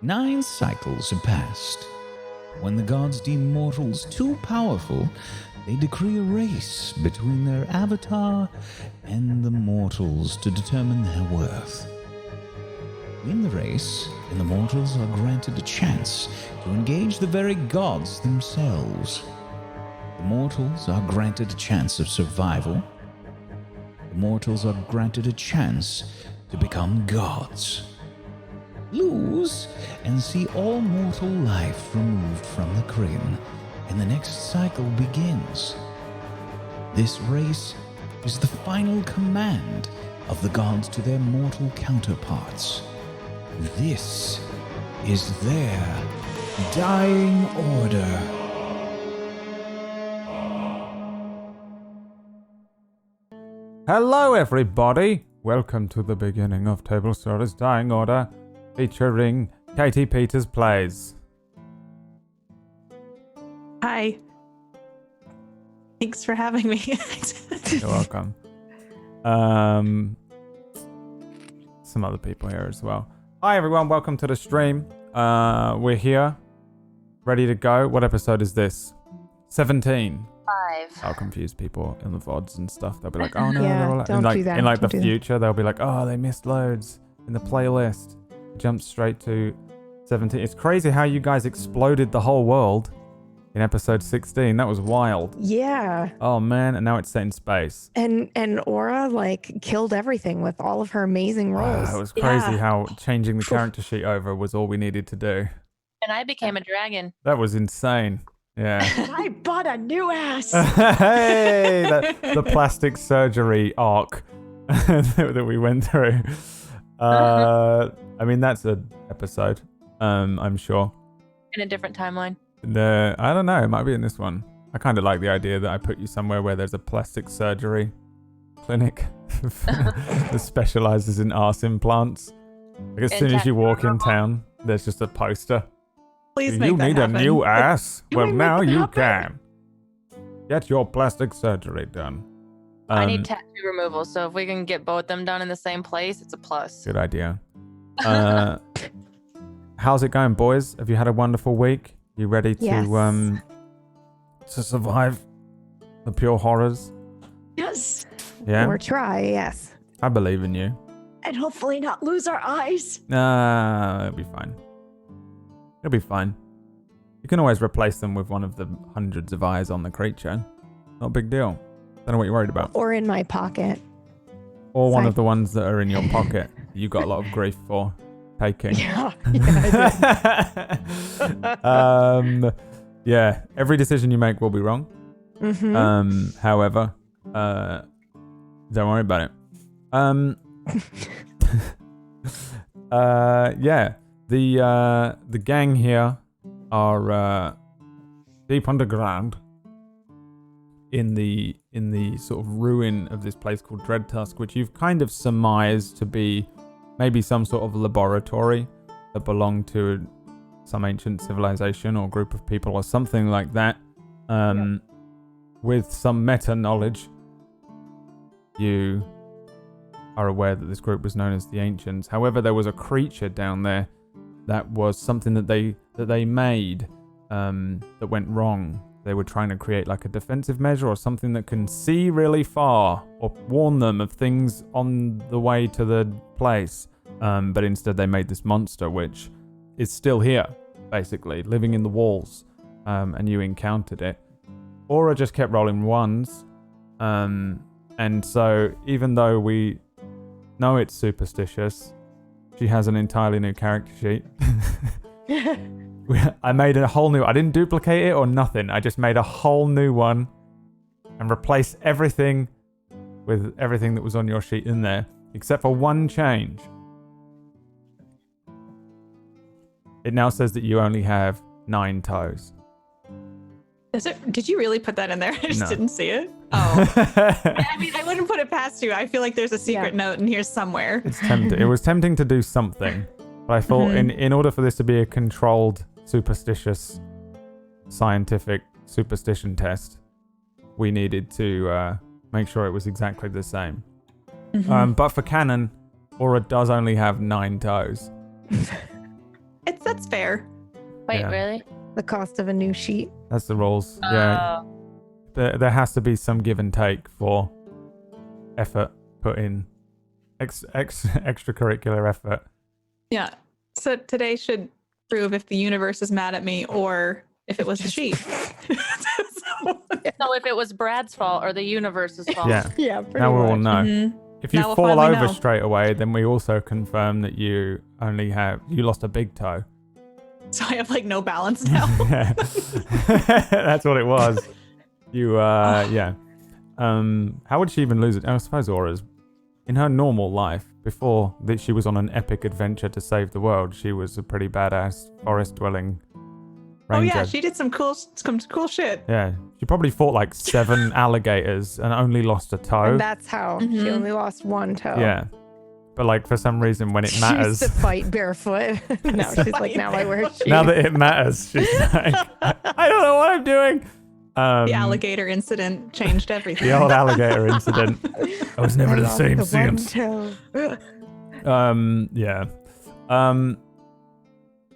9 cycles have passed. When the gods deem mortals too powerful, they decree a race between their avatar and the mortals to determine their worth. In the race, the mortals are granted a chance to engage the very gods themselves. The mortals are granted a chance of survival. The mortals are granted a chance to become gods. Lose and see all mortal life removed from the Kryn, and the next cycle begins. This race is the final command of the gods to their mortal counterparts. This is their dying order. Hello everybody! Welcome to the beginning of Tablestory's Dying Order, featuring Katie Peters Plays. Hi. Thanks for having me. You're welcome. Some other people here as well. Hi everyone, welcome to the stream. We're here, ready to go. What episode is this? 17. 5. I'll confuse people in the VODs and stuff. They'll be like, oh no, Yeah, they're all don't do that. in like Don't the do that. future, they'll be like, oh, they missed loads in the playlist. Jump straight to 17. It's crazy how you guys exploded the whole world in episode 16. That was wild. Yeah. Oh man, and now it's set in space. And Aura killed everything with all of her amazing roles. Wow, it was crazy Yeah. how changing the character sheet over was all we needed to do. And I became a dragon. That was insane. Yeah. I bought a new ass. Hey, the plastic surgery arc that we went through. I mean, that's an episode, I'm sure. In a different timeline. I don't know, it might be in this one. I kind of like the idea that I put you somewhere where there's a plastic surgery clinic that specializes in arse implants. Like as soon as you walk in town, there's just a poster. Please make You that need happen. a new ass? Can Well, we make now that you happen? can. Get your plastic surgery done. I need tattoo removal, so if we can get both them done in the same place, it's a plus. Good idea. How's it going, boys? Have you had a wonderful week? You ready to Yes. to survive the pure horrors? Yes. Yeah, Or try, yes. I believe in you. And hopefully not lose our eyes. It'll be fine. It'll be fine. You can always replace them with one of the hundreds of eyes on the creature. Not a big deal. Don't know what you're worried about. Or in my pocket. Or one Fine. of the ones that are in your pocket. You got a lot of grief for taking. Yeah. Yeah, every decision you make will be wrong. Mm-hmm. However, don't worry about it. Yeah, the gang here are deep underground in the sort of ruin of this place called Dreadtusk, which you've kind of surmised to be maybe some sort of laboratory that belonged to some ancient civilization or group of people or something like that. With some meta knowledge, you are aware that this group was known as the Ancients. However, there was a creature down there that was something that they made that went wrong. They were trying to create like a defensive measure or something that can see really far or warn them of things on the way to the place. But instead they made this monster which is still here, basically, living in the walls. And you encountered it. Aura just kept rolling ones. And so even though we know it's superstitious, she has an entirely new character sheet. I made a whole new... I didn't duplicate it or nothing. I just made a whole new one and replaced everything with everything that was on your sheet in there, except for one change. It now says that you only have 9 toes. Did you really put that in there? I just No. didn't see it. Oh. I mean, I wouldn't put it past you. I feel like there's a secret note in here somewhere. It's tempting. It was tempting to do something, but I thought in order for this to be a controlled, superstitious, scientific superstition test, we needed to make sure it was exactly the same. But for canon, Aura does only have 9 toes. That's fair. Wait, Yeah. really? The cost of a new sheet. That's the rules. Yeah. There has to be some give and take for effort put in. Extracurricular effort. Yeah. So today should prove if the universe is mad at me or if it was the sheet. So if it was Brad's fault or the universe's fault. Yeah. Yeah, pretty Now we all much. know. Mhm. If you Now we'll fall finally over know. straight away, then we also confirm that you lost a big toe. So I have like no balance now. Yeah. That's what it was. You yeah. How would she even lose it? I suppose Aura's in her normal life, before that she was on an epic adventure to save the world, she was a pretty badass forest dwelling Oh ranger. yeah, she did some cool shit. Yeah. She probably fought like 7 alligators and only lost a toe. And that's how she Mhm. only lost one toe. Yeah. But like for some reason when it She matters, used to fight barefoot. Now she's like, now I wear shoes. now that it matters, she's like, I don't know what I'm doing. The alligator incident changed everything. The old alligator incident. I was never I the lost same the one since. toe. Yeah.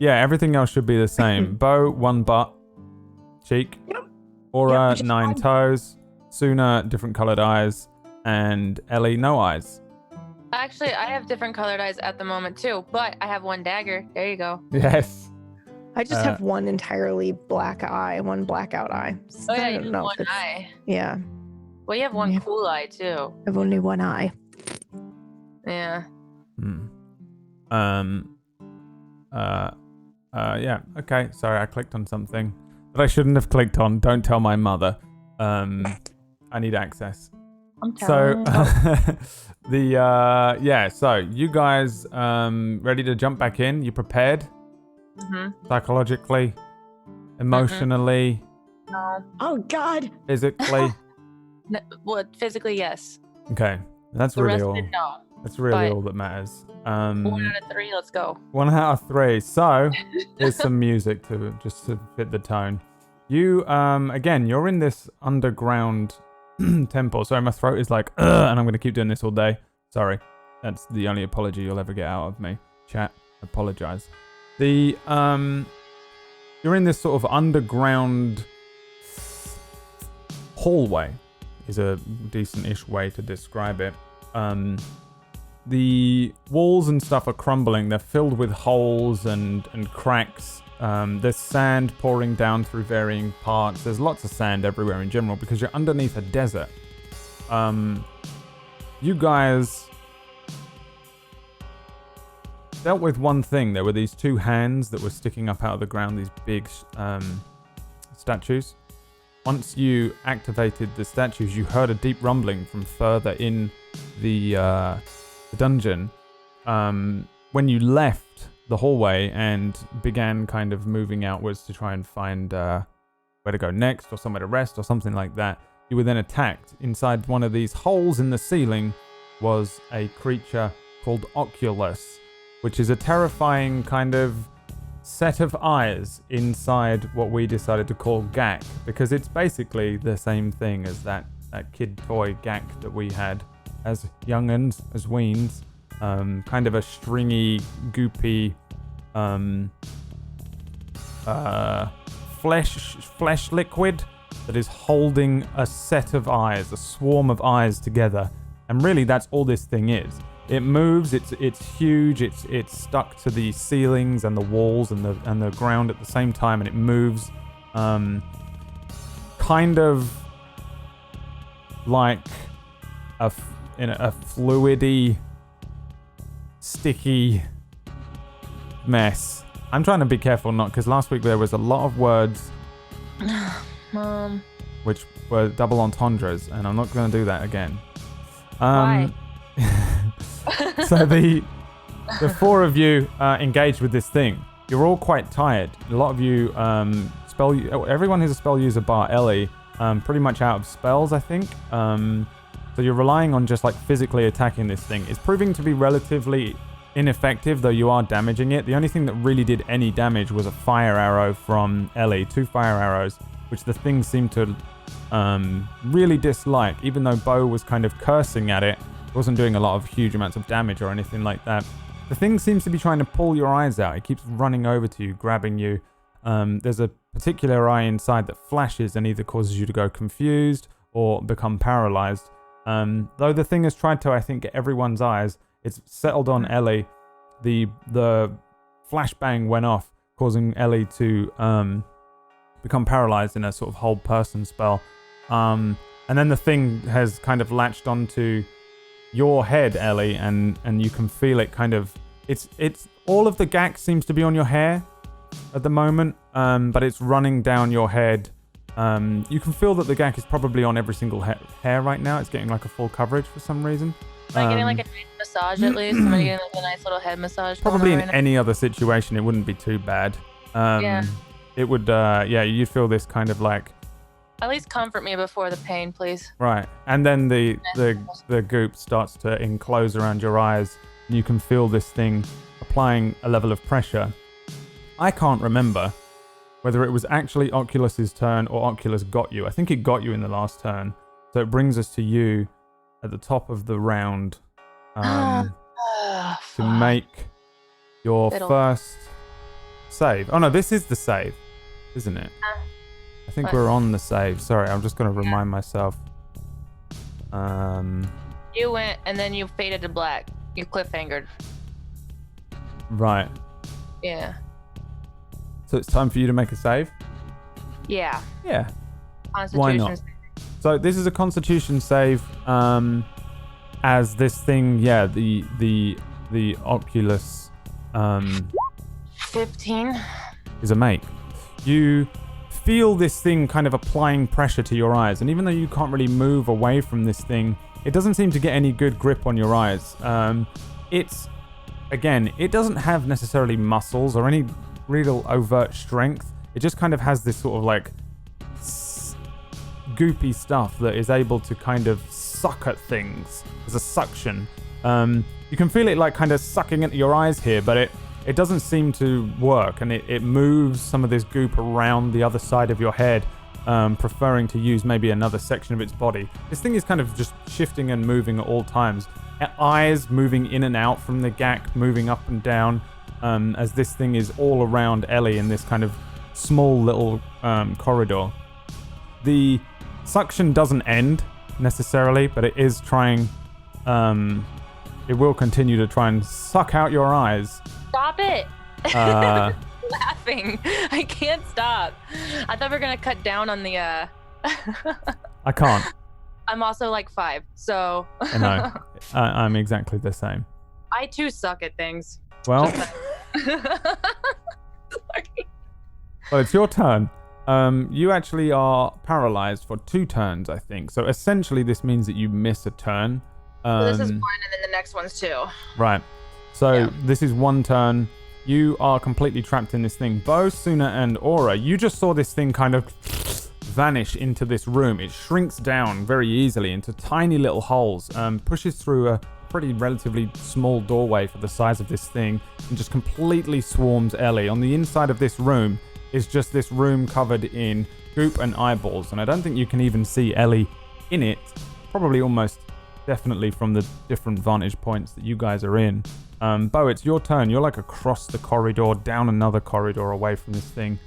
Yeah, everything else should be the same. Bo, 1 butt. Cheek. Aura, Yep. 9 toes. Suna, different colored eyes. And Ellie, no eyes. Actually, I have different colored eyes at the moment too, but I have 1 dagger. There you go. Yes. I just have one entirely black eye, one blackout eye. So Oh yeah, I you don't have know 1 if it's- eye. Yeah, Well, you have 1 Yeah. cool eye too. I have only one eye. Yeah. Yeah. Okay. Sorry, I clicked on something that I shouldn't have clicked on. Don't tell my mother. I need access. I'm So telling. so you guys ready to jump back in? You prepared psychologically, emotionally, No. Oh God! physically? Well, physically, yes. Okay. That's The really rest all. of it, no. That's really but- all that matters. 1 out of 3, let's go. 1 out of 3. So here's some music to just to fit the tone. You again, you're in this underground temple. Sorry, my throat is like, and I'm gonna keep doing this all day. Sorry, that's the only apology you'll ever get out of me. Chat, apologize. The you're in this sort of underground hallway, is a decent-ish way to describe it. The walls and stuff are crumbling. They're filled with holes and cracks. There's sand pouring down through varying parts. There's lots of sand everywhere in general because you're underneath a desert. You guys dealt with one thing. There were these 2 hands that were sticking up out of the ground, these big statues. Once you activated the statues, you heard a deep rumbling from further in the dungeon. When you left the hallway and began kind of moving outwards to try and find where to go next or somewhere to rest or something like that, you were then attacked. Inside one of these holes in the ceiling was a creature called Oculus, which is a terrifying kind of set of eyes inside what we decided to call Gak, because it's basically the same thing as that kid toy Gak that we had as young'uns, as weens. Kind of a stringy, goopy, flesh liquid that is holding a set of eyes, a swarm of eyes together. And really, that's all this thing is. It moves. It's huge. It's stuck to the ceilings and the walls and the ground at the same time, and it moves. Kind of like in a fluidy, sticky mess. I'm trying to be careful not, because last week there was a lot of words Mom. which were double entendres, and I'm not going to do that again. Why? So the 4 of you engaged with this thing. You're all quite tired. A lot of you everyone who's a spell user bar Ellie, pretty much out of spells, I think. So you're relying on just like physically attacking this thing. It's proving to be relatively ineffective, though you are damaging it. The only thing that really did any damage was a fire arrow from Ellie, 2 fire arrows, which the thing seemed to really dislike. Even though Bo was kind of cursing at it, it wasn't doing a lot of huge amounts of damage or anything like that. The thing seems to be trying to pull your eyes out. It keeps running over to you, grabbing you. There's a particular eye inside that flashes and either causes you to go confused or become paralyzed. Though the thing has tried to, I think, get everyone's eyes, it's settled on Ellie. The flashbang went off, causing Ellie to become paralyzed in a sort of hold person spell. And then the thing has kind of latched onto your head, Ellie, and you can feel it kind of... It's all of the gack seems to be on your hair at the moment, but it's running down your head. You can feel that the gack is probably on every single hair right now. It's getting like a full coverage for some reason. Am I getting like a nice massage at least? Am I getting like a nice little head massage? Probably in right any other situation, it wouldn't be too bad. Yeah. It would, you'd feel this kind of like... At least comfort me before the pain, please. Right. And then the goop starts to enclose around your eyes. And you can feel this thing applying a level of pressure. I can't remember whether it was actually Oculus's turn or Oculus got you. I think it got you in the last turn. So it brings us to you at the top of the round to make your first save. Oh no, this is the save, isn't it? I think we're on the save. Sorry, I'm just going to remind myself. You went and then you faded to black. You cliffhangered. Right. Yeah. So it's time for you to make a save? Yeah. Yeah. Constitution. Why not? So this is a Constitution save. As this thing, the Oculus 15. is a make. You feel this thing kind of applying pressure to your eyes, and even though you can't really move away from this thing, it doesn't seem to get any good grip on your eyes. It doesn't have necessarily muscles or any real overt strength. It just kind of has this sort of like goopy stuff that is able to kind of suck at things as a suction. You can feel it like kind of sucking into your eyes here, but it doesn't seem to work, and it moves some of this goop around the other side of your head, preferring to use maybe another section of its body. This thing is kind of just shifting and moving at all times. Eyes moving in and out from the gack, moving up and down, as this thing is all around Ellie in this kind of small little corridor. The suction doesn't end necessarily, but it is trying... it will continue to try and suck out your eyes. Stop it! Laughing. I can't stop. I thought we were gonna cut down on the I can't. I'm also like 5, so I know. I'm exactly the same. I too suck at things. Well, well, it's your turn. You actually are paralyzed for 2 turns, I think. So essentially, this means that you miss a turn. So this is 1, and then the next one's 2. Right. So this is 1 turn. You are completely trapped in this thing. Bo, Suna, and Aura, you just saw this thing kind of vanish into this room. It shrinks down very easily into tiny little holes, pushes through a pretty relatively small doorway for the size of this thing, and just completely swarms Ellie. On the inside of this room is just this room covered in goop and eyeballs, and I don't think you can even see Ellie in it. Probably almost definitely from the different vantage points that you guys are in. Bo, it's your turn. You're like across the corridor, down another corridor away from this thing.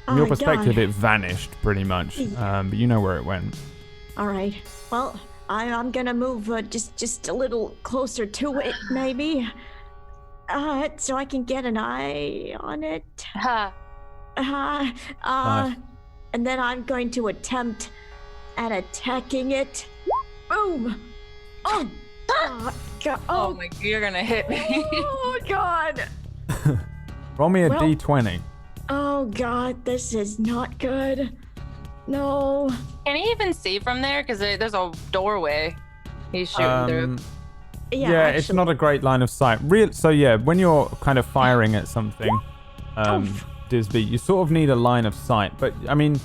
From your perspective, it vanished pretty much, but you know where it went. All right. Well, I'm gonna move just a little closer to it, maybe, so I can get an eye on it. Nice. And then I'm going to attempt at attacking it. Boom! Oh, God! Oh my God, you're gonna hit me. Oh God! Roll me a d20. Oh God, this is not good. No. Can he even see from there? Because there's a doorway he's shooting through. Yeah, it's not a great line of sight. So when you're kind of firing at something, Disby, you sort of need a line of sight. But I mean,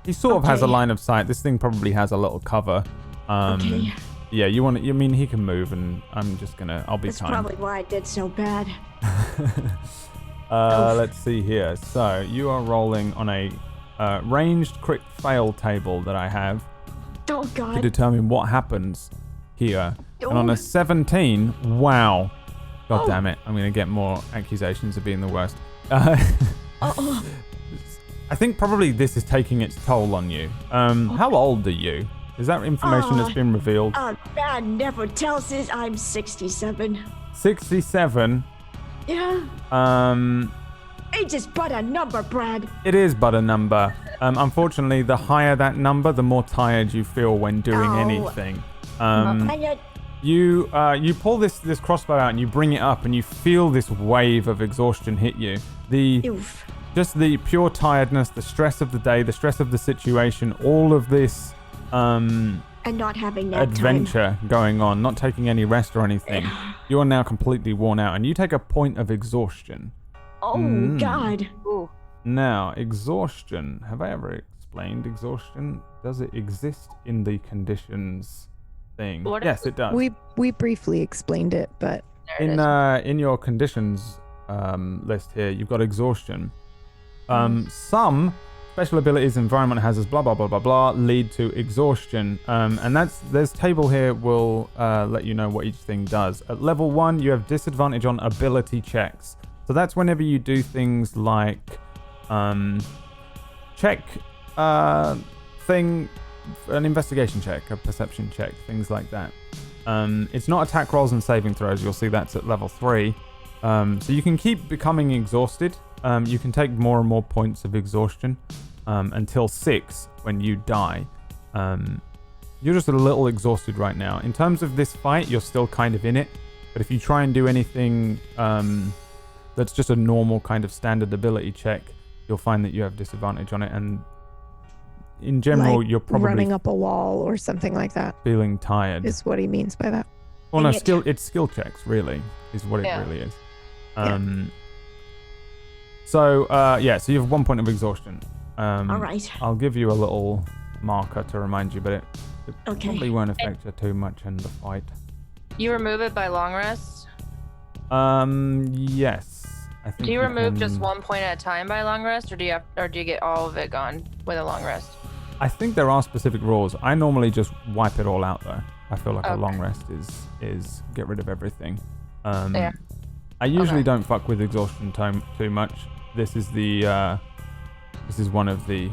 he sort of has a line of sight. This thing probably has a little cover. Okay. Yeah, you want to, I mean, he can move, and I'm just gonna, I'll be That's kind. probably why I did so bad. Let's see here. So you are rolling on a ranged crit fail table that I have Oh God. to determine what happens here. And on a 17, wow, God damn it. I'm going to get more accusations of being the worst. Oh. I think probably this is taking its toll on you. How old are you? Is that information that's been revealed? Dad never tells us I'm 67. 67. Yeah. He just but a number, Brad. It is but a number. Unfortunately, the higher that number, the more tired you feel when doing anything. You pull this crossbow out and you bring it up and you feel this wave of exhaustion hit you. Just the pure tiredness, the stress of the day, the stress of the situation, all of this and not having nap adventure going on, not taking any rest or anything. You are now completely worn out and you take a point of exhaustion. Oh, God. Ooh. Now, exhaustion. Have I ever explained exhaustion? Does it exist in the conditions thing? Yes, it does. We briefly explained it, but in your conditions list here, you've got exhaustion. Some special abilities, environment hazards, blah blah blah blah blah, lead to exhaustion. And there's table here will let you know what each thing does. At level 1, you have disadvantage on ability checks. So that's whenever you do things like check an investigation check, a perception check, things like that. It's not attack rolls and saving throws. You'll see that's at level 3. So you can keep becoming exhausted. You can take more and more points of exhaustion until 6 when you die. You're just a little exhausted right now. In terms of this fight, you're still kind of in it. But if you try and do anything that's just a normal kind of standard ability check, you'll find that you have disadvantage on it. And in general, like you're probably running up a wall or something like that. Feeling tired. Is what he means by that. Well, no, it's skill checks, really, is what it really is. So you have 1 point of exhaustion. All right. I'll give you a little marker to remind you, but it probably won't affect you too much in the fight. You remove it by long rest? Yes. I think do you remove just 1 point at a time by long rest, or do you get all of it gone with a long rest? I think there are specific rules. I normally just wipe it all out though. I feel like a long rest is get rid of everything. I usually don't fuck with exhaustion time too much. This is one of the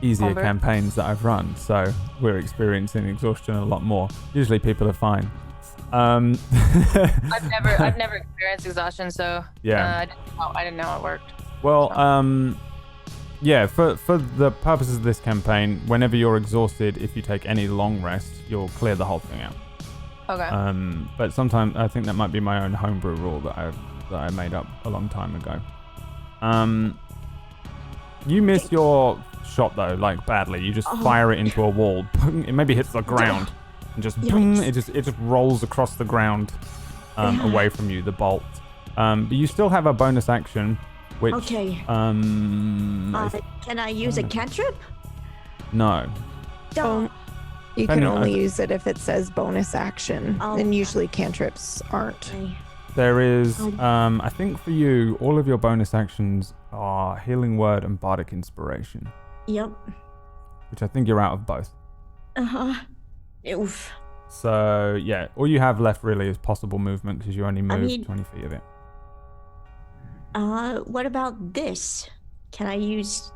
easier campaigns that I've run, so we're experiencing exhaustion a lot more. Usually people are fine. I've never experienced exhaustion, so I didn't know how it worked. Well, for the purposes of this campaign, whenever you're exhausted, if you take any long rest, you'll clear the whole thing out. Okay. But sometimes I think that might be my own homebrew rule that I made up a long time ago. You miss your shot though, like badly. You just fire it into a wall. It maybe hits the ground. And just boom, it just rolls across the ground away from you, the bolt. But you still have a bonus action, which can I use a cantrip? No. You can only use it if it says bonus action, and usually cantrips aren't. There is, I think for you, all of your bonus actions are Healing Word and Bardic Inspiration. Yep. Which I think you're out of both. Oof. So, yeah, all you have left really is possible movement because you only moved 20 feet of it. What about this? Can I use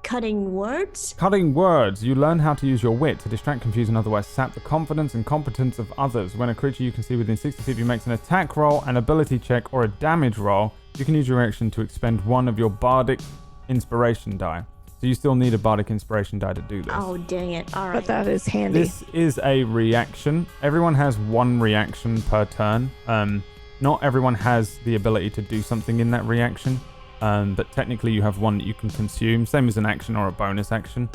cutting words? Cutting words. You learn how to use your wit to distract, confuse, and otherwise sap the confidence and competence of others. When a creature you can see within 60 feet of you makes an attack roll, an ability check, or a damage roll, you can use your action to expend one of your Bardic Inspiration die. So you still need a Bardic Inspiration die to do this. Oh, dang it. All right. But that is handy. This is a reaction. Everyone has one reaction per turn. Not everyone has the ability to do something in that reaction. But technically you have one that you can consume, same as an action or a bonus action.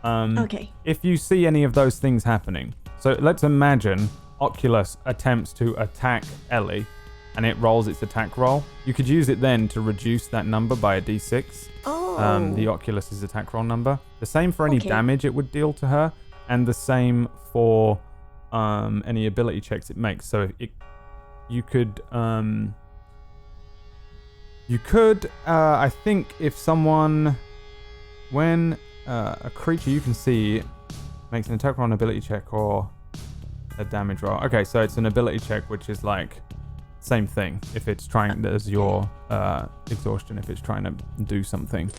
Okay. If you see any of those things happening, so let's imagine Oculus attempts to attack Ellie and it rolls its attack roll. You could use it then to reduce that number by a d6. The Oculus's attack roll number. The same for any damage it would deal to her, and the same for any ability checks it makes. So you could, I think if someone, when a creature you can see makes an attack roll, an ability check, or a damage roll. Okay, so it's an ability check, which is like same thing. If it's trying as your exhaustion, if it's trying to do something.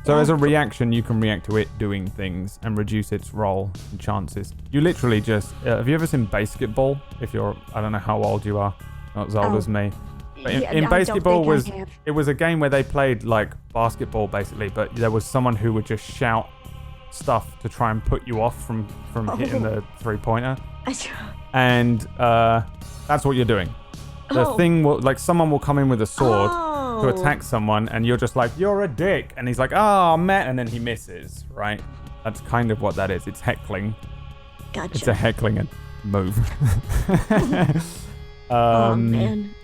So as a reaction, you can react to it doing things and reduce its roll and chances. You literally just... have you ever seen basketball? If you're... I don't know how old you are. Not as old as me. But in basketball, it was a game where they played like basketball basically, but there was someone who would just shout stuff to try and put you off from hitting the three-pointer. And that's what you're doing. The thing will... Like someone will come in with a sword to attack someone, and you're just like, you're a dick, and he's like, oh man, and then he misses, right? That's kind of what that is. It's heckling. Gotcha. It's a heckling move. Oh man.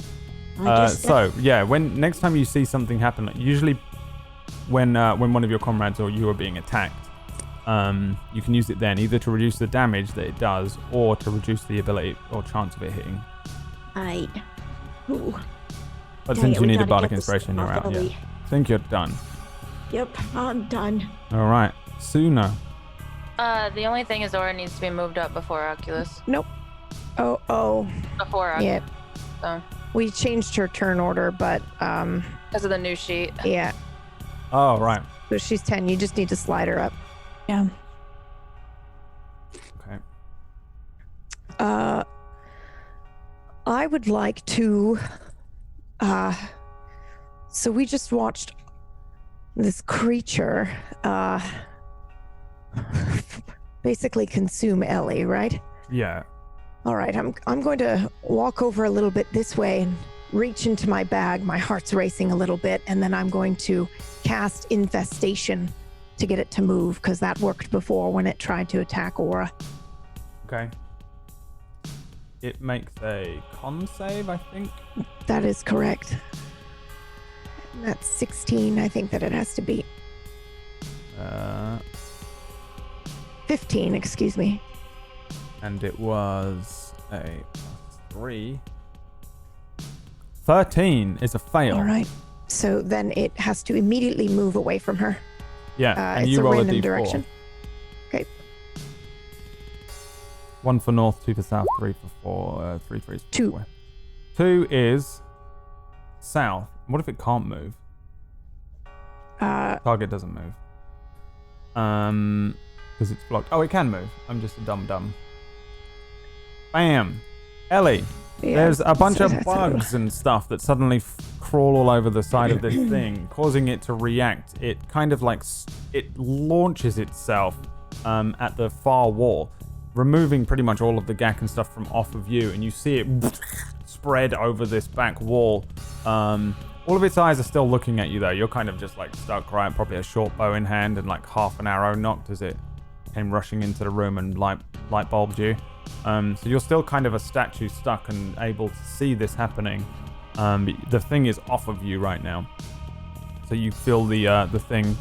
So yeah, when next time you see something happen, like usually when one of your comrades or you are being attacked, you can use it then either to reduce the damage that it does or to reduce the ability or chance of it hitting. Ooh. But since you need a bardic inspiration, you're out. Yeah. I think you're done. Yep, I'm done. All right, Suna. The only thing is Aura needs to be moved up before Oculus. Nope. Oh. Before Oculus. Yeah. So. We changed her turn order, but because of the new sheet. Yeah. Oh right. So she's 10. You just need to slide her up. Yeah. Okay. I would like to. So we just watched this creature basically consume Ellie, right? Yeah. All right, I'm going to walk over a little bit this way and reach into my bag. My heart's racing a little bit, and then I'm going to cast Infestation to get it to move, because that worked before when it tried to attack Aura. Okay. It makes a con save, I think. That is correct. That's 16, I think that it has to be. 15, excuse me. And it was a +3. 13 is a fail. All right. So then it has to immediately move away from her. Yeah, and it's you a roll random a d4. direction. Okay. 1 for north, 2 for south, 3 for 4, 3 for east. 2. 2 is south. What if it can't move? Target doesn't move. Because it's blocked. Oh, it can move. I'm just a dum-dum. Bam! Ellie, Yeah, there's a bunch so of that's bugs and stuff that suddenly crawl all over the side of this thing, causing it to react. It kind of like... It launches itself at the far wall, removing pretty much all of the gack and stuff from off of you, and you see it spread over this back wall. All of its eyes are still looking at you, though. You're kind of just like stuck, right? Probably a short bow in hand and like half an arrow knocked as it came rushing into the room and light bulbed you. So you're still kind of a statue stuck and able to see this happening. The thing is off of you right now. So you feel the thing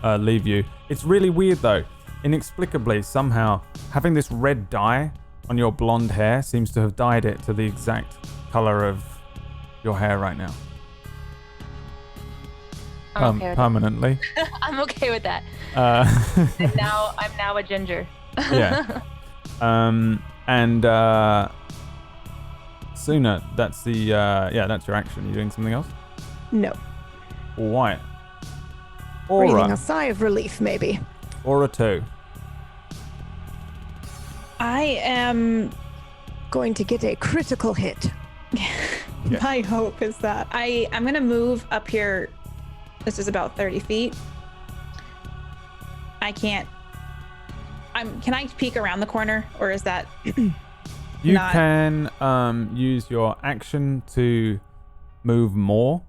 leave you. It's really weird, though. Inexplicably, somehow, having this red dye on your blonde hair seems to have dyed it to the exact color of your hair right now. I'm okay with permanently. I'm okay with that. I'm now a ginger. Yeah. And Suna, that's the that's your action. You doing something else? No. White. Breathing Aura. a sigh of relief, maybe. Aura 2. I am Going to get a critical hit. Yeah. My hope is that I'm gonna move up here. This is about 30 feet. Can I peek around the corner, or is that You can use your action to move more,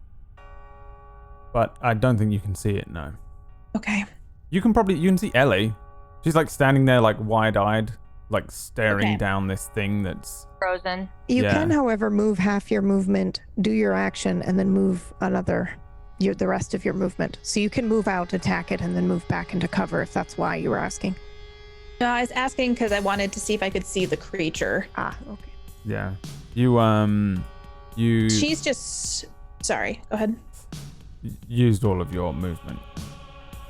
but I don't think you can see it. No. okay? You can see Ellie. She's like standing there, like wide-eyed, like staring Okay. down this thing that's. Frozen. You Yeah. can, however, move half your movement, do your action, and then move the rest of your movement. So you can move out, attack it, and then move back into cover if that's why you were asking. No, I was asking because I wanted to see if I could see the creature. Ah, okay. Yeah. You She's just. Sorry. Go ahead. used all of your movement.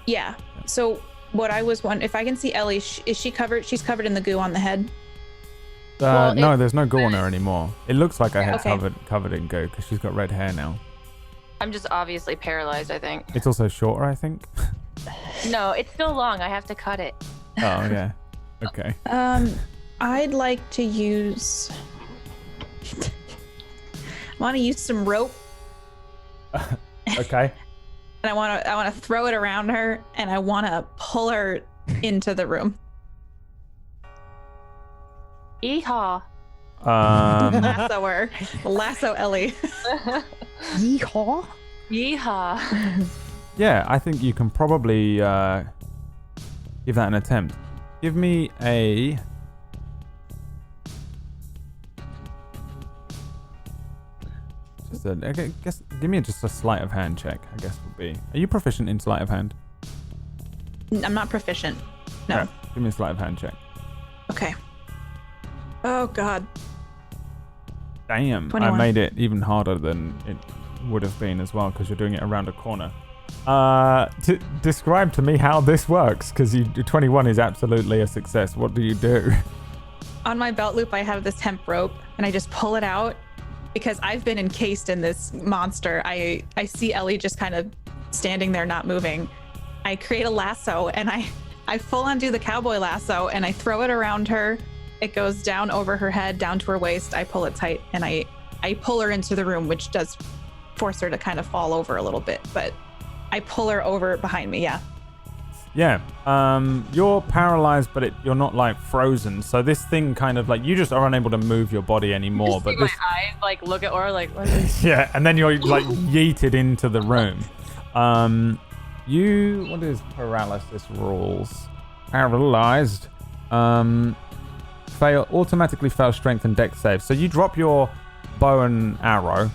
Yeah. So what I was wondering, if I can see Ellie, is she covered? She's covered in the goo on the head. Well, No, there's no goo on her anymore. It looks like her head's Okay. covered in goo because she's got red hair now. I'm just obviously paralyzed, I think. It's also shorter, I think. No, it's still long. I have to cut it. Oh, yeah. Okay. I'd like to use. I want to use some rope, Okay. and I want to throw it around her, and I want to pull her into the room. Yeehaw. Lasso her. Lasso Ellie. Yeehaw. Yeehaw. Yeah, I think you can probably give that an attempt. Give me a... I guess, give me just a sleight of hand check, I guess would be. Are you proficient in sleight of hand? I'm not proficient. No. Yeah, give me a sleight of hand check. Okay. Oh God. Damn, 21. I made it even harder than it would have been as well because you're doing it around a corner. Describe to me how this works because 21 is absolutely a success. What do you do? On my belt loop, I have this hemp rope, and I just pull it out because I've been encased in this monster. I see Ellie just kind of standing there, not moving. I create a lasso, and I full undo the cowboy lasso, and I throw it around her. It goes down over her head, down to her waist. I pull it tight, and I pull her into the room, which does force her to kind of fall over a little bit, but I pull her over behind me. Yeah. Yeah. You're paralyzed, but you're not like frozen. So this thing kind of like you just are unable to move your body anymore. Just But see this, my eyes like look at Aura like. What is... yeah, and then you're like yeeted into the room. What is paralysis rules? Paralyzed. Automatically fail strength and dex save. So you drop your bow and arrow.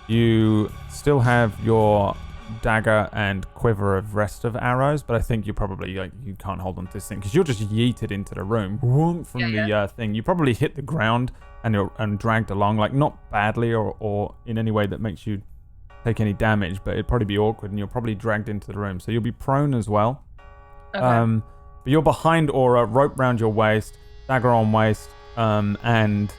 You still have your dagger and quiver of rest of arrows, but I think you probably you can't hold on to this thing because you're just yeeted into the room from the thing. You probably hit the ground and dragged along, like not badly or in any way that makes you take any damage, but it'd probably be awkward and you're probably dragged into the room. So you'll be prone as well. Okay. But you're behind Aura, rope round your waist, dagger on waist, and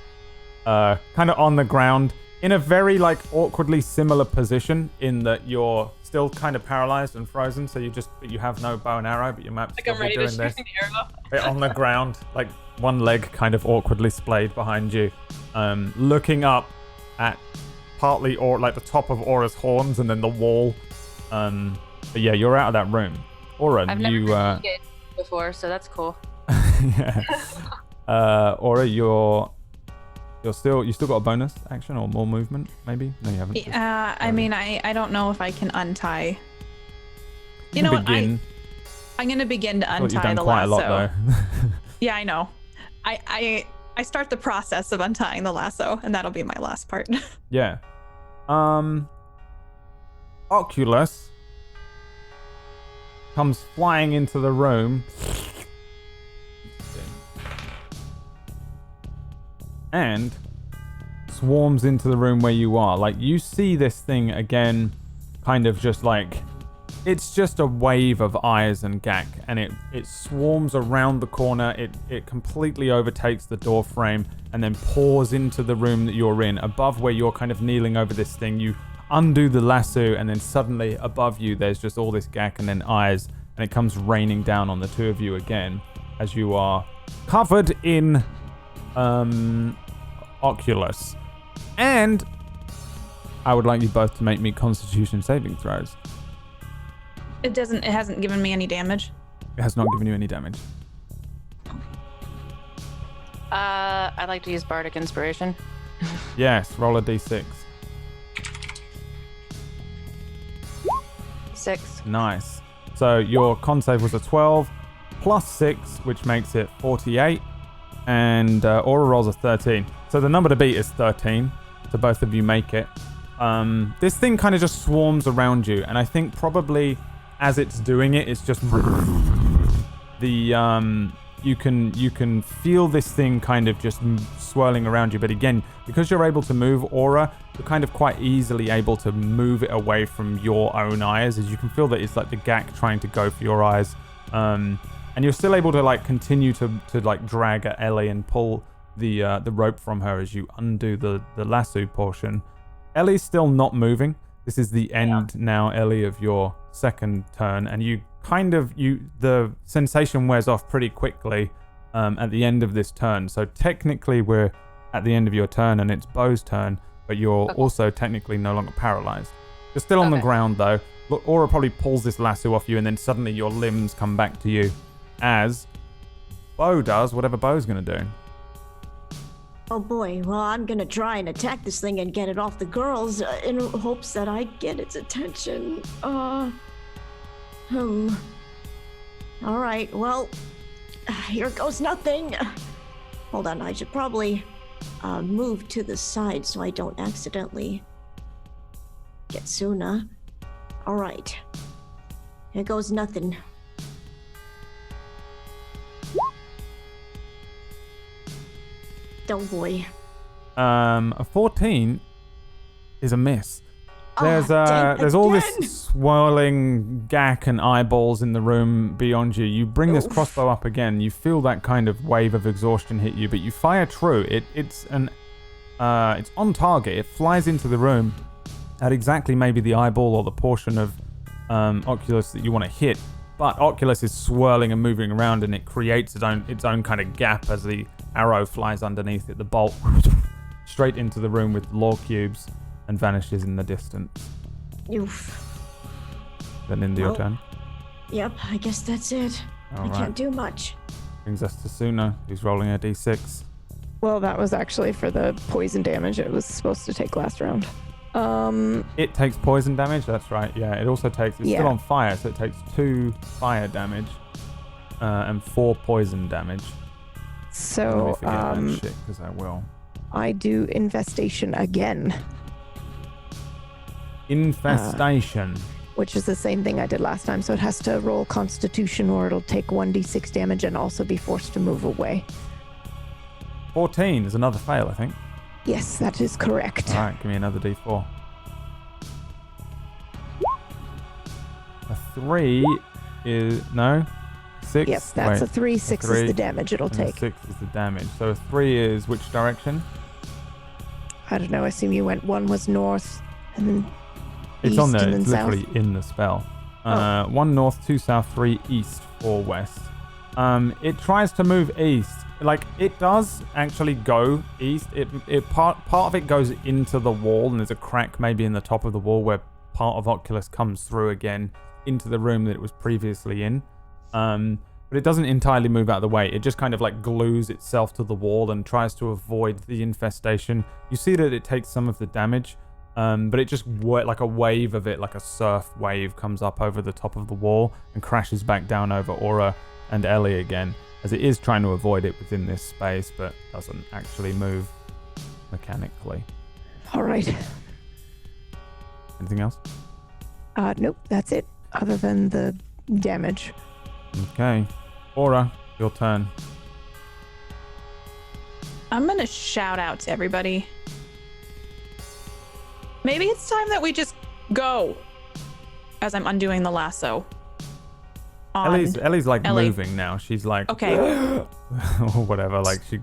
kind of on the ground in a very like awkwardly similar position in that you're still kind of paralyzed and frozen. So you have no bow and arrow, but you might still be doing this. Bit on the ground, like one leg kind of awkwardly splayed behind you, looking up at partly or like the top of Aura's horns and then the wall. But yeah, you're out of that room. Aura, I've never been naked before, so that's cool. yeah. Aura, you still got a bonus action or more movement, maybe? No, you haven't. I mean, I don't know if I can untie. You know what? I'm gonna begin to untie you've done the quite lasso. a lot though. Yeah, I know. I start the process of untying the lasso, and that'll be my last part. Yeah. Oculus comes flying into the room. And swarms into the room where you are. Like, you see this thing again, kind of just like... It's just a wave of eyes and gack, and it swarms around the corner. It completely overtakes the door frame and then pours into the room that you're in. Above where you're kind of kneeling over this thing, you undo the lasso, and then suddenly above you there's just all this gack and then eyes, and it comes raining down on the two of you again as you are covered in Oculus. And I would like you both to make me Constitution saving throws. It hasn't given me any damage. It has not given you any damage. I'd like to use Bardic Inspiration. Yes, roll a d6. 6. Nice. So your con save was a 12 plus 6, which makes it 48. And Aura rolls a 13. So the number to beat is 13. So both of you make it. This thing kind of just swarms around you, and I think probably as it's doing it, it's just you can feel this thing kind of just swirling around you. But again, because you're able to move Aura, you're kind of quite easily able to move it away from your own eyes, as you can feel that it's like the gack trying to go for your eyes. And you're still able to like continue to like drag at Ellie and pull the rope from her as you undo the lasso portion. Ellie's still not moving. This is the end now, Ellie, of your second turn, and you the sensation wears off pretty quickly at the end of this turn. So technically we're at the end of your turn and it's Bo's turn, but you're also technically no longer paralyzed. You're still on the ground though. Look, Aura probably pulls this lasso off you and then suddenly your limbs come back to you as Bo does whatever Bo's going to do. Oh boy, well, I'm gonna try and attack this thing and get it off the girls in hopes that I get its attention. Alright, well, here goes nothing. Hold on, I should probably move to the side so I don't accidentally get Suna. Alright, here goes nothing. Oh boy. A 14 is a miss. There's all this swirling gack and eyeballs in the room beyond you. You bring this crossbow up again. You feel that kind of wave of exhaustion hit you, but you fire true. It's on target. It flies into the room at exactly maybe the eyeball or the portion of Oculus that you want to hit. But Oculus is swirling and moving around, and it creates its own kind of gap as the arrow flies underneath it. The bolt straight into the room with lore cubes and vanishes in the distance. Oof. Then into your turn. Yep, I guess that's it. I can't do much. Brings us to Suna, who's rolling a d6. Well, that was actually for the poison damage it was supposed to take last round. It takes poison damage, that's right. Yeah, it also takes... It's still on fire, so it takes 2 fire damage and 4 poison damage. So, Let me forget that shit, because I will. I do infestation again. Infestation. Which is the same thing I did last time. So it has to roll Constitution or it'll take 1d6 damage and also be forced to move away. 14 is another fail, I think. Yes, that is correct. All right, give me another d4. A 3 is... No? 6? Yes, that's a 3. 6 is the damage it'll take. 6 is the damage. So a 3 is which direction? I don't know. I assume you went... 1 was north and then it's east on there. and then It's south. literally in the spell. 1 north, 2 south, 3 east, 4 west. It tries to move east. Like, it does actually go east. Part of it goes into the wall, and there's a crack maybe in the top of the wall where part of Oculus comes through again into the room that it was previously in. But it doesn't entirely move out of the way. It just kind of like glues itself to the wall and tries to avoid the infestation. You see that it takes some of the damage, but it just like a wave of it, like a surf wave, comes up over the top of the wall and crashes back down over Aura and Ellie again, as it is trying to avoid it within this space, but doesn't actually move mechanically. All right. Anything else? Nope, that's it. Other than the damage. Okay. Aura, your turn. I'm gonna shout out to everybody. Maybe it's time that we just go. As I'm undoing the lasso. Ellie's like Ellie. moving now. She's like, Okay. or whatever. Like she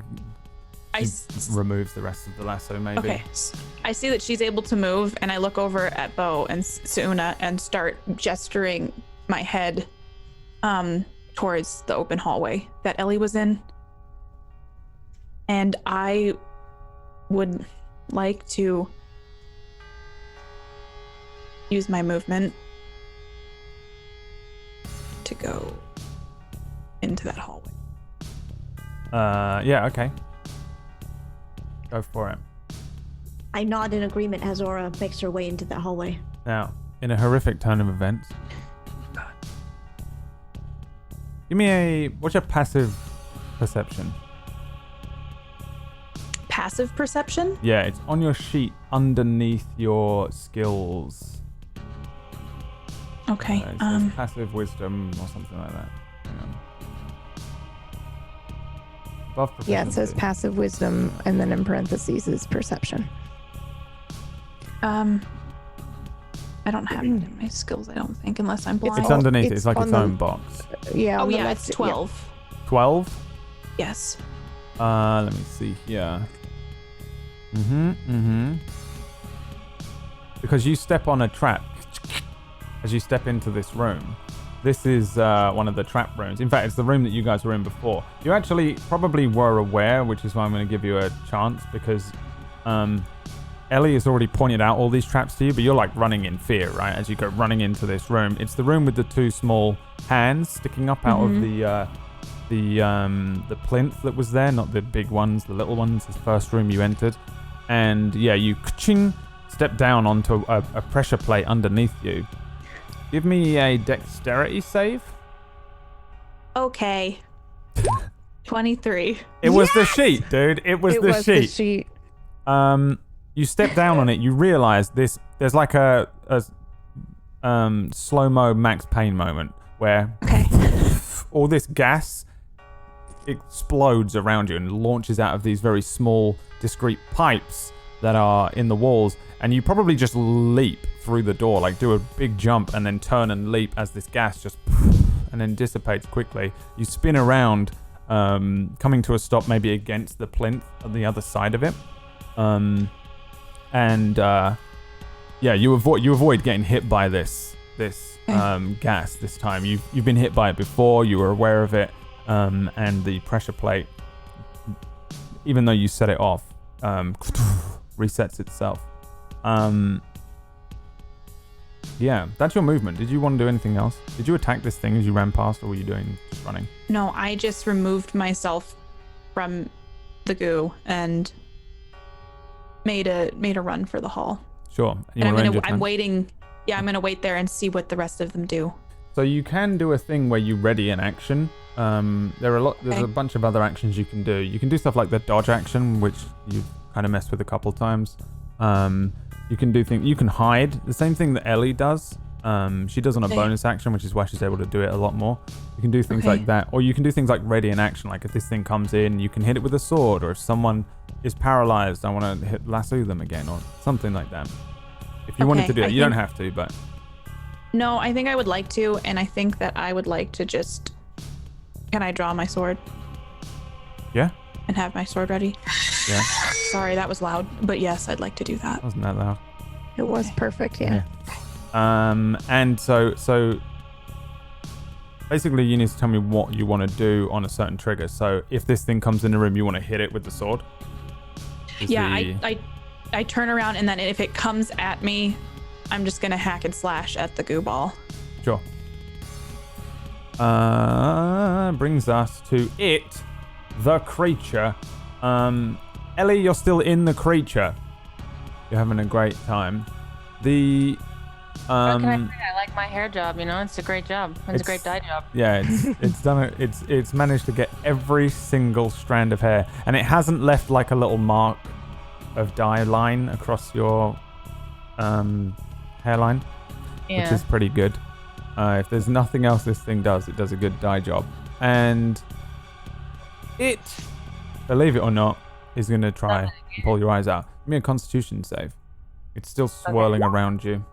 I removes the rest of the lasso, maybe. Okay. I see that she's able to move, and I look over at Bo and Suna and start gesturing my head towards the open hallway that Ellie was in. And I would like to use my movement to go into that hallway. Yeah, okay. Go for it. I nod in agreement as Aura makes her way into the hallway. Now, in a horrific turn of events, give me what's your passive perception? Passive perception? Yeah, it's on your sheet underneath your skills. Okay. It says passive wisdom or something like that. Hang on. Above proficiency. Yeah, it says passive wisdom, and then in parentheses is perception. I don't have it in my skills, I don't think, unless I'm blind. It's underneath. It's It's like on its the- own box. Yeah. Oh on the yeah, left, it's 12. 12? Yes. Let me see here. Because you step on a trap as you step into this room. This is one of the trap rooms. In fact, it's the room that you guys were in before. You actually probably were aware, which is why I'm going to give you a chance, because Ellie has already pointed out all these traps to you, but you're like running in fear, right? As you go running into this room. It's the room with the two small hands sticking up out of the plinth that was there, not the big ones, the little ones, the first room you entered. And yeah, you step down onto a pressure plate underneath you. Give me a dexterity save. Okay. 23. It was the sheet, dude. It was the sheet. You step down on it, you realize there's like a slow-mo Max Payne moment where all this gas explodes around you and launches out of these very small, discrete pipes that are in the walls, and you probably just leap through the door, like do a big jump and then turn and leap as this gas just and then dissipates quickly. You spin around, coming to a stop maybe against the plinth on the other side of it. You avoid getting hit by this gas this time. You've been hit by it before, you were aware of it, and the pressure plate, even though you set it off, resets itself. That's your movement. Did you want to do anything else? Did you attack this thing as you ran past, or were you just running? No, I just removed myself from the goo and made a run for the hall. Sure. And I'm waiting. Yeah, I'm gonna wait there and see what the rest of them do. So you can do a thing where you ready an action. There's a bunch of other actions you can do. You can do stuff like the dodge action, which you've kind of messed with a couple times. You can do things. You can hide. The same thing that Ellie does. She does on a bonus action, which is why she's able to do it a lot more. You can do things like that, or you can do things like ready an action. Like if this thing comes in, you can hit it with a sword, or if someone is paralyzed, I want to lasso them again, or something like that. If you wanted to do it, you don't have to, but. No, I think I would like to, and I think that I would like to just. Can I draw my sword? Yeah. And have my sword ready? Yeah. Sorry, that was loud, but yes, I'd like to do that. Wasn't that loud? It was perfect, yeah. And so basically you need to tell me what you want to do on a certain trigger. So if this thing comes in the room, you want to hit it with the sword? I turn around, and then if it comes at me, I'm just gonna hack and slash at the goo ball. Sure. Brings us to it, the creature. Ellie, you're still in the creature. You're having a great time. The How can I say I like my hair job? It's a great job. It's a great dye job. Yeah, it's done it. It's managed to get every single strand of hair, and it hasn't left like a little mark of dye line across your hairline, which is pretty good. If there's nothing else this thing does, it does a good dye job. And it, believe it or not, is going to try and pull your eyes out. Give me a Constitution save. It's still swirling around you.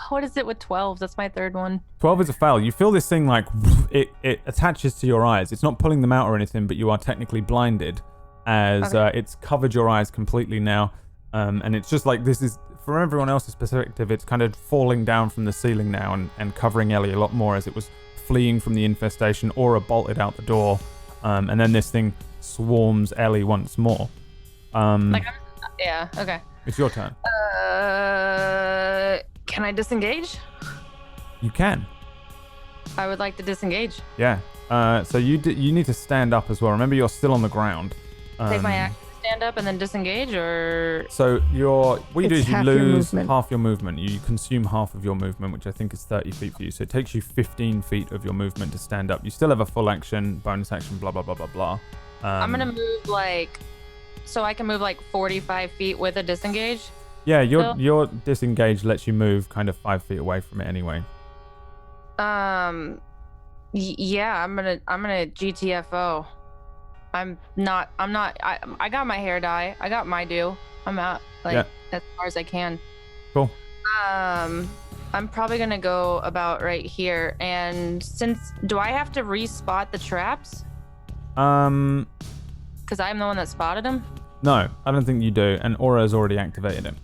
What is it with 12s? That's my third one. 12 is a fail. You feel this thing like it attaches to your eyes. It's not pulling them out or anything, but you are technically blinded as it's covered your eyes completely now. And it's just like, this is, for everyone else's perspective, it's kind of falling down from the ceiling now and covering Ellie a lot more as it was fleeing from the infestation. Aura bolted out the door. And then this thing swarms Ellie once more. Okay. It's your turn. Can I disengage? You can. I would like to disengage. Yeah. So you need to stand up as well. Remember, you're still on the ground. Take my action to stand up and then disengage, or? So what you do is you lose movement. half your movement. You consume half of your movement, which I think is 30 feet for you. So it takes you 15 feet of your movement to stand up. You still have a full action, bonus action, blah, blah, blah, blah, blah. I'm going to move so I can move 45 feet with a disengage? Yeah, your disengage lets you move kind of 5 feet away from it anyway. Yeah, I'm gonna GTFO. I got my hair dye. I got my due. I'm out as far as I can. Cool. I'm probably gonna go about right here. And do I have to respot the traps? Because I'm the one that spotted him? No, I don't think you do. And Aura has already activated him.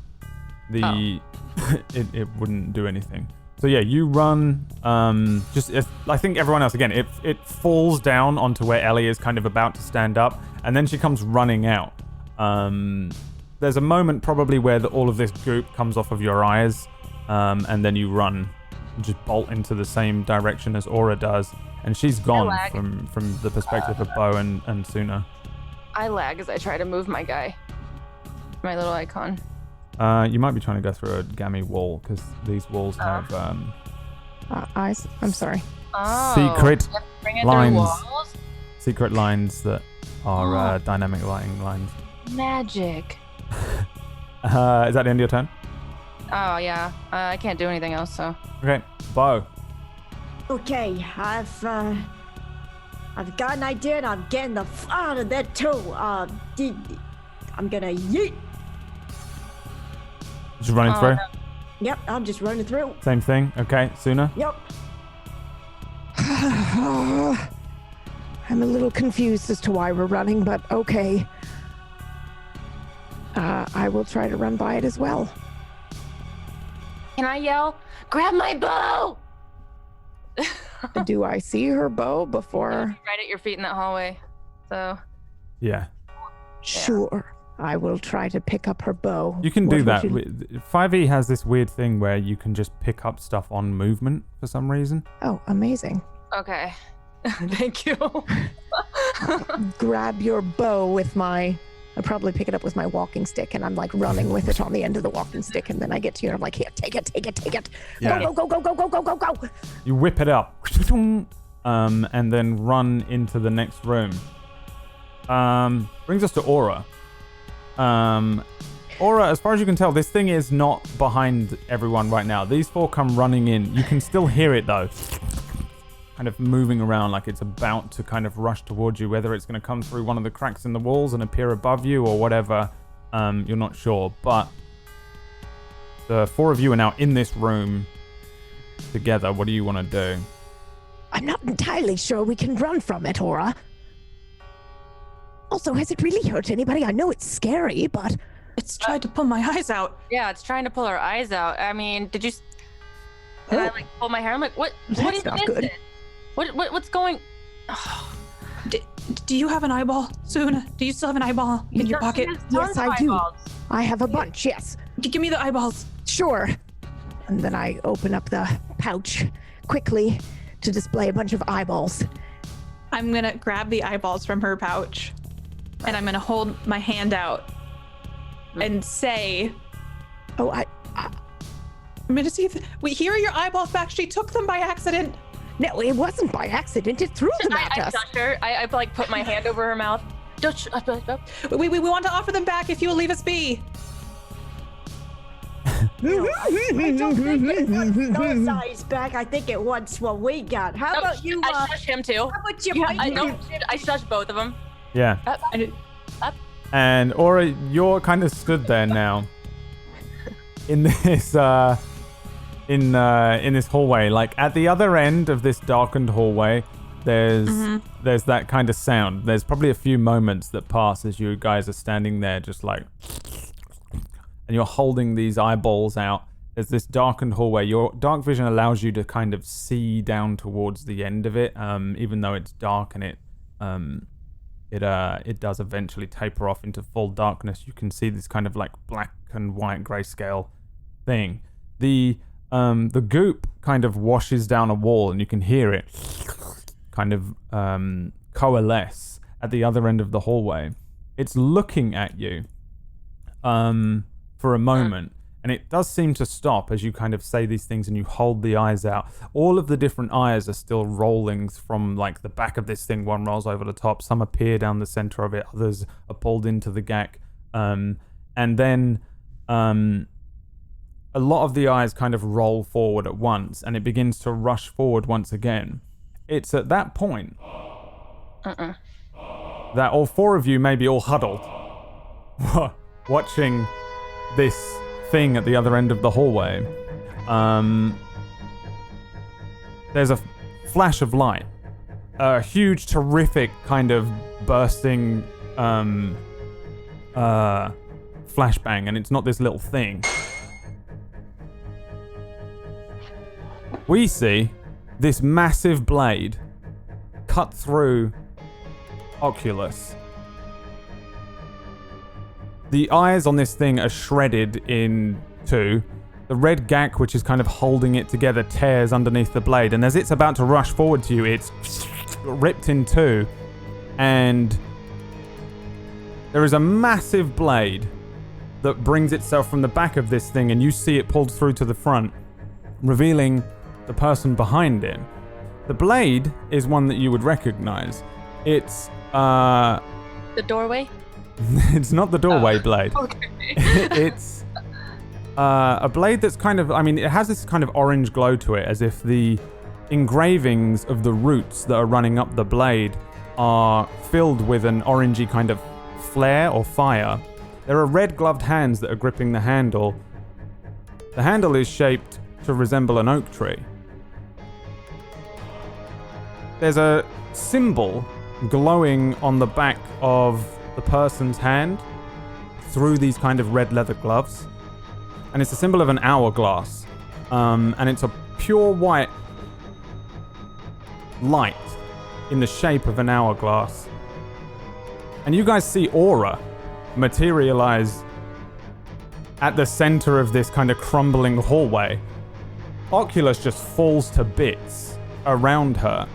It wouldn't do anything. So yeah, you run. I think everyone else again. It falls down onto where Ellie is kind of about to stand up, and then she comes running out. There's a moment probably where all of this goop comes off of your eyes, and then you run, just bolt into the same direction as Aura does, and she's gone from the perspective of Bo and Suna. I lag as I try to move my guy, my little icon. You might be trying to go through a gammy wall because these walls have eyes. I'm sorry. Secret bring it lines. through walls? Secret lines that are dynamic lighting lines. Magic. Is that the end of your turn? Oh yeah. I can't do anything else. So. Okay, Bo. Okay, I've got an idea and I'm getting the out of there too. I'm gonna yeet. Just running through? No. Yep, I'm just running through. Same thing. Okay, Suna? Yep. I'm a little confused as to why we're running, but okay. I will try to run by it as well. Can I yell? Grab my bow! Do I see her bow before? Right at your feet in that hallway. So. Yeah. Sure. I will try to pick up her bow. You can do that. 5e has this weird thing where you can just pick up stuff on movement for some reason. Oh, amazing. Okay. Thank you. Grab your bow with I probably pick it up with my walking stick, and I'm like running with it on the end of the walking stick, and then I get to you and I'm like, here, take it. Yeah. Go. You whip it up, and then run into the next room. Brings us to Aura. Aura, as far as you can tell, this thing is not behind everyone right now. These four come running in. You can still hear it though, kind of moving around like it's about to kind of rush towards you. Whether it's going to come through one of the cracks in the walls and appear above you or whatever, you're not sure. But the four of you are now in this room together. What do you want to do? I'm not entirely sure we can run from it, Aura. Also, has it really hurt anybody? I know it's scary, but... It's tried to pull my eyes out. Yeah, it's trying to pull our eyes out. I mean, did you... Did I like pull my hair? I'm like, what That's not good. it? What's going... Oh. Do you have an eyeball, Suna? Do you still have an eyeball in your pocket? Yes, I do. I have a bunch, yes. Give me the eyeballs. Sure. And then I open up the pouch quickly to display a bunch of eyeballs. I'm gonna grab the eyeballs from her pouch, and I'm gonna hold my hand out and say, Oh, I'm gonna see if here are your eyeballs back. She took them by accident. No, it wasn't by accident. It threw them at us. I touched her. I like put my hand over her mouth. We want to offer them back if you will leave us be. I don't think it wants those eyes back. I think it wants what we got. How about you? I shush him too. How about you? I shush both of them. Yeah. Up. And Aura, you're kind of stood there now in this in this hallway. Like at the other end of this darkened hallway, there's that kind of sound. There's probably a few moments that pass as you guys are standing there, just like, and you're holding these eyeballs out. There's this darkened hallway. Your dark vision allows you to kind of see down towards the end of it, even though it's dark and it does eventually taper off into full darkness. You can see this kind of like black and white grayscale thing. The goop kind of washes down a wall, and you can hear it kind of coalesce at the other end of the hallway. It's looking at you for a moment, and it does seem to stop as you kind of say these things and you hold the eyes out. All of the different eyes are still rolling from like the back of this thing. One rolls over the top, some appear down the center of it, others are pulled into the gack, and then a lot of the eyes kind of roll forward at once, and it begins to rush forward once again. It's at that point that all four of you may be all huddled watching this thing at the other end of the hallway. There's a flash of light, a huge, terrific kind of bursting flashbang, and it's not this little thing. We see this massive blade cut through Oculus. The eyes on this thing are shredded in two. The red gack, which is kind of holding it together, tears underneath the blade, and as it's about to rush forward to you, it's ripped in two, and there is a massive blade that brings itself from the back of this thing, and you see it pulled through to the front, revealing the person behind it. The blade is one that you would recognize. It's The doorway? it's not the doorway blade. Okay. It's a blade that's kind of, I mean, it has this kind of orange glow to it, as if the engravings of the roots that are running up the blade are filled with an orangey kind of flare or fire. There are red gloved hands that are gripping the handle. The handle is shaped to resemble an oak tree. There's a symbol glowing on the back of the person's hand through these kind of red leather gloves. And it's a symbol of an hourglass. And it's a pure white light in the shape of an hourglass. And you guys see aura materialize at the center of this kind of crumbling hallway. Oculus just falls to bits around her.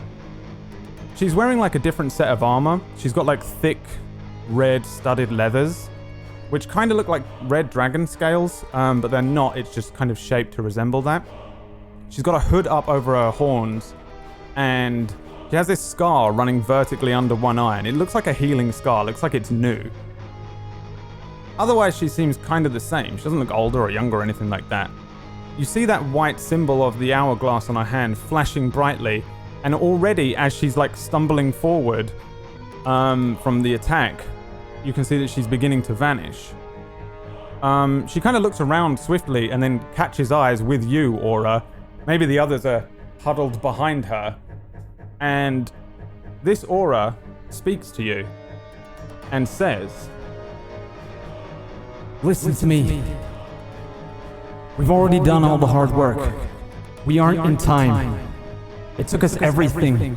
She's wearing like a different set of armor. She's got like thick red studded leathers, which kind of look like red dragon scales, but they're not. It's just kind of shaped to resemble that. She's got a hood up over her horns, and she has this scar running vertically under one eye, and it looks like a healing scar. It looks like it's new. Otherwise, she seems kind of the same. She doesn't look older or younger or anything like that. You see that white symbol of the hourglass on her hand flashing brightly, and already as she's like stumbling forward from the attack, you can see that she's beginning to vanish. She kind of looks around swiftly and then catches eyes with you, Aura. Maybe the others are huddled behind her. And this Aura speaks to you and says, Listen to me. We've already done all the hard work. We aren't in time. It took us everything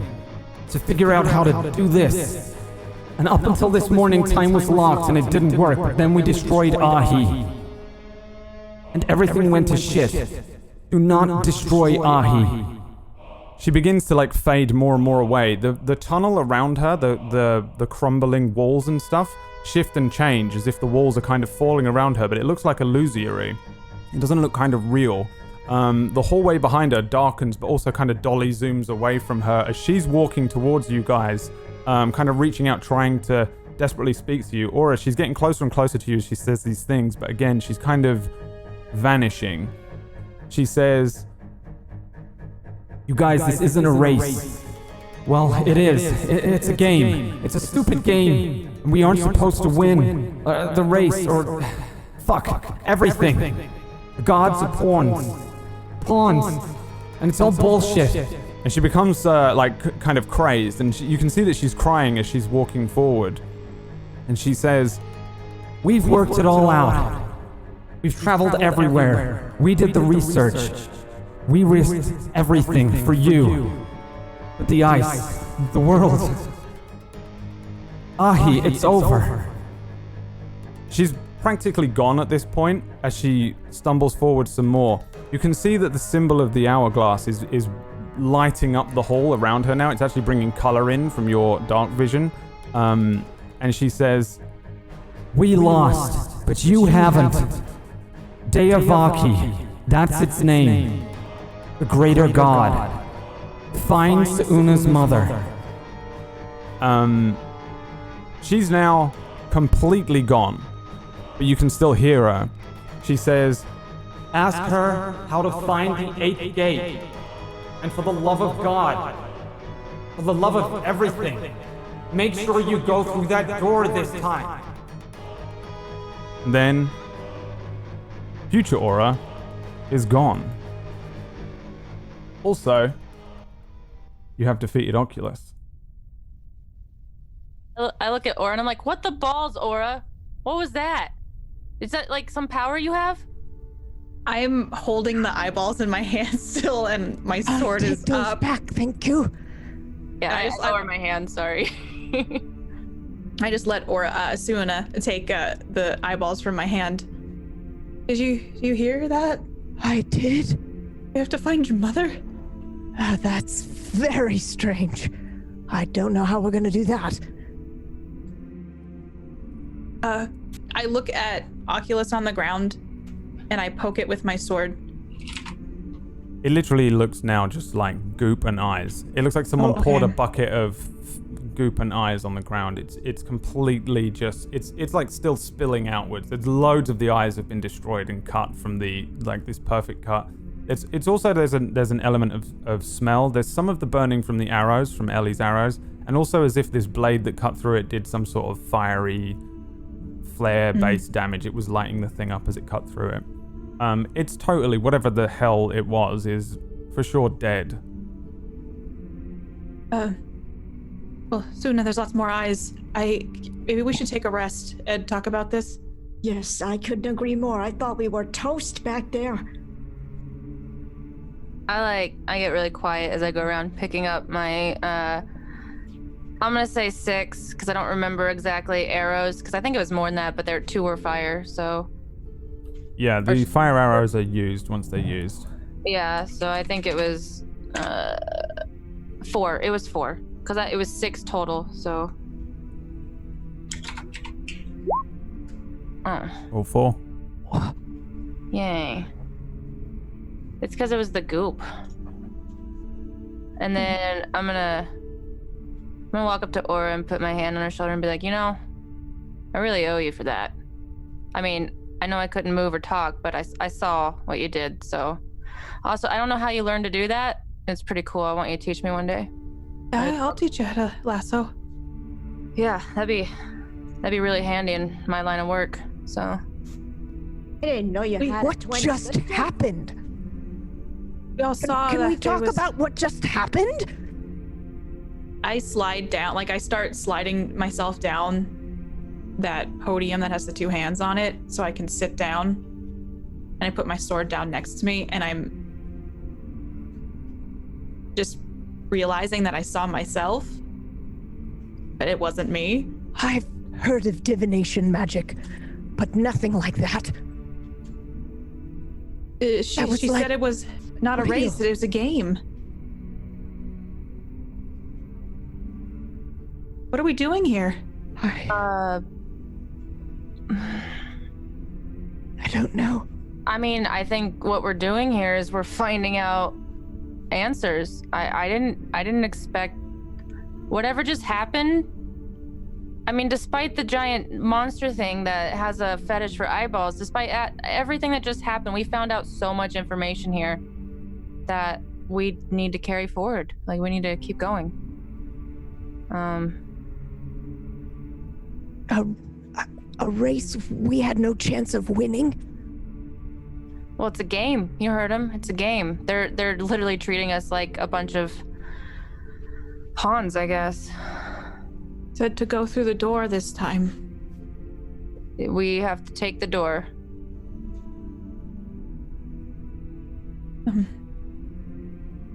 to figure out how to do this. And up until this morning, time was locked and it didn't work, but then we destroyed Ahi. And everything went to shit. Do not destroy Ahi. She begins to like fade more and more away. The tunnel around her, the crumbling walls and stuff, shift and change as if the walls are kind of falling around her, but it looks like illusory. It doesn't look kind of real. The hallway behind her darkens, but also kind of dolly zooms away from her as she's walking towards you guys, kind of reaching out, trying to desperately speak to you. Aura, she's getting closer and closer to you as she says these things, but again, she's kind of vanishing. She says, You guys, this isn't a race. Well, it is. It's a game. It's a stupid game. We aren't supposed to win the race or... Fuck. Everything. The gods are pawns. And it's all bullshit. And she becomes like kind of crazed, and you can see that she's crying as she's walking forward. And she says, We've worked it all out. We've traveled everywhere. We did the research. We risked everything for you. But the ice, the world... Ahi, it's over. She's practically gone at this point as she stumbles forward some more. You can see that the symbol of the hourglass is lighting up the hall around her now. It's actually bringing color in from your dark vision. And she says, We lost, but you haven't. Deyavaki, that's its name. The greater god. Find Suna's mother. She's now completely gone, but you can still hear her. She says, Ask her how to find the 8th gate. And for the love of God, for the love of everything, make sure you go through that door this time. Then, future Aura is gone. Also, you have defeated Oculus. I look at Aura and I'm like, what the balls, Aura? What was that? Is that like some power you have? I'm holding the eyeballs in my hand still, and my sword I'll is take those up. back, thank you. Yeah, I lower my hand, sorry. I just let Suna take the eyeballs from my hand. Did you hear that? I did. You have to find your mother? That's very strange. I don't know how we're gonna do that. I look at Oculus on the ground, and I poke it with my sword. It literally looks now just like goop and eyes. It looks like someone poured a bucket of goop and eyes on the ground. It's completely just it's like still spilling outwards. There's loads of the eyes have been destroyed and cut from the like this perfect cut. It's also there's an element of smell. There's some of the burning from the arrows, from Ellie's arrows, and also as if this blade that cut through it did some sort of fiery flare-based damage. It was lighting the thing up as it cut through it. It's totally, whatever the hell it was, is for sure dead. Well, Suna, there's lots more eyes. Maybe we should take a rest and talk about this. Yes, I couldn't agree more. I thought we were toast back there. I get really quiet as I go around picking up my, I'm gonna say 6, because I don't remember exactly arrows, because I think it was more than that, but 2 were fire, so. Yeah, the fire arrows are used once they're used. Yeah, so I think it was 4. It was 4, because it was 6 total, so. All 4. Yay. It's because it was the goop. And then I'm gonna walk up to Aura and put my hand on her shoulder and be like, I really owe you for that. I mean, I know I couldn't move or talk, but I saw what you did, so. Also, I don't know how you learned to do that. It's pretty cool. I want you to teach me one day. I'll teach you how to lasso. Yeah, that'd be really handy in my line of work, so. I didn't know you had What just happened? We all saw Can that we talk about what just happened? I slide down, like I start sliding myself down that podium that has the 2 hands on it so I can sit down, and I put my sword down next to me, and I'm just realizing that I saw myself, but it wasn't me. I've heard of divination magic, but nothing like that. She like said it was not a real. race, it was a game. What are we doing here? I don't know. I mean, I think what we're doing here is we're finding out answers. I didn't expect whatever just happened. I mean, despite the giant monster thing that has a fetish for eyeballs, despite everything that just happened, we found out so much information here that we need to carry forward. Like, we need to keep going. A race we had no chance of winning? Well, it's a game. You heard him. It's a game. They're literally treating us like a bunch of pawns, I guess. Said to go through the door this time. We have to take the door.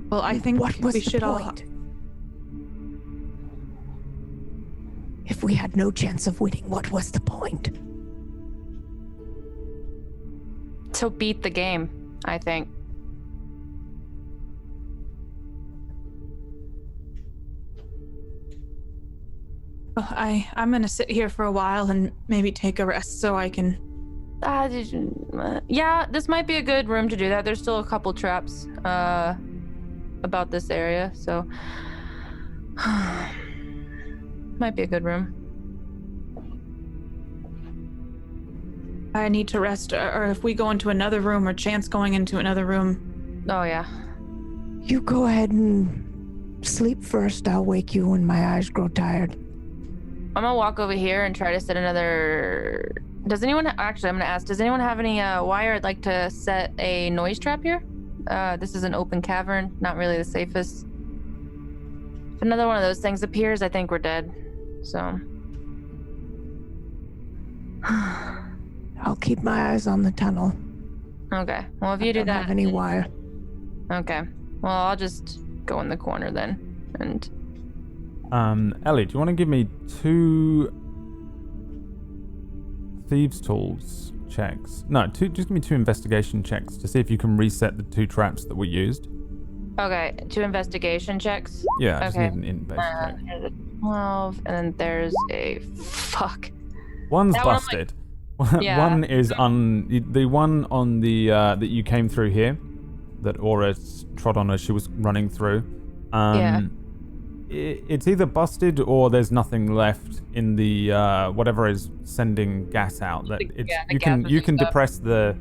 Well, I think what was we the should all. point? If we had no chance of winning, what was the point? To beat the game, I think. Well, I'm gonna sit here for a while and maybe take a rest so I can. Yeah, this might be a good room to do that. There's still a couple traps about this area, so might be a good room. I need to rest, or if we go into another room, or chance going into another room. Oh yeah. You go ahead and sleep first. I'll wake you when my eyes grow tired. I'm gonna walk over here and try to set another. Does anyone actually? I'm gonna ask. Does anyone have any wire? I'd like to set a noise trap here. This is an open cavern, not really the safest. If another one of those things appears, I think we're dead. So. I'll keep my eyes on the tunnel. Okay. Well, if you do Don't that, have any wire. Okay. Well, I'll just go in the corner then. And Ellie, do you want to give me 2 thieves' tools checks? No, just give me 2 investigation checks to see if you can reset the 2 traps that were used. okay, 2 investigation checks. Yeah, I just Okay. need an int-based check. There's a 12, and then there's a fuck. One's That one I'm like- busted. Yeah. One is the one on the that you came through here, that Aura trod on as she was running through. Yeah. It's either busted or there's nothing left in the whatever is sending gas out. That it's Yeah, the you gas can was you just can up. depress the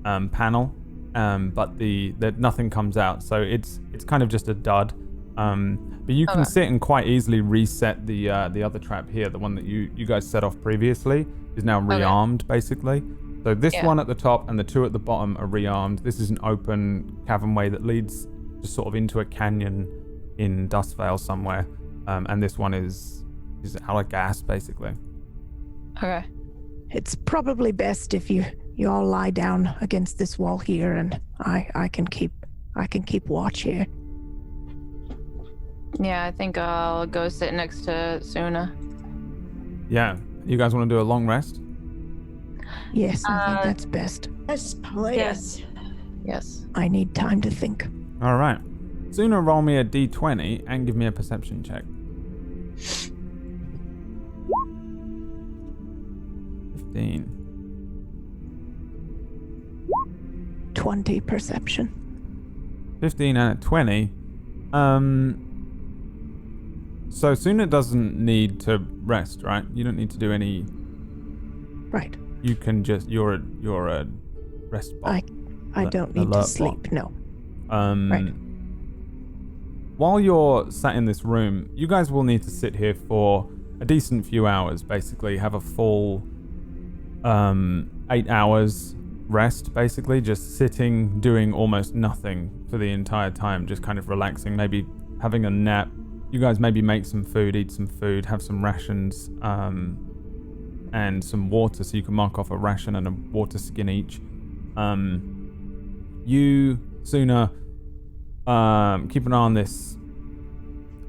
panel, but that nothing comes out. So it's kind of just a dud. But you can Okay. sit and quite easily reset the other trap here, the one that you guys set off previously, is now rearmed basically. So this Yeah. one at the top and the 2 at the bottom are rearmed. This is an open cavernway that leads just sort of into a canyon in Dustvale somewhere, and this one is out of gas basically. Okay. It's probably best if you all lie down against this wall here, and I can keep watch here. Yeah, I think I'll go sit next to Suna. Yeah, you guys want to do a long rest? Yes, I think that's best. Yes, please. Yes. I need time to think. All right. Sooner roll me a d20 and give me a perception check. 15. 20 perception. 15 and a 20. So Suna doesn't need to rest, right? You don't need to do any. Right. You can just you're a rest bot. I don't need to alert sleep. bot. No. Right. While you're sat in this room, you guys will need to sit here for a decent few hours, basically. Have a full 8 hours rest, basically. Just sitting, doing almost nothing for the entire time, just kind of relaxing, maybe having a nap. You guys maybe make some food, eat some food, have some rations, and some water, so you can mark off a ration and a water skin each. You, Suna, keep an eye on this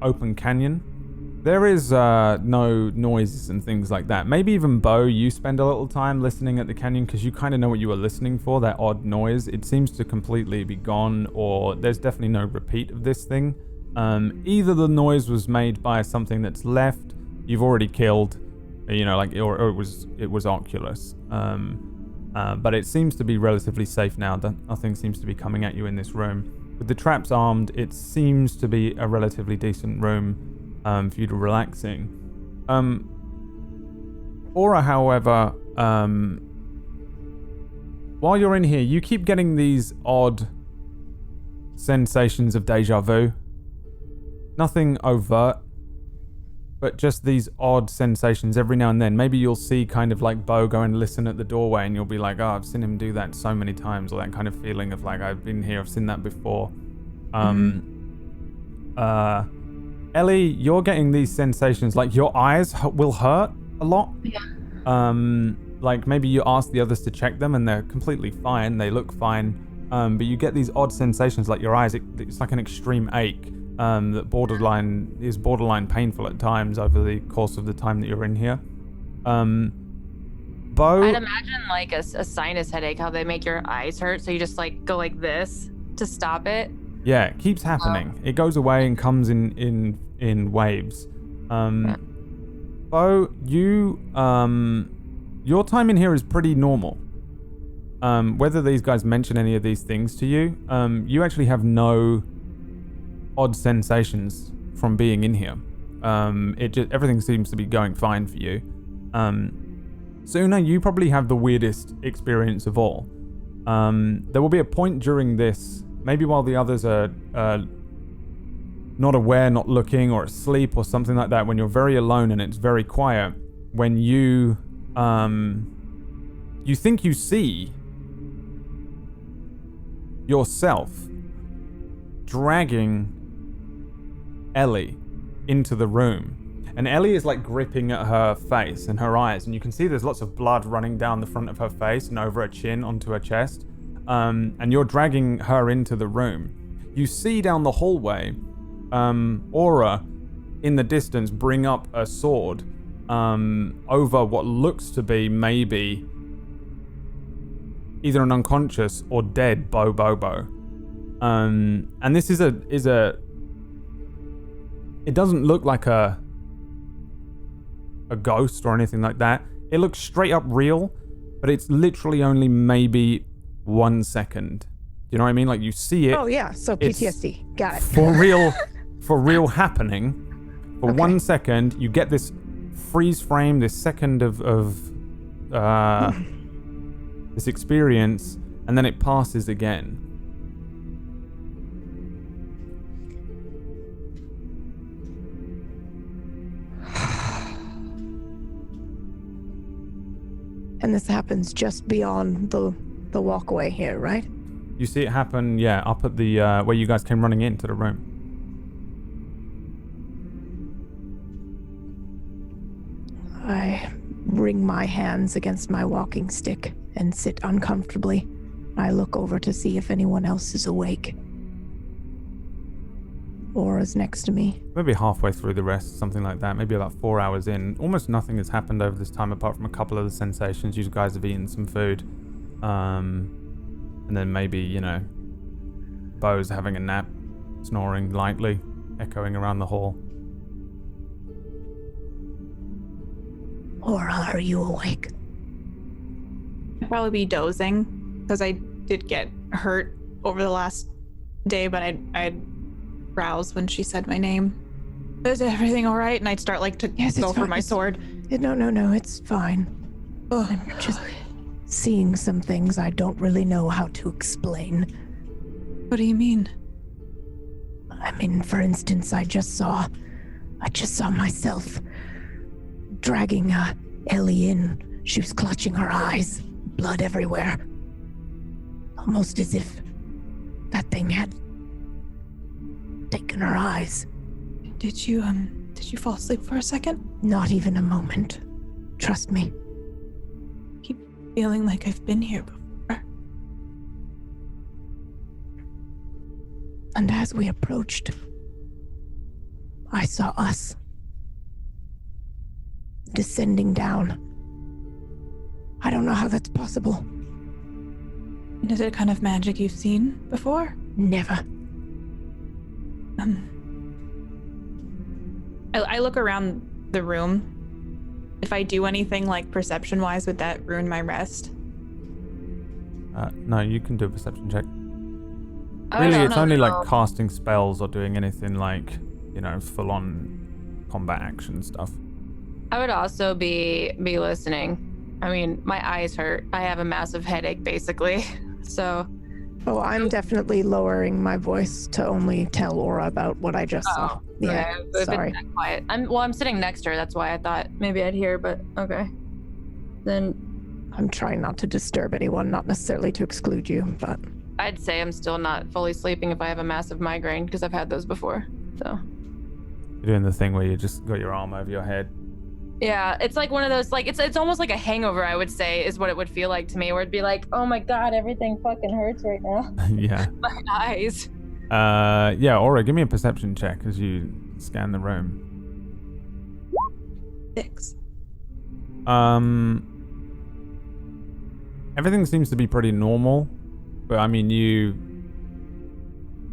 open canyon. There is no noises and things like that. Maybe even Bo, you spend a little time listening at the canyon because you kind of know what you were listening for, that odd noise. It seems to completely be gone, or there's definitely no repeat of this thing. Either the noise was made by something that's left, you've already killed, you know, like, or it was Oculus. But it seems to be relatively safe now. Nothing seems to be coming at you in this room. With the traps armed, it seems to be a relatively decent room for you to relax in. Aura, however, while you're in here, you keep getting these odd sensations of deja vu. Nothing overt, but just these odd sensations every now and then. Maybe you'll see kind of like Bo go and listen at the doorway and you'll be like, oh, I've seen him do that so many times, or that kind of feeling of like, I've been here, I've seen that before. Ellie, you're getting these sensations, like your eyes will hurt a lot. Yeah. Like maybe you ask the others to check them and they're completely fine, they look fine. But you get these odd sensations, like your eyes, it's like an extreme ache. That is borderline painful at times over the course of the time that you're in here. Bo, I'd imagine like a sinus headache, how they make your eyes hurt, so you just like go like this to stop it. yeah, it keeps happening. It goes away and comes in waves. Bo, you your time in here is pretty normal. Whether these guys mention any of these things to you, you actually have no odd sensations from being in here. Everything seems to be going fine for you. Suna, you probably have the weirdest experience of all. There will be a point during this, maybe while the others are not aware, not looking, or asleep, or something like that, when you're very alone and it's very quiet, when you think you see yourself dragging Ellie into the room. And Ellie is like gripping at her face and her eyes, and you can see there's lots of blood running down the front of her face and over her chin onto her chest. And you're dragging her into the room. You see down the hallway, Aura in the distance bring up a sword over what looks to be maybe either an unconscious or dead Bobo. And this is a it doesn't look like a ghost or anything like that. It looks straight up real, but it's literally only maybe 1 second. You know what I mean? Like you see it. Oh yeah, so PTSD. Got it. For real happening. For 1 second, you get this freeze frame, this second of this experience, and then it passes again. And this happens just beyond the walkway here, right? You see it happen, yeah, up at the where you guys came running into the room. I wring my hands against my walking stick and sit uncomfortably. I look over to see if anyone else is awake. Aura's next to me. Maybe halfway through the rest, something like that. Maybe about 4 hours in. Almost nothing has happened over this time apart from a couple of the sensations. You guys have eaten some food. And then maybe, you know, Bo's having a nap, snoring lightly, echoing around the hall. Aura, are you awake? I'd probably be dozing because I did get hurt over the last day, but I'd rouse when she said my name. Is everything all right? And I'd start like to go for my sword. No, it's fine. Oh, I'm just seeing some things I don't really know how to explain. what do you mean? I mean, for instance, I just saw myself dragging Ellie in. She was clutching her eyes, blood everywhere. Almost as if that thing had taken her eyes. Did you fall asleep for a second? Not even a moment. Trust me. I keep feeling like I've been here before. And as we approached, I saw us descending down. I don't know how that's possible. Is it a kind of magic you've seen before? Never. I look around the room. If I do anything like perception-wise, would that ruin my rest? No, you can do a perception check. I Really, don't it's know. only like casting spells or doing anything like, you know, full-on combat action stuff. I would also be listening. I mean, my eyes hurt. I have a massive headache, basically. So. Oh, I'm definitely lowering my voice to only tell Aura about what I just saw. Yeah, sorry. Quiet. I'm sitting next to her. That's why I thought maybe I'd hear, but okay. Then. I'm trying not to disturb anyone, not necessarily to exclude you, but. I'd say I'm still not fully sleeping if I have a massive migraine, because I've had those before. So. You're doing the thing where you just got your arm over your head. Yeah, it's like one of those, like, it's almost like a hangover, I would say, is what it would feel like to me, where it'd be like, oh my god, everything fucking hurts right now. Yeah. My eyes. Yeah, Aura, give me a perception check as you scan the room. 6. Everything seems to be pretty normal, but I mean, you've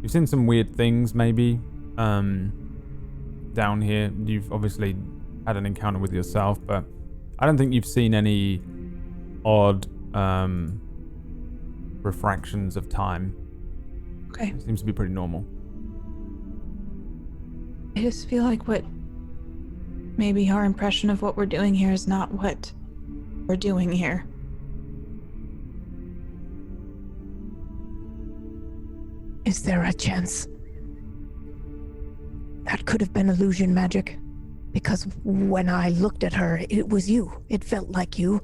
seen some weird things maybe down here. You've obviously had an encounter with yourself, but I don't think you've seen any odd refractions of time. Okay. It seems to be pretty normal. I just feel like maybe our impression of what we're doing here is not what we're doing here. Is there a chance that could have been illusion magic? Because when I looked at her, it was you. It felt like you.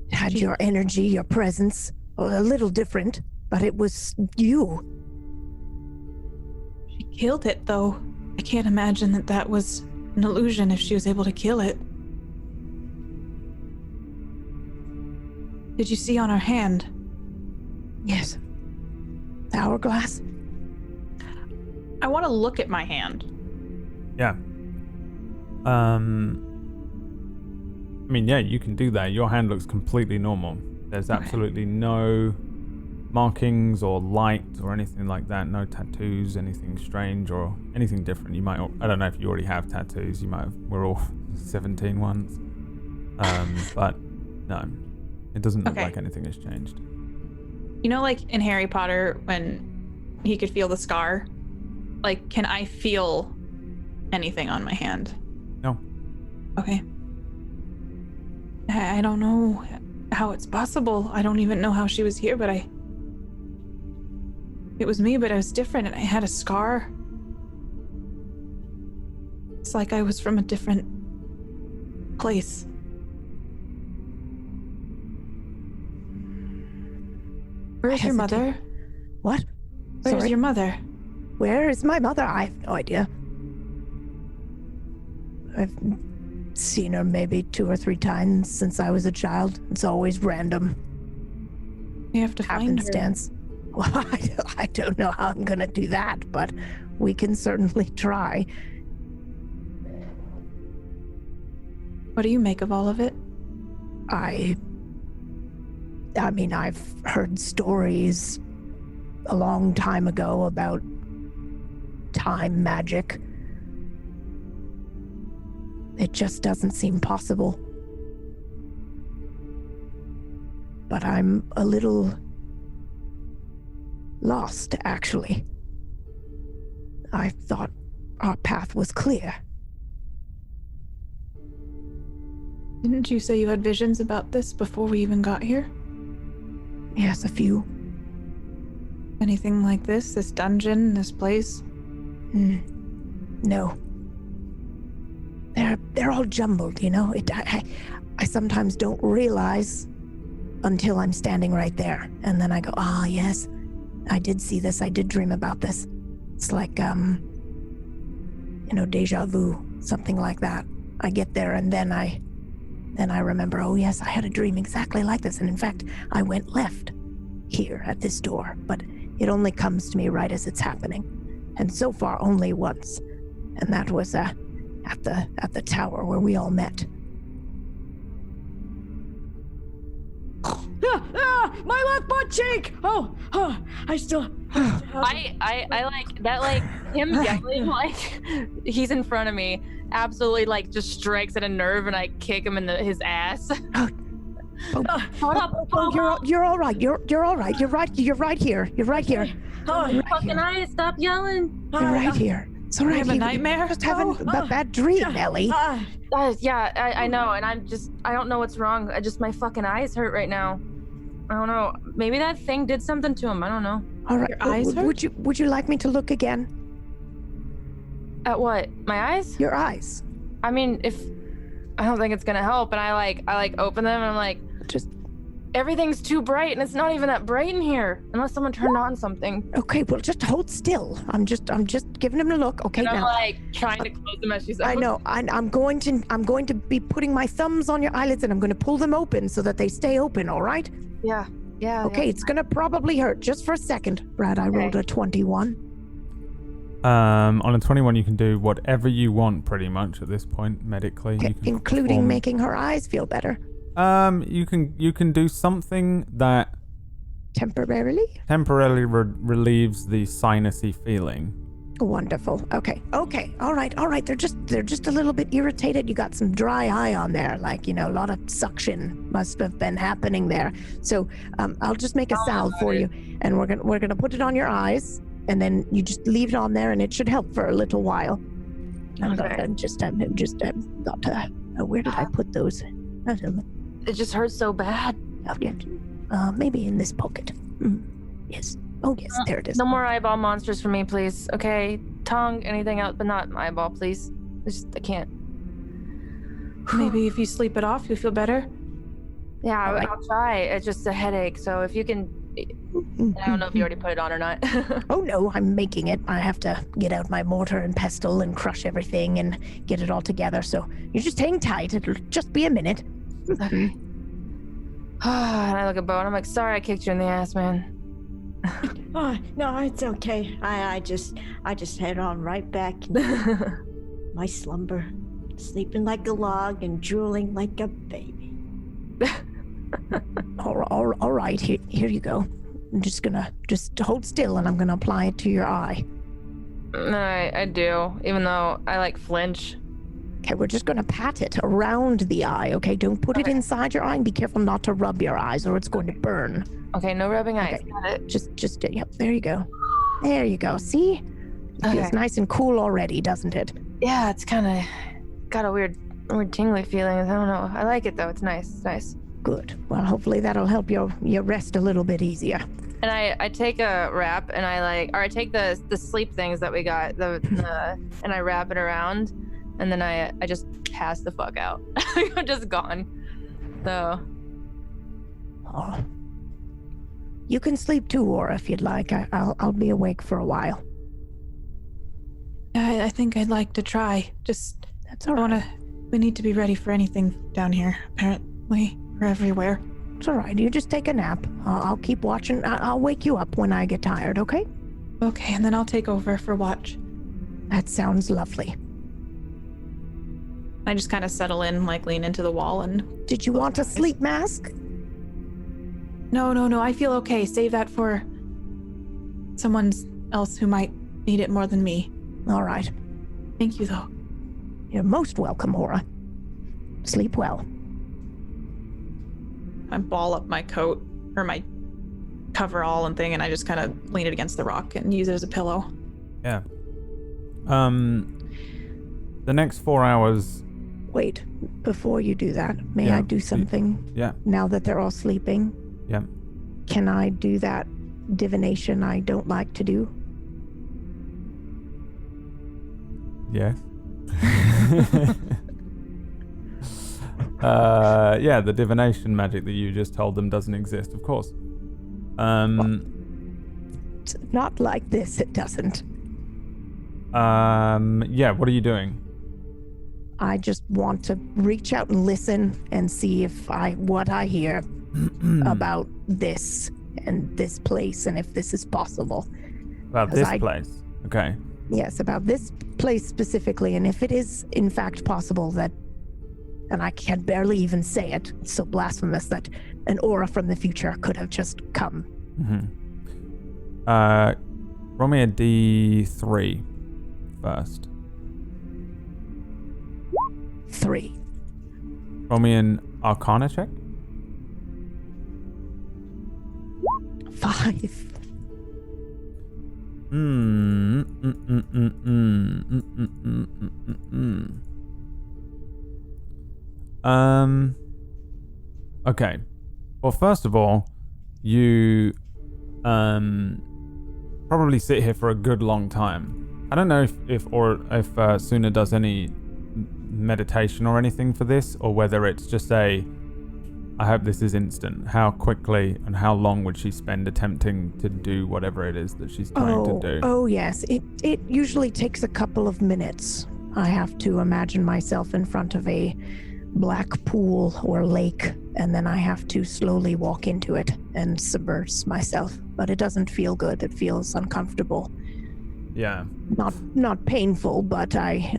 It had your energy, your presence. A little different, but it was you. She killed it, though. I can't imagine that was an illusion if she was able to kill it. Did you see on her hand? Yes. The hourglass. I want to look at my hand. Yeah. I mean, yeah, you can do that. Your hand looks completely normal. There's absolutely no markings or light or anything like that. No tattoos, anything strange or anything different. You might, I don't know if you already have tattoos. You might have, we're all 17 once. But no, it doesn't look like anything has changed. You know, like in Harry Potter, when he could feel the scar? Like, can I feel anything on my hand? No. Okay. I don't know how it's possible. I don't even know how she was here, but it was me, but I was different and I had a scar. It's like I was from a different place. Where's your mother? What? Where's your mother? Where is my mother? I have no idea. I've seen her maybe 2 or 3 times since I was a child. It's always random. You have to find her. Happenstance. Well, I don't know how I'm gonna do that, but we can certainly try. What do you make of all of it? I mean, I've heard stories a long time ago about time magic. It just doesn't seem possible. But I'm a little lost, actually. I thought our path was clear. Didn't you say you had visions about this before we even got here? Yes, a few. Anything like this dungeon, this place? No. They're all jumbled, you know? I sometimes don't realize until I'm standing right there. And then I go, yes, I did see this. I did dream about this. It's like, deja vu, something like that. I get there and then I remember, oh yes, I had a dream exactly like this. And in fact, I went left here at this door, but it only comes to me right as it's happening. And so far, only once. And that was at the tower where we all met. My left butt cheek! I still. I like that, like him yelling like he's in front of me. Absolutely, like just strikes at a nerve, and I kick him in his ass. Shut up! You're all right. You're all right. You're right here. You're right here. Fucking eyes! Stop yelling! You're right here. It's all right. You have a nightmare? Just having a bad dream, Ellie. Yeah, I know, and I don't know what's wrong. My fucking eyes hurt right now. I don't know. Maybe that thing did something to him. I don't know. All right. Your eyes hurt? Would you like me to look again? At what? My eyes? Your eyes. I mean, I don't think it's gonna help, and I open them and I'm like, just everything's too bright, and it's not even that bright in here unless someone turned on something. Okay, well, just hold still. I'm just giving him a look. Okay, and I'm now. like trying to close them as she's. I know. I'm going to be putting my thumbs on your eyelids, and I'm going to pull them open so that they stay open. All right? Yeah. Okay, it's gonna probably hurt just for a second. Brad, I rolled a 21. On a 21, you can do whatever you want, pretty much at this point medically. Okay, you can including making her eyes feel better. You can do something that temporarily relieves the sinusy feeling. Wonderful. Okay. All right. They're just a little bit irritated. You got some dry eye on there, like, a lot of suction must have been happening there. So I'll just make a salve for you, and we're gonna put it on your eyes, and then you just leave it on there, and it should help for a little while. Where did I put those? It just hurts so bad. Maybe in this pocket. Yes. Oh, yes, there it is. No more eyeball monsters for me, please. Okay? Tongue, anything else, but not my eyeball, please. I can't. Maybe if you sleep it off, you'll feel better. Yeah, I'll try. It's just a headache, so if you can I don't know if you already put it on or not. Oh no, I'm making it. I have to get out my mortar and pestle and crush everything and get it all together. So you just hang tight. It'll just be a minute. Okay. And I look at Bo and I'm like, sorry I kicked you in the ass, man. Oh, no, it's okay. I just head on right back into my slumber, sleeping like a log and drooling like a baby. All right, here you go. I'm just gonna hold still and I'm gonna apply it to your eye. I do, even though I like flinch. Okay, we're just gonna pat it around the eye, okay? Don't put it inside your eye and be careful not to rub your eyes or it's going to burn. Okay, no rubbing eyes. Okay. Got it. Just yep, there you go. There you go. See? It feels nice and cool already, doesn't it? Yeah, it's kind of got a weird tingly feeling. I don't know. I like it though. It's nice. It's nice. Good. Well, hopefully that'll help your rest a little bit easier. And I take a wrap and I take the sleep things that we got and I wrap it around and then I just pass the fuck out. I'm just gone. So. Oh. You can sleep too, Aura, if you'd like. I'll be awake for a while. I think I'd like to try. Just That's all right. We need to be ready for anything down here. Apparently, we're everywhere. It's all right. You just take a nap. I'll keep watching. I'll wake you up when I get tired, okay? Okay, and then I'll take over for watch. That sounds lovely. I just kind of settle in, like lean into the wall and... Did you want a sleep mask? No, I feel okay. Save that for someone else who might need it more than me. All right. Thank you, though. You're most welcome, Aura. Sleep well. I ball up my coat, or my coverall and thing, and I just kind of lean it against the rock and use it as a pillow. Yeah. The next 4 hours... Wait, before you do that, may I do something? Yeah. Now that they're all sleeping? Yeah. Can I do that divination I don't like to do? Yes. Yeah, the divination magic that you just told them doesn't exist, of course. It's not like this, it doesn't. Yeah, what are you doing? I just want to reach out and listen and see if what I hear about this and this place and if this is possible. About this place? Okay. Yes, about this place specifically, and if it is in fact possible that, and I can barely even say it, it's so blasphemous that an aura from the future could have just come. Roll me a D3 first. 3. Roll me an Arcana check. 5. Okay. Well, first of all, you probably sit here for a good long time. I don't know if Suna does any meditation or anything for this, or whether it's just I hope this is instant. How quickly and how long would she spend attempting to do whatever it is that she's trying to do? Oh yes, it usually takes a couple of minutes. I have to imagine myself in front of a black pool or lake, and then I have to slowly walk into it and submerge myself. But it doesn't feel good. It feels uncomfortable. Yeah. Not painful, but I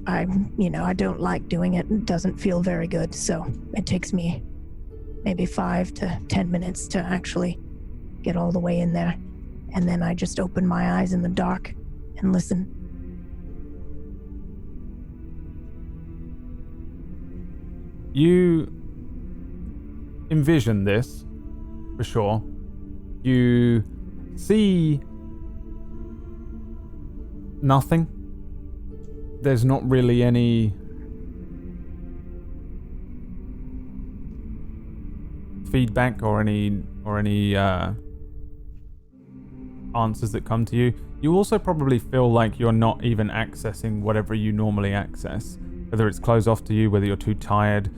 don't like doing it. It doesn't feel very good, so it takes me maybe 5 to 10 minutes to actually get all the way in there. And then I just open my eyes in the dark and listen. You envision this, for sure. You see nothing. There's not really any feedback or any answers that come to you. You also probably feel like you're not even accessing whatever you normally access. Whether it's closed off to you, whether you're too tired,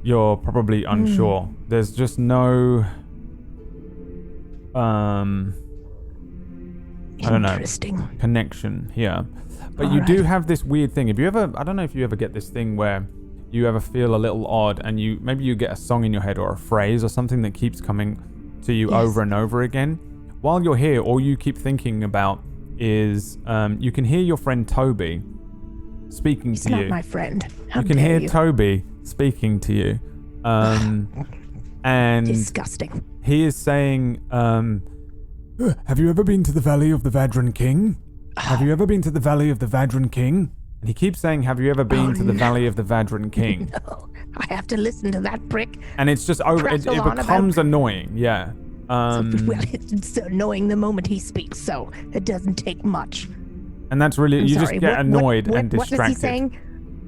you're probably unsure. There's just no I don't know, Interesting. connection here. But All you do right. have this weird thing. Have you ever, I don't know if you ever get this thing where you ever feel a little odd and maybe you get a song in your head or a phrase or something that keeps coming to you Yes. over and over again. While you're here, all you keep thinking about is you can hear your friend Toby speaking He's to not you. my friend. How You can dare hear you? Toby speaking to you. And Disgusting. he is saying, have you ever been to the Valley of the Vadran King? Have you ever been to the Valley of the Vadran King? And he keeps saying, have you ever been to the Valley of the Vadran King? No, I have to listen to that prick. And it's just over, it Prattle on becomes annoying, yeah. Well, it's annoying the moment he speaks, so it doesn't take much. And that's really, I'm you sorry, just get annoyed and What distracted. was he saying?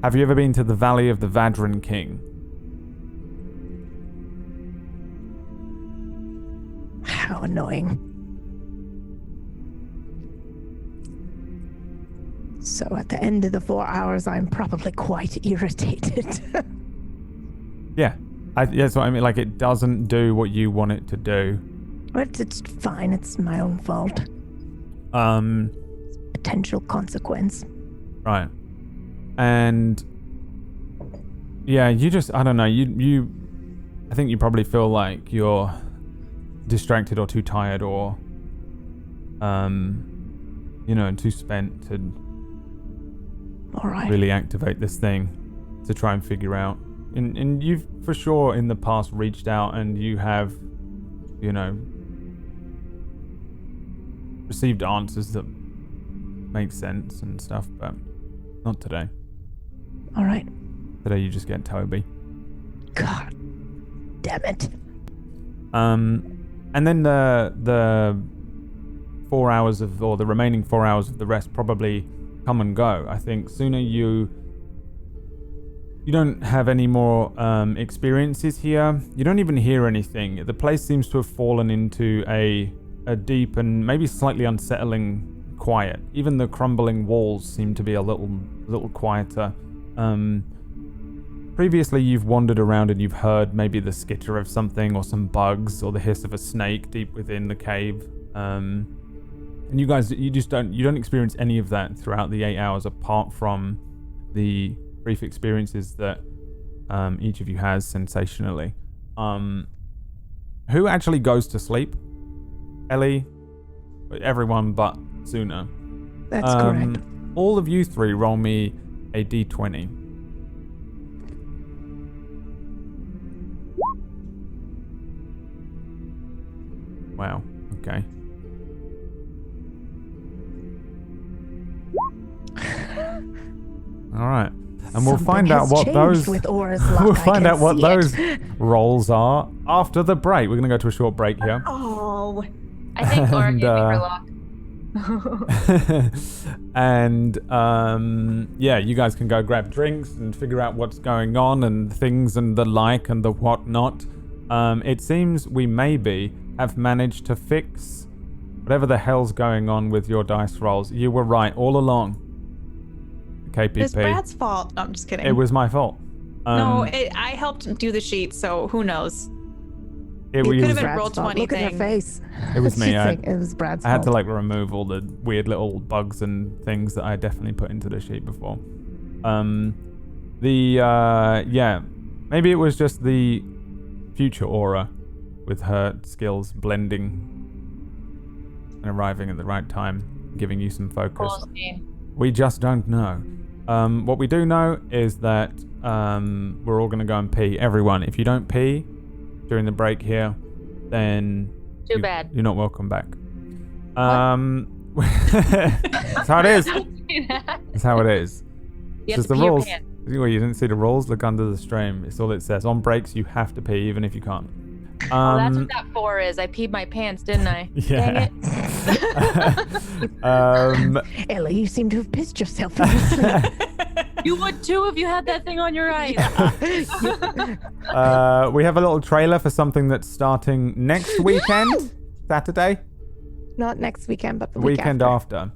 Have you ever been to the Valley of the Vadran King? How annoying. So at the end of the 4 hours, I'm probably quite irritated. Yeah. That's what I mean. Like, it doesn't do what you want it to do. But it's fine. It's my own fault. Potential consequence. Right. And yeah, you just, I don't know, I think you probably feel like you're distracted or too tired or, too spent to All right. really activate this thing to try and figure out. And you've for sure in the past reached out and you have, received answers that make sense and stuff, but not today. All right. Today you just get Toby. God damn it. And then the 4 hours or the remaining 4 hours of the rest probably come and go. I think sooner you don't have any more experiences here. You don't even hear anything. The place seems to have fallen into a deep and maybe slightly unsettling quiet. Even the crumbling walls seem to be a little quieter. Previously you've wandered around and you've heard maybe the skitter of something or some bugs or the hiss of a snake deep within the cave. And you guys, you don't experience any of that throughout the 8 hours apart from the brief experiences that each of you has sensationally. Who actually goes to sleep? Ellie? Everyone but Suna. That's correct. All of you three roll me a d20. Wow, okay. All right. And we'll find out what those with Aura's luck, we'll I find can out what see those it. rolls are after the break. We're going to go to a short break here. Oh, I think Laura And, gave me her luck. And yeah, you guys can go grab drinks and figure out what's going on and things and the like and the whatnot. It seems we maybe have managed to fix whatever the hell's going on with your dice rolls. You were right all along. KPP. It's Brad's fault. No, I'm just kidding. It was my fault. I helped do the sheet, so who knows? It could have was, been Brad's roll fault. 20 Look at her thing. face. It was me. She's I- saying it was Brad's I had to fault. like remove all the weird little bugs and things that I definitely put into the sheet before. Yeah, maybe it was just the future Aura with her skills blending and arriving at the right time, giving you some focus. We just don't know. What we do know is that we're all going to go and pee. Everyone, if you don't pee during the break here, then Too bad. you're not welcome back. That's how it is. That's how it is. You It's have to the pee your rules. pants. Well, you didn't see the rules? Look under the stream. It's all it says. On breaks, you have to pee, even if you can't. Oh, that's what that 4 is. I peed my pants, didn't I? Yeah. Dang it. Ellie, you seem to have pissed yourself in your sleep. You would too if you had that thing on your eyes. We have a little trailer for something that's starting next weekend, Saturday. Not next weekend, but the Weekend after.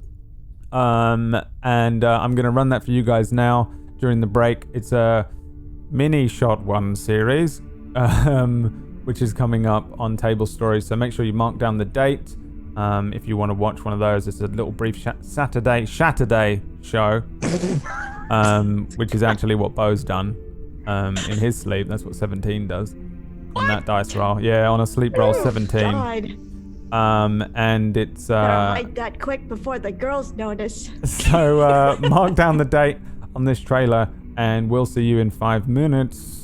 And I'm going to run that for you guys now during the break. It's a mini Shot 1 series. which is coming up on Tablestory. So make sure you mark down the date if you want to watch one of those. It's a little brief Saturday show, which is actually what Bo's done in his sleep. That's what 17 does on that dice roll. Yeah, on a sleep roll, 17. God. And it's Better write that quick before the girls notice. so mark down the date on this trailer, and we'll see you in 5 minutes.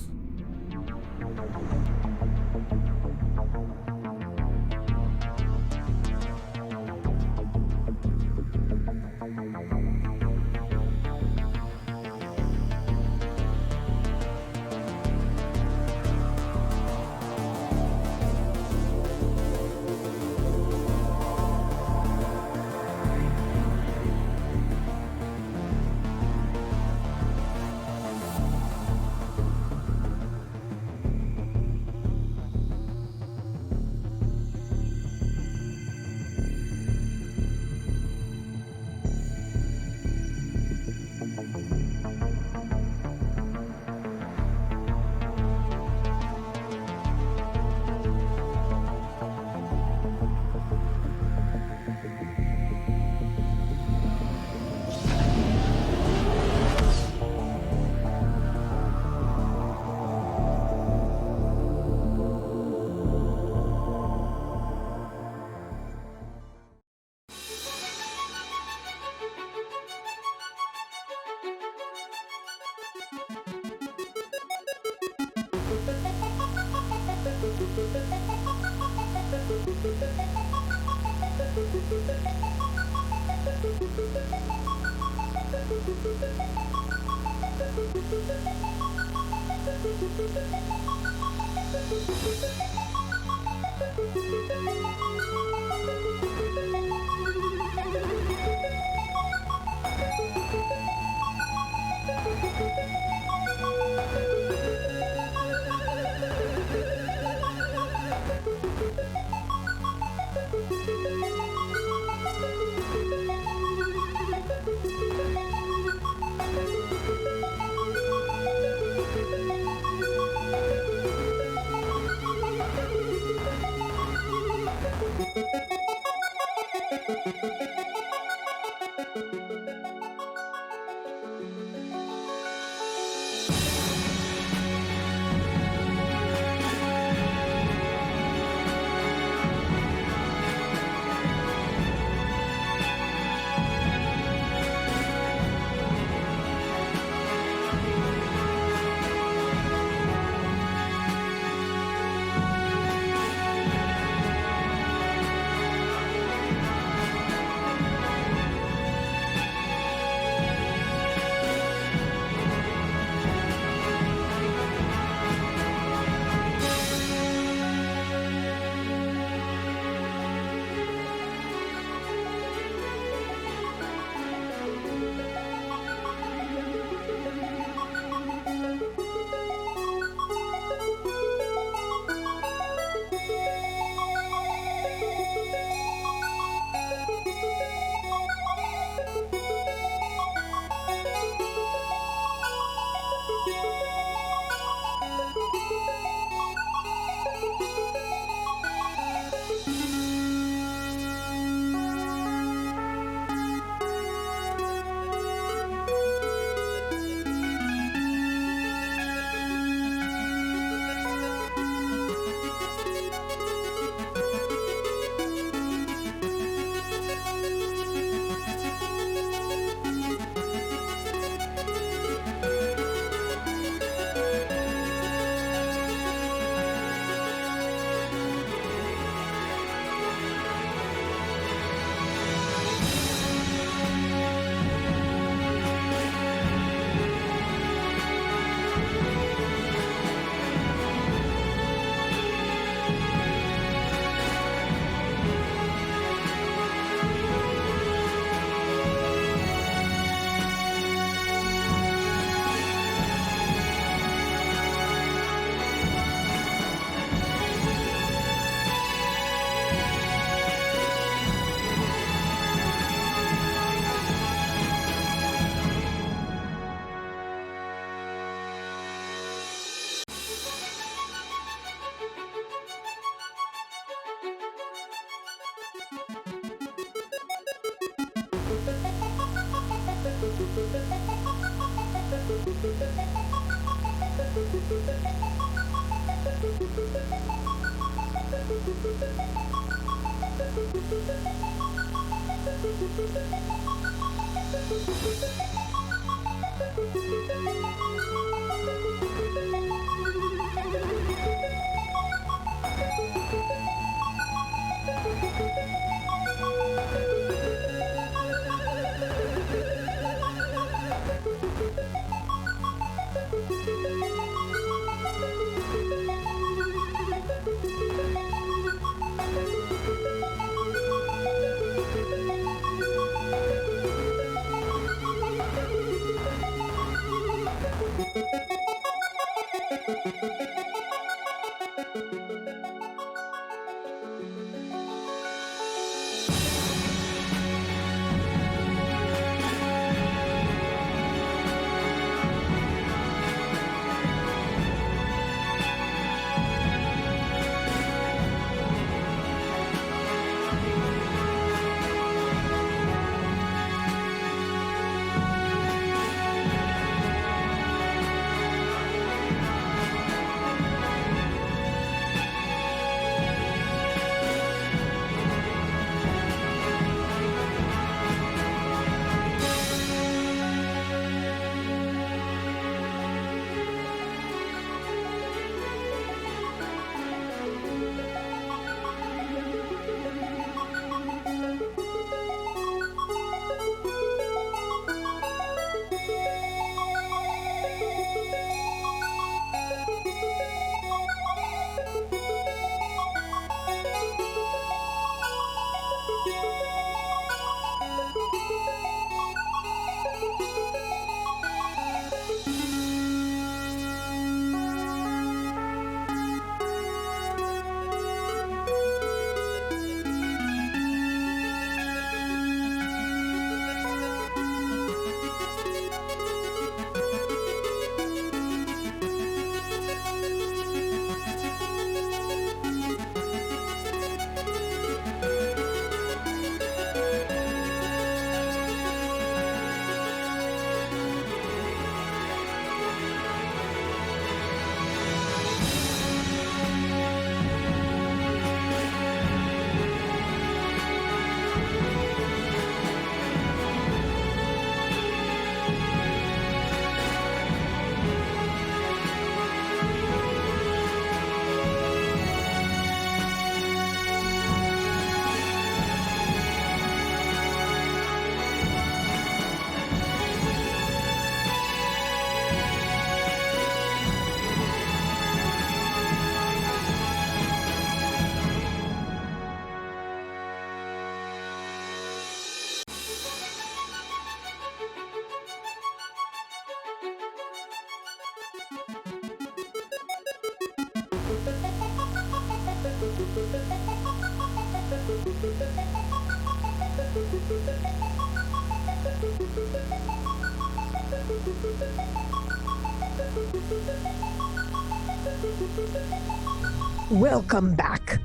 Welcome back.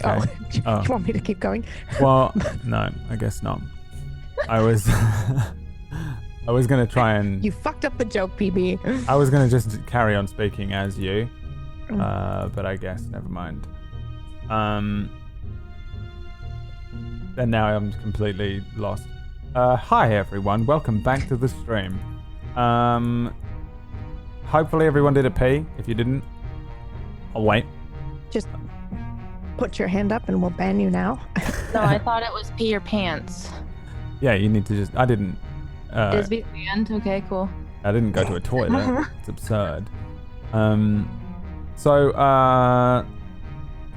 Okay. Do you want me to keep going? Well, no, I guess not. I was I was gonna try and You fucked up the joke, PB. I was gonna just carry on speaking as you, but I guess never mind. And now I'm completely lost. Hi everyone, welcome back to the stream. Hopefully everyone did a pee. If you didn't, I'll wait. Just put your hand up and we'll ban you now. No, I thought it was pee your pants. Yeah, you need to just. I didn't. It is be banned? Okay, cool. I didn't go to a toilet. It's absurd. So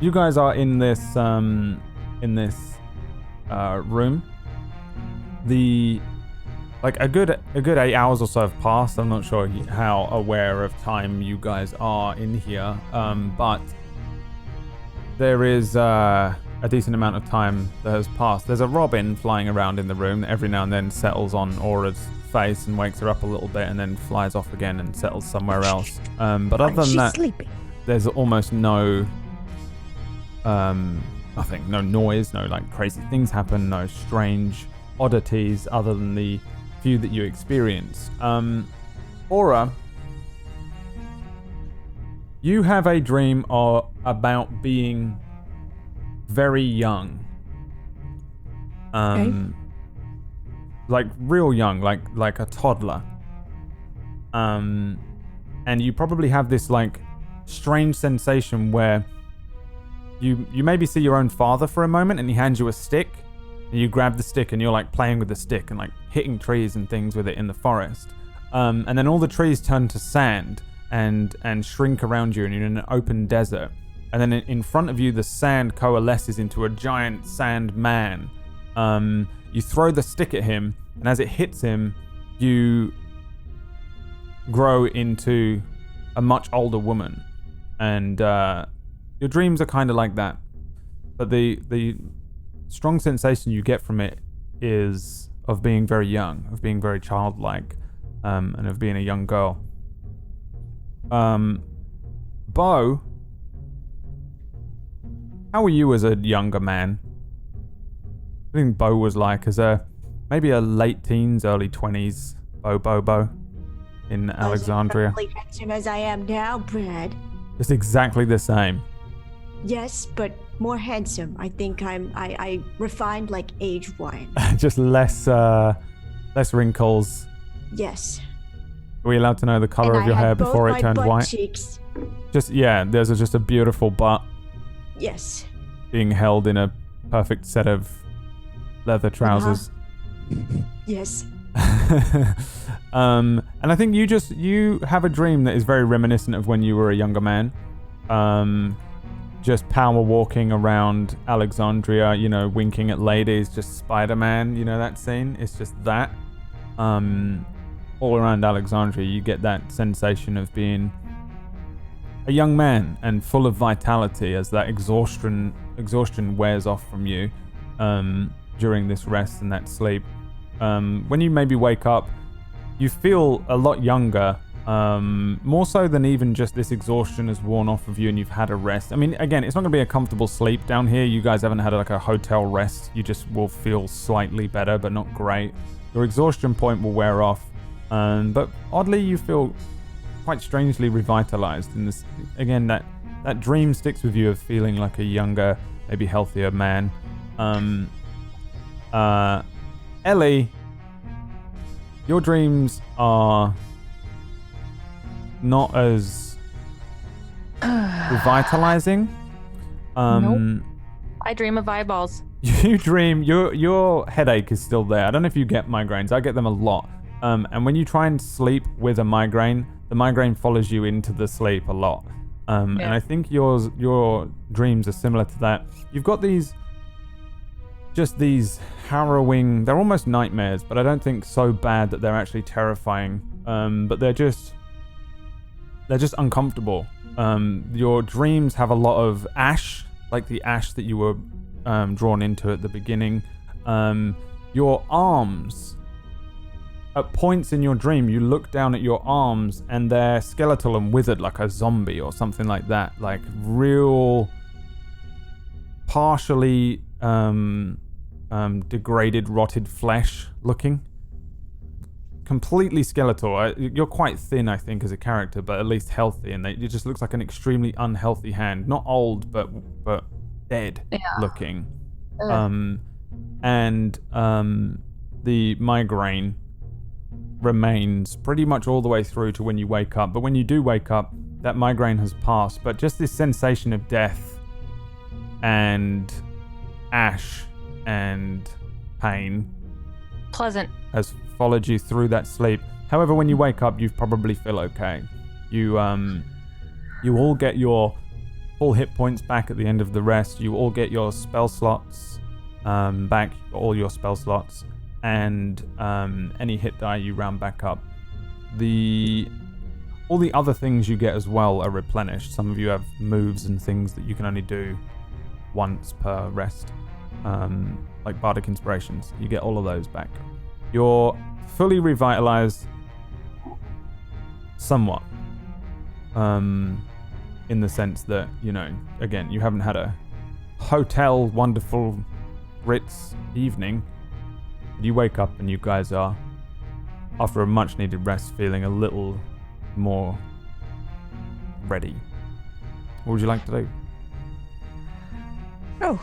you guys are in this room. A good 8 hours or so have passed. I'm not sure how aware of time you guys are in here, but there is a decent amount of time that has passed. There's a robin flying around in the room that every now and then settles on Aura's face and wakes her up a little bit and then flies off again and settles somewhere else. But other than that, sleeping. There's almost no nothing, no noise, no like crazy things happen, no strange oddities other than the few that you experience. Aura, You have a dream about being very young. Like real young, like a toddler. And you probably have this like strange sensation where you maybe see your own father for a moment and he hands you a stick and you grab the stick and you're like playing with the stick and like hitting trees and things with it in the forest. And then all the trees turn to sand and shrink around you and you're in an open desert. And then in front of you, the sand coalesces into a giant sand man. You throw the stick at him, and as it hits him, you grow into a much older woman. And your dreams are kind of like that. But the strong sensation you get from it is of being very young, of being very childlike, and of being a young girl. Bo, how were you as a younger man? I think Bo was like as maybe a late teens, early 20s Bo in Alexandria. As handsome as I am now, Brad. Just exactly the same. Yes, but more handsome. I think I refined like age wine. Just less wrinkles. Yes. Are we allowed to know the color of your hair before it turned white? Cheeks. Just there's just a beautiful butt. Yes. Being held in a perfect set of leather trousers. Yes. And I think you have a dream that is very reminiscent of when you were a younger man. Just power walking around Alexandria, winking at ladies, just Spider-Man, that scene. It's just that. All around Alexandria, you get that sensation of being a young man and full of vitality as that exhaustion wears off from you during this rest and that sleep. When you maybe wake up, you feel a lot younger, more so than even just this exhaustion has worn off of you and you've had a rest. I mean, again, it's not going to be a comfortable sleep down here. You guys haven't had like a hotel rest. You just will feel slightly better, but not great. Your exhaustion point will wear off. But oddly, you feel quite strangely revitalized in this. Again, that dream sticks with you of feeling like a younger, maybe healthier man. Ellie, your dreams are not as revitalizing. Nope. I dream of eyeballs. You dream your headache is still there. I don't know if you get migraines. I get them a lot. And when you try and sleep with a migraine, the migraine follows you into the sleep a lot. And I think your dreams are similar to that. You've got these harrowing, they're almost nightmares, but I don't think so bad that they're actually terrifying. But they're just uncomfortable. Your dreams have a lot of ash, like the ash that you were drawn into at the beginning. Your arms, at points in your dream, you look down at your arms and they're skeletal and withered like a zombie or something like that. Like real, partially degraded, rotted flesh looking. Completely skeletal. You're quite thin, I think, as a character, but at least healthy. And it just looks like an extremely unhealthy hand. Not old, but dead looking. And the migraine remains pretty much all the way through to when you wake up. But when you do wake up, that migraine has passed. But just this sensation of death and ash and pain Pleasant has followed you through that sleep. However, when you wake up, you probably feel okay. You all get your full hit points back at the end of the rest. You all get your spell slots back, all your spell slots, and any hit die you round back up. All the other things you get as well are replenished. Some of you have moves and things that you can only do once per rest, like Bardic Inspirations. You get all of those back. You're fully revitalized somewhat, in the sense that, again, you haven't had a hotel wonderful Ritz evening. You wake up and you guys are, after a much needed rest, feeling a little more ready What would you like to do? Oh,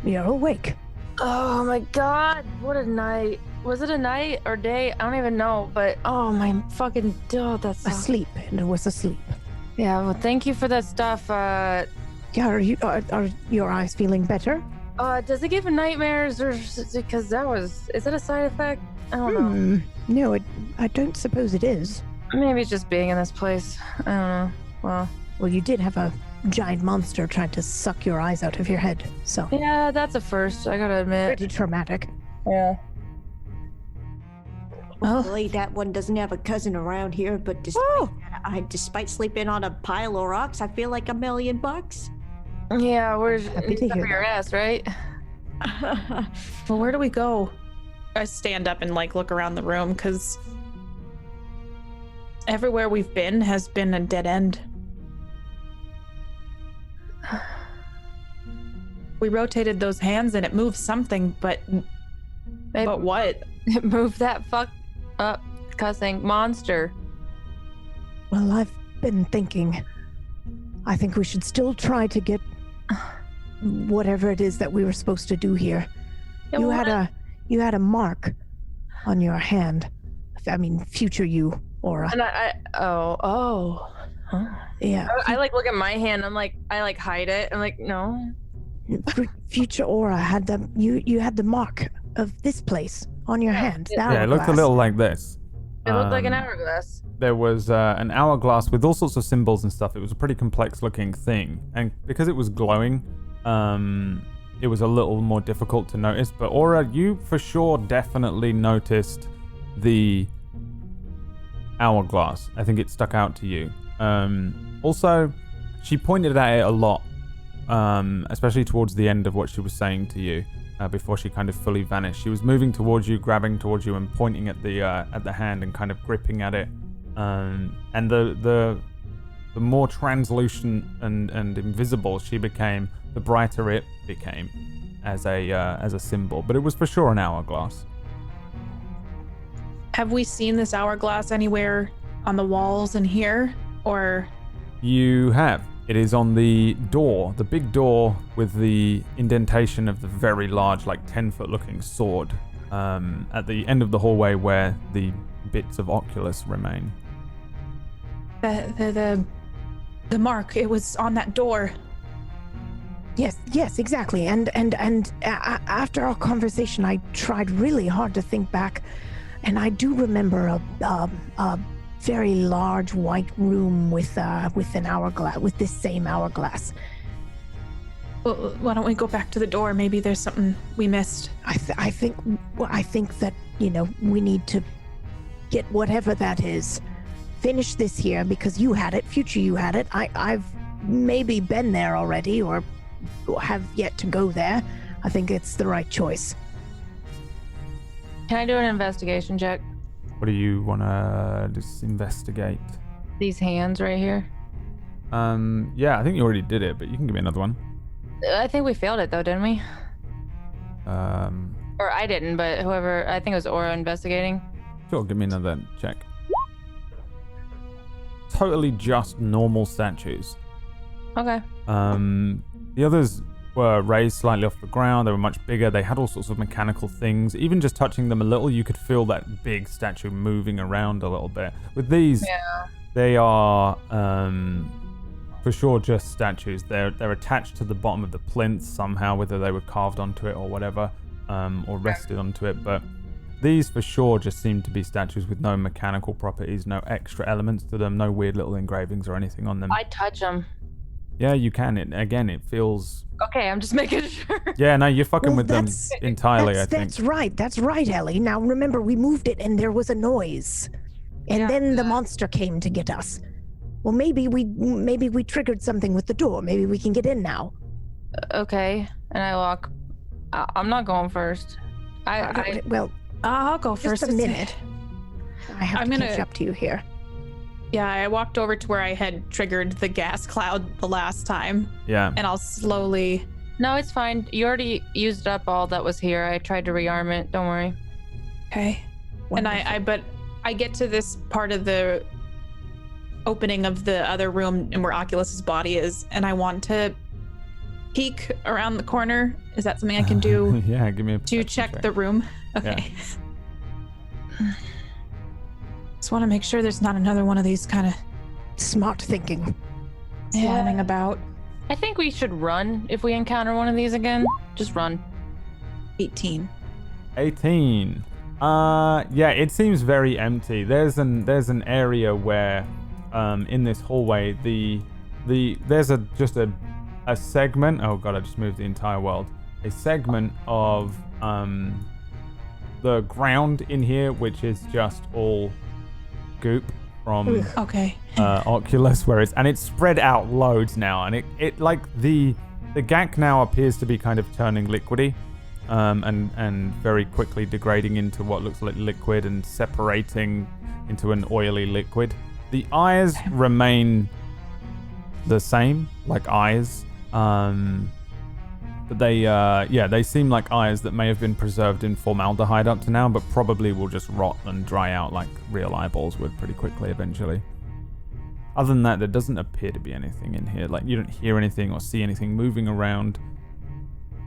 you're awake. Oh my god, what a night. Was it a night or day? I don't even know, but oh my fucking, oh, that's Asleep, and it was asleep. Yeah, well, thank you for that stuff. Yeah, are your eyes feeling better? Does it give nightmares, or because is that a side effect? I don't know. No, I don't suppose it is. Maybe it's just being in this place. I don't know. Well, you did have a giant monster trying to suck your eyes out of your head, so. Yeah, that's a first, I gotta admit. Pretty traumatic. Yeah. Hopefully that one doesn't have a cousin around here, but despite sleeping on a pile of rocks, I feel like $1,000,000. Yeah, we're Happy to hear your that. ass, right? Well, where do we go? I stand up and like look around the room because everywhere we've been has been a dead end. We rotated those hands and it moved something, but what? Move that fuck up cussing monster. Well, I've been thinking. I think we should still try to get whatever it is that we were supposed to do here. Yeah, You had a mark on your hand. I mean, future you, Aura. And huh? Yeah. I like look at my hand. I like hide it. I'm like, no. Future Aura had you had the mark of this place on your hand. Yeah, it looked a little like this. It looked like an hourglass. There was an hourglass with all sorts of symbols and stuff. It was a pretty complex looking thing. And because it was glowing, it was a little more difficult to notice. But Aura, you for sure definitely noticed the hourglass. I think it stuck out to you. Also, she pointed at it a lot, especially towards the end of what she was saying to you. Before she kind of fully vanished, she was moving towards you, grabbing towards you, and pointing at the hand and kind of gripping at it. And the more translucent and invisible she became, the brighter it became as a symbol. But it was for sure an hourglass. Have we seen this hourglass anywhere on the walls in here, or? You have. It is on the door, the big door with the indentation of the very large, like 10-foot looking sword at the end of the hallway where the bits of Oculus remain. The mark, it was on that door. Yes, exactly. And after our conversation, I tried really hard to think back, and I do remember a very large white room with an hourglass, with this same hourglass. Well, why don't we go back to the door? Maybe there's something we missed. I think that we need to get whatever that is. Finish this here because you had it. Future, you had it. I've maybe been there already or have yet to go there. I think it's the right choice. Can I do an investigation check? What do you want to just investigate? These hands right here. Yeah, I think you already did it, but you can give me another one. I think we failed it though, didn't we? Or I didn't, but whoever, I think it was Aura investigating. Sure, give me another check. Totally just normal statues. Okay. The others were raised slightly off the ground. They were much bigger. They had all sorts of mechanical things. Even just touching them a little, you could feel that big statue moving around a little bit. With these, they are for sure just statues. They're attached to the bottom of the plinth somehow, whether they were carved onto it or whatever, or rested onto it. But these for sure just seem to be statues with no mechanical properties, no extra elements to them, no weird little engravings or anything on them. I touch them. Yeah, you can. It feels... Okay, I'm just making sure. Yeah, no, you're fucking with them entirely, I think. That's right, Ellie. Now remember, we moved it and there was a noise. And then the monster came to get us. Well, maybe we triggered something with the door. Maybe we can get in now. Okay, and I walk. I'm not going first. I'll go first. Just a minute. I have to catch up to you here. Yeah, I walked over to where I had triggered the gas cloud the last time. Yeah. And I'll slowly... No, it's fine. You already used up all that was here. I tried to rearm it. Don't worry. Okay. Wonderful. And but I get to this part of the opening of the other room and where Oculus's body is, and I want to peek around the corner. Is that something I can do? Yeah, give me a to check the room. Okay. Yeah. Just want to make sure there's not another one of these kind of Smart thinking. slamming about. I think we should run if we encounter one of these again. Just run. 18. 18. Yeah, it seems very empty. There's an area where, in this hallway, there's just a segment. Oh god, I just moved the entire world. A segment of the ground in here, which is just all goop from Okay. Oculus, and it's spread out loads now, and it like the GAC now appears to be kind of turning liquidy, and very quickly degrading into what looks like liquid and separating into an oily liquid. The eyes remain the same, like eyes, but they seem like eyes that may have been preserved in formaldehyde up to now, but probably will just rot and dry out like real eyeballs would pretty quickly eventually. Other than that, there doesn't appear to be anything in here. Like, you don't hear anything or see anything moving around.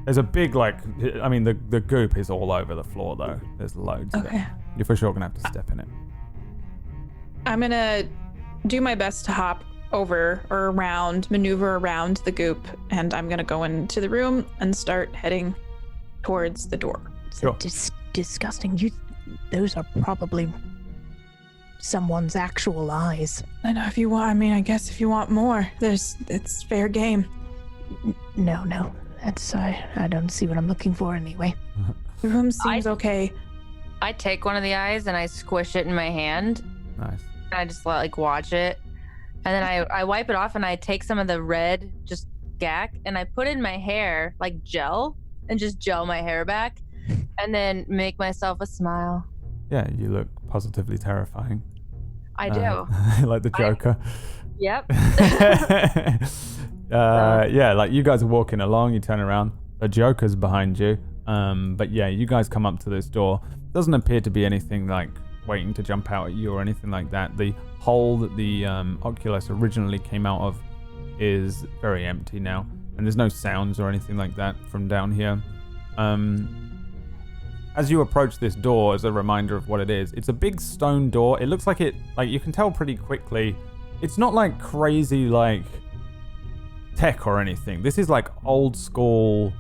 There's a big, the goop is all over the floor, though. There's loads of it. You're for sure going to have to step in it. I'm going to do my best to hop over or around, maneuver around the goop, and I'm going to go into the room and start heading towards the door. Sure. Disgusting. Those are probably someone's actual eyes. I know if you want, I guess if you want more, it's fair game. No. That's, I don't see what I'm looking for anyway. The room seems okay. I take one of the eyes and I squish it in my hand. Nice. And I just watch it. And then I wipe it off and I take some of the red, just gack, and I put in my hair, like gel, and just gel my hair back. And then make myself a smile. Yeah, you look positively terrifying. I do. Like the Joker. Yep. Yeah, like you guys are walking along, you turn around, the Joker's behind you. But yeah, you guys come up to this door. Doesn't appear to be anything like waiting to jump out at you or anything like that. The hole that the Oculus originally came out of is very empty now, and there's no sounds or anything like that from down here. As you approach this door, as a reminder of what it is, it's a big stone door. It looks like you can tell pretty quickly. It's not like crazy like tech or anything. This is like old school,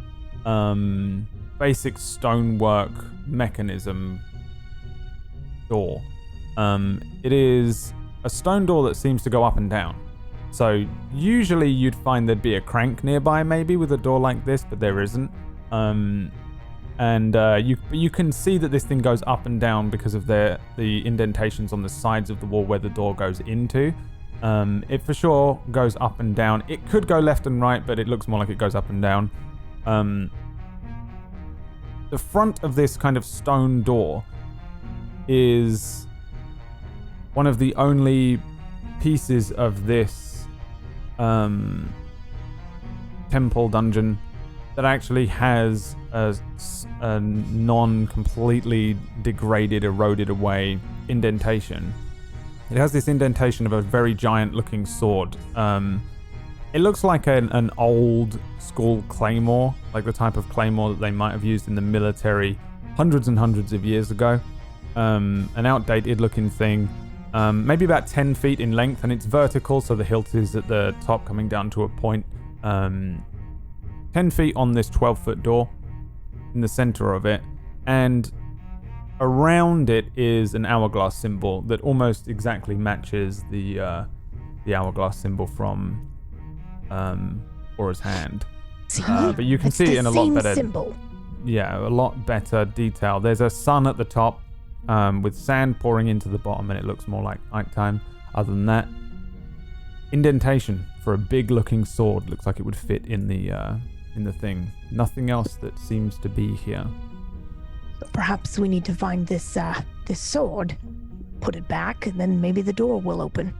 basic stonework mechanism door. It is a stone door that seems to go up and down. So usually you'd find there'd be a crank nearby maybe with a door like this, but there isn't. You can see that this thing goes up and down because of the indentations on the sides of the wall where the door goes into. It for sure goes up and down. It could go left and right, but it looks more like it goes up and down. The front of this kind of stone door is one of the only pieces of this temple dungeon that actually has a non-completely degraded, eroded away indentation. It has this indentation of a very giant-looking sword. It looks like an old school claymore, like the type of claymore that they might have used in the military hundreds and hundreds of years ago. An outdated-looking thing, maybe about 10 feet in length, and it's vertical, so the hilt is at the top, coming down to a point. 10 feet on this 12-foot door in the center of it, and around it is an hourglass symbol that almost exactly matches the hourglass symbol from Aura's hand. But you can see it in a lot better symbol. Yeah, a lot better detail. There's a sun at the top with sand pouring into the bottom, and it looks more like nighttime. Other than that, indentation for a big-looking sword looks like it would fit in the thing. Nothing else that seems to be here. Perhaps we need to find this sword, put it back, and then maybe the door will open.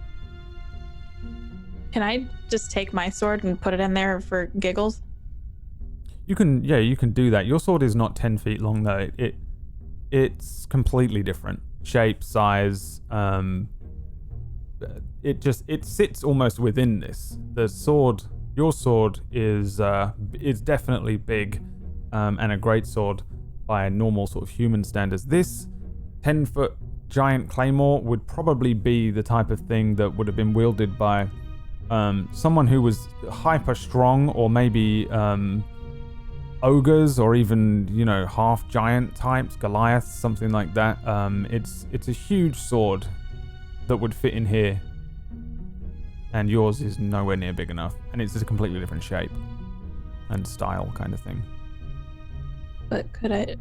Can I just take my sword and put it in there for giggles? You can do that. Your sword is not 10 feet long though. It's completely different. Shape, size, it sits almost within this. The sword, your sword is definitely big, and a great sword by normal sort of human standards. This 10-foot giant claymore would probably be the type of thing that would have been wielded by someone who was hyper strong, or maybe ogres, or even half giant types, Goliaths, something like that. It's a huge sword that would fit in here, and yours is nowhere near big enough, and it's just a completely different shape and style kind of thing. But could I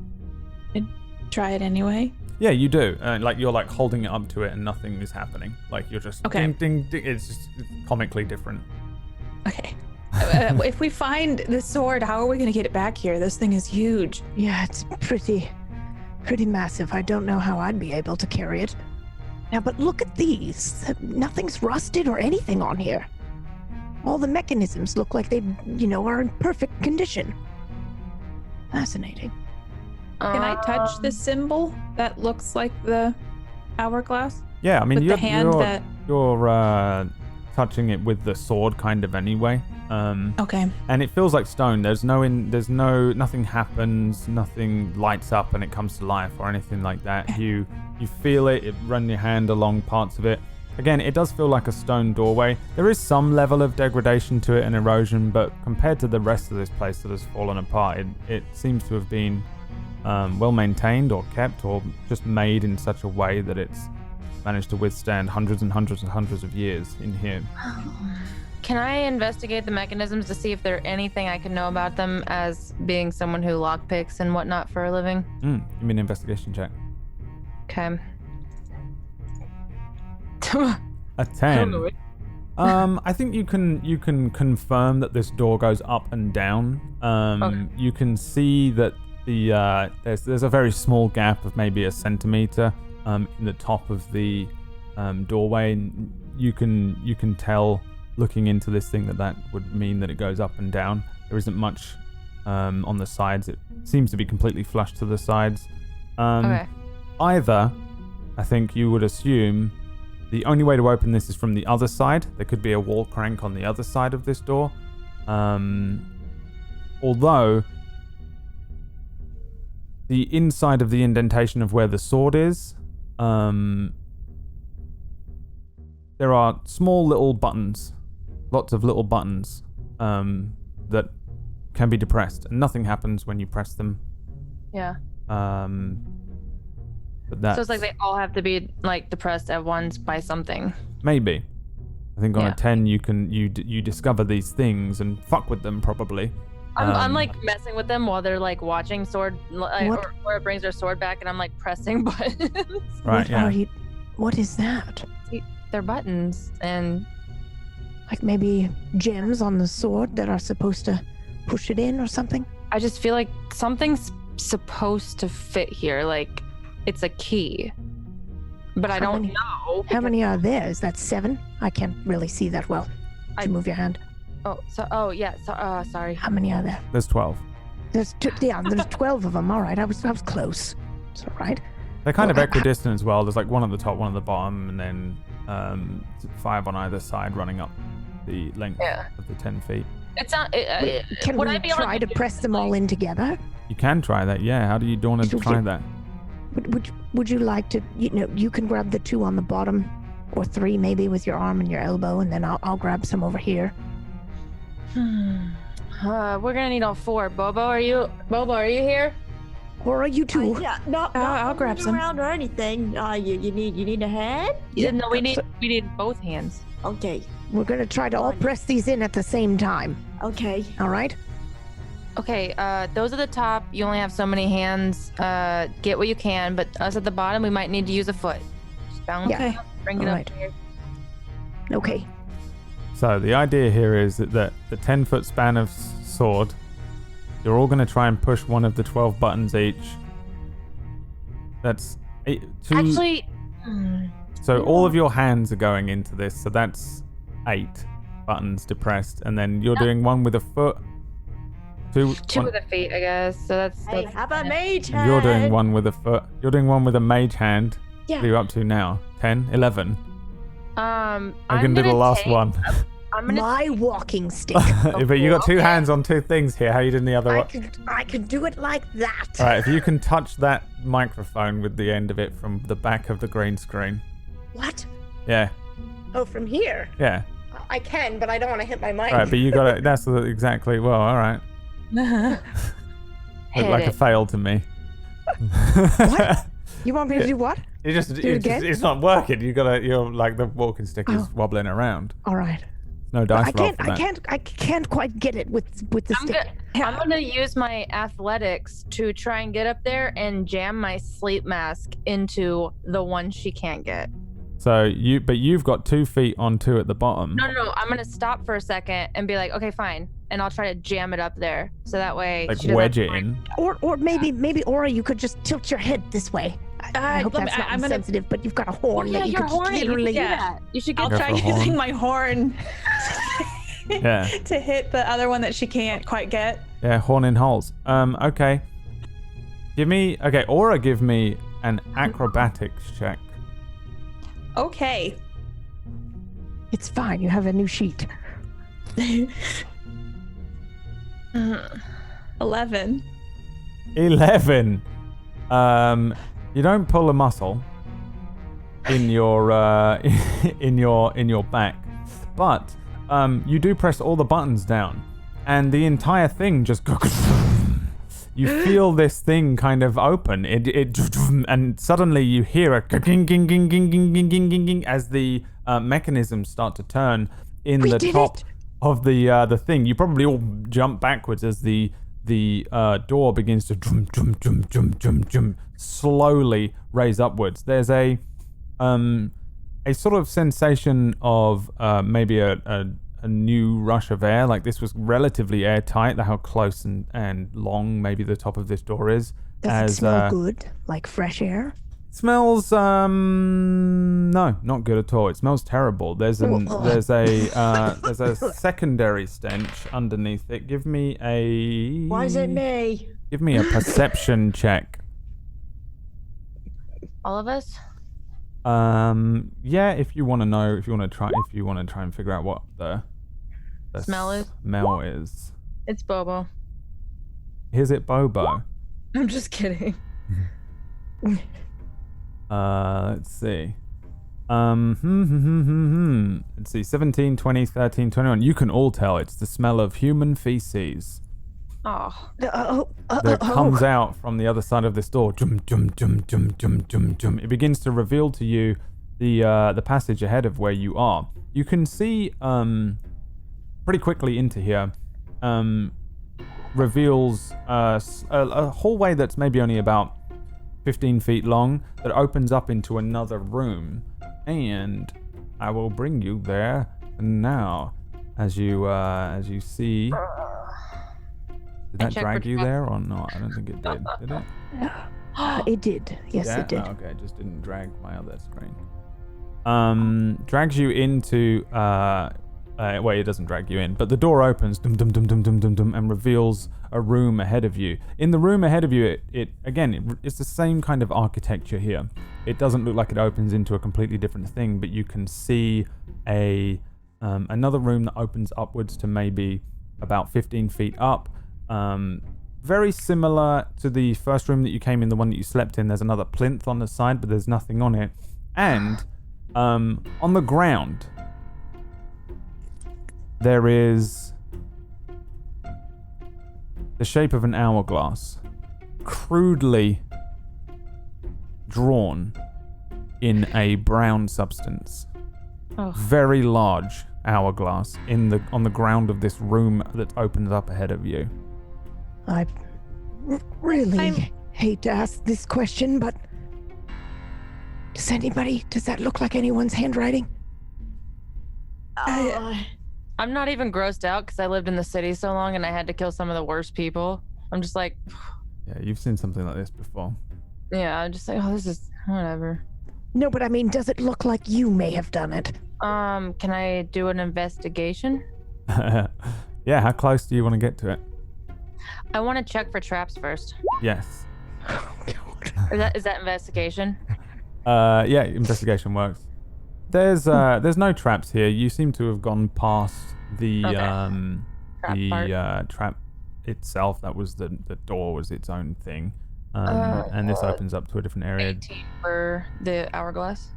try it anyway? Yeah, you do. You're holding it up to it and nothing is happening. You're just okay. Ding, ding, ding. It's just comically different. Okay. If we find the sword, how are we going to get it back here? This thing is huge. Yeah, it's pretty massive. I don't know how I'd be able to carry it. Now, but look at these. Nothing's rusted or anything on here. All the mechanisms look like they, are in perfect condition. Fascinating. Can I touch the symbol that looks like the hourglass? Yeah, I mean, with the hand you're touching it with the sword kind of anyway. Okay. And it feels like stone. Nothing happens, nothing lights up and it comes to life or anything like that. You feel it run your hand along parts of it. Again, it does feel like a stone doorway. There is some level of degradation to it and erosion, but compared to the rest of this place that has fallen apart, it seems to have been well maintained or kept, or just made in such a way that it's managed to withstand hundreds and hundreds and hundreds of years in here. Can I investigate the mechanisms to see if there's anything I can know about them as being someone who lockpicks and whatnot for a living? You mean investigation check? Okay. A 10. I think you can confirm that this door goes up and down. Okay. You can see that there's a very small gap of maybe a centimeter in the top of the doorway. And you can tell, looking into this thing, that would mean that it goes up and down. There isn't much on the sides. It seems to be completely flush to the sides. Okay. Either, I think you would assume, the only way to open this is from the other side. There could be a wall crank on the other side of this door. Although the inside of the indentation of where the sword is, there are small little buttons, lots of little buttons that can be depressed, and nothing happens when you press them. Yeah. But so it's like they all have to be depressed at once by something. Maybe. I think on a 10 you discover these things and fuck with them probably. I'm messing with them while they're watching sword, or it brings their sword back, and I'm pressing buttons. Right. What is that? They're buttons, and maybe gems on the sword that are supposed to push it in or something. I just feel like something's supposed to fit here. It's a key, but I don't know. How many are there? Is that 7? I can't really see that well. Did you move your hand? Sorry. How many are there? There's 12. There's 12 of them. All right, I was close. It's all right. They're kind of equidistant as well. There's one at the top, one at the bottom, and then 5 on either side running up the length of the 10 feet. It's not. Can we try to press them all in together? You can try that, yeah. How do you want to try that? Would you like to? You can grab the 2 on the bottom, or 3 maybe with your arm and your elbow, and then I'll grab some over here. We're gonna need all 4. Bobo, are you here? Or are you 2? I'll grab some. Around or anything. You need a hand? Yeah, no, we need both hands. Okay. We're gonna try to all press these in at the same time. Okay. All right. Okay, those at the top, you only have so many hands. Get what you can, but us at the bottom, we might need to use a foot. Just balance it up, bring it up here. Okay. So the idea here is that the 10-foot span of sword, you're all going to try and push one of the 12 buttons each. That's 2. Actually... So all of your hands are going into this, so that's 8 buttons depressed, and then you're doing one with a foot. 2 with a feet, I guess. So that's. Hey, have a mage hand. You're doing one with a foot. You're doing one with a mage hand. Yeah. What are you up to now? 10? 11? I'm can do the gonna last take- one. I'm gonna. My walking stick. But you got two Okay. hands on two things here. How are you doing the other one? I could do it like that. All right, if you can touch that microphone with the end of it from the back of the green screen. What? Yeah, Oh, from here? yeah. I can, but I don't want to hit my mic. All right, but you got it. That's exactly. Well, all right. Hit Looked like a it. fail to me. What? You want me to do what? It's not working. You're like the walking stick is wobbling around. All right. No dice I roll can't. for I that. can't quite get it with the I'm stick. gonna use my athletics to try and get up there and jam my sleep mask into the one she can't get. So you've got 2 feet on 2 at the bottom. No. I'm gonna stop for a second and be like, okay, fine, and I'll try to jam it up there, so that way Like she doesn't wedge have it to in. Or maybe Aura, you could just tilt your head this way. I hope let me- that's not I'm gonna- insensitive, but you've got a horn Yeah, that you you're could horny. You literally. should do that. You should I'll get. Go try for a horn. using my horn Yeah. to hit the other one that she can't quite get. Yeah, horn in holes. Okay. Aura, give me an acrobatics check. Okay. It's fine. You have a new sheet. 11. 11. You don't pull a muscle in your in your back, but you do press all the buttons down, and the entire thing just you feel this thing kind of open. It and suddenly you hear a ging ging ging ging ging ging ging ging ging as the mechanisms start to turn in We the did top it. of the thing. You probably all jump backwards as the door begins to slowly raise upwards. There's a sort of sensation of maybe a new rush of air. Like this was relatively airtight. How close and long maybe the top of this door is. Does it smell good, like fresh air? Smells no, not good at all. It smells terrible. There's a secondary stench underneath it. Give me a Why is it me? Give me a perception check. All of us. Yeah, if you want to try and figure out what the Smell is? Smell is. It's Bobo. Is it Bobo? I'm just kidding. Let's see. Let's see. 17, 20, 13, 21. You can all tell it's the smell of human feces Oh. that comes out from the other side of this door. Jum, jum, jum, jum, jum, jum, jum. It begins to reveal to you the passage ahead of where you are. You can see pretty quickly into here. Reveals a hallway that's maybe only about 15 feet long that opens up into another room, and I will bring you there now. As you see, did that check drag for you traps. there or not? I don't think it did. Did it? It did. Yes, Yeah? it did. Oh, okay, it just didn't drag my other screen. Drags you into well, it doesn't drag you in, but the door opens, dum dum dum dum dum dum dum, and reveals a room ahead of you. In the room ahead of you, it's the same kind of architecture here. It doesn't look like it opens into a completely different thing, but you can see another room that opens upwards to maybe about 15 feet up. Very similar to the first room that you came in, the one that you slept in. There's another plinth on the side, but there's nothing on it. And on the ground, there is the shape of an hourglass, crudely drawn in a brown substance. Oh. Very large hourglass on the ground of this room that opens up ahead of you. I really hate to ask this question, but does that look like anyone's handwriting? I'm not even grossed out because I lived in the city so long and I had to kill some of the worst people. I'm just like, Yeah, you've seen something like this before. yeah, I'm just like, oh, this is whatever. No, but I mean, does it look like you may have done it? Can I do an investigation? Yeah, how close do you want to get to it? I want to check for traps first. Yes. Is that investigation? Yeah, investigation works. there's no traps here. You seem to have gone past the trap itself. That was the door was its own thing. And this opens up to a different area. 18 for the hourglass.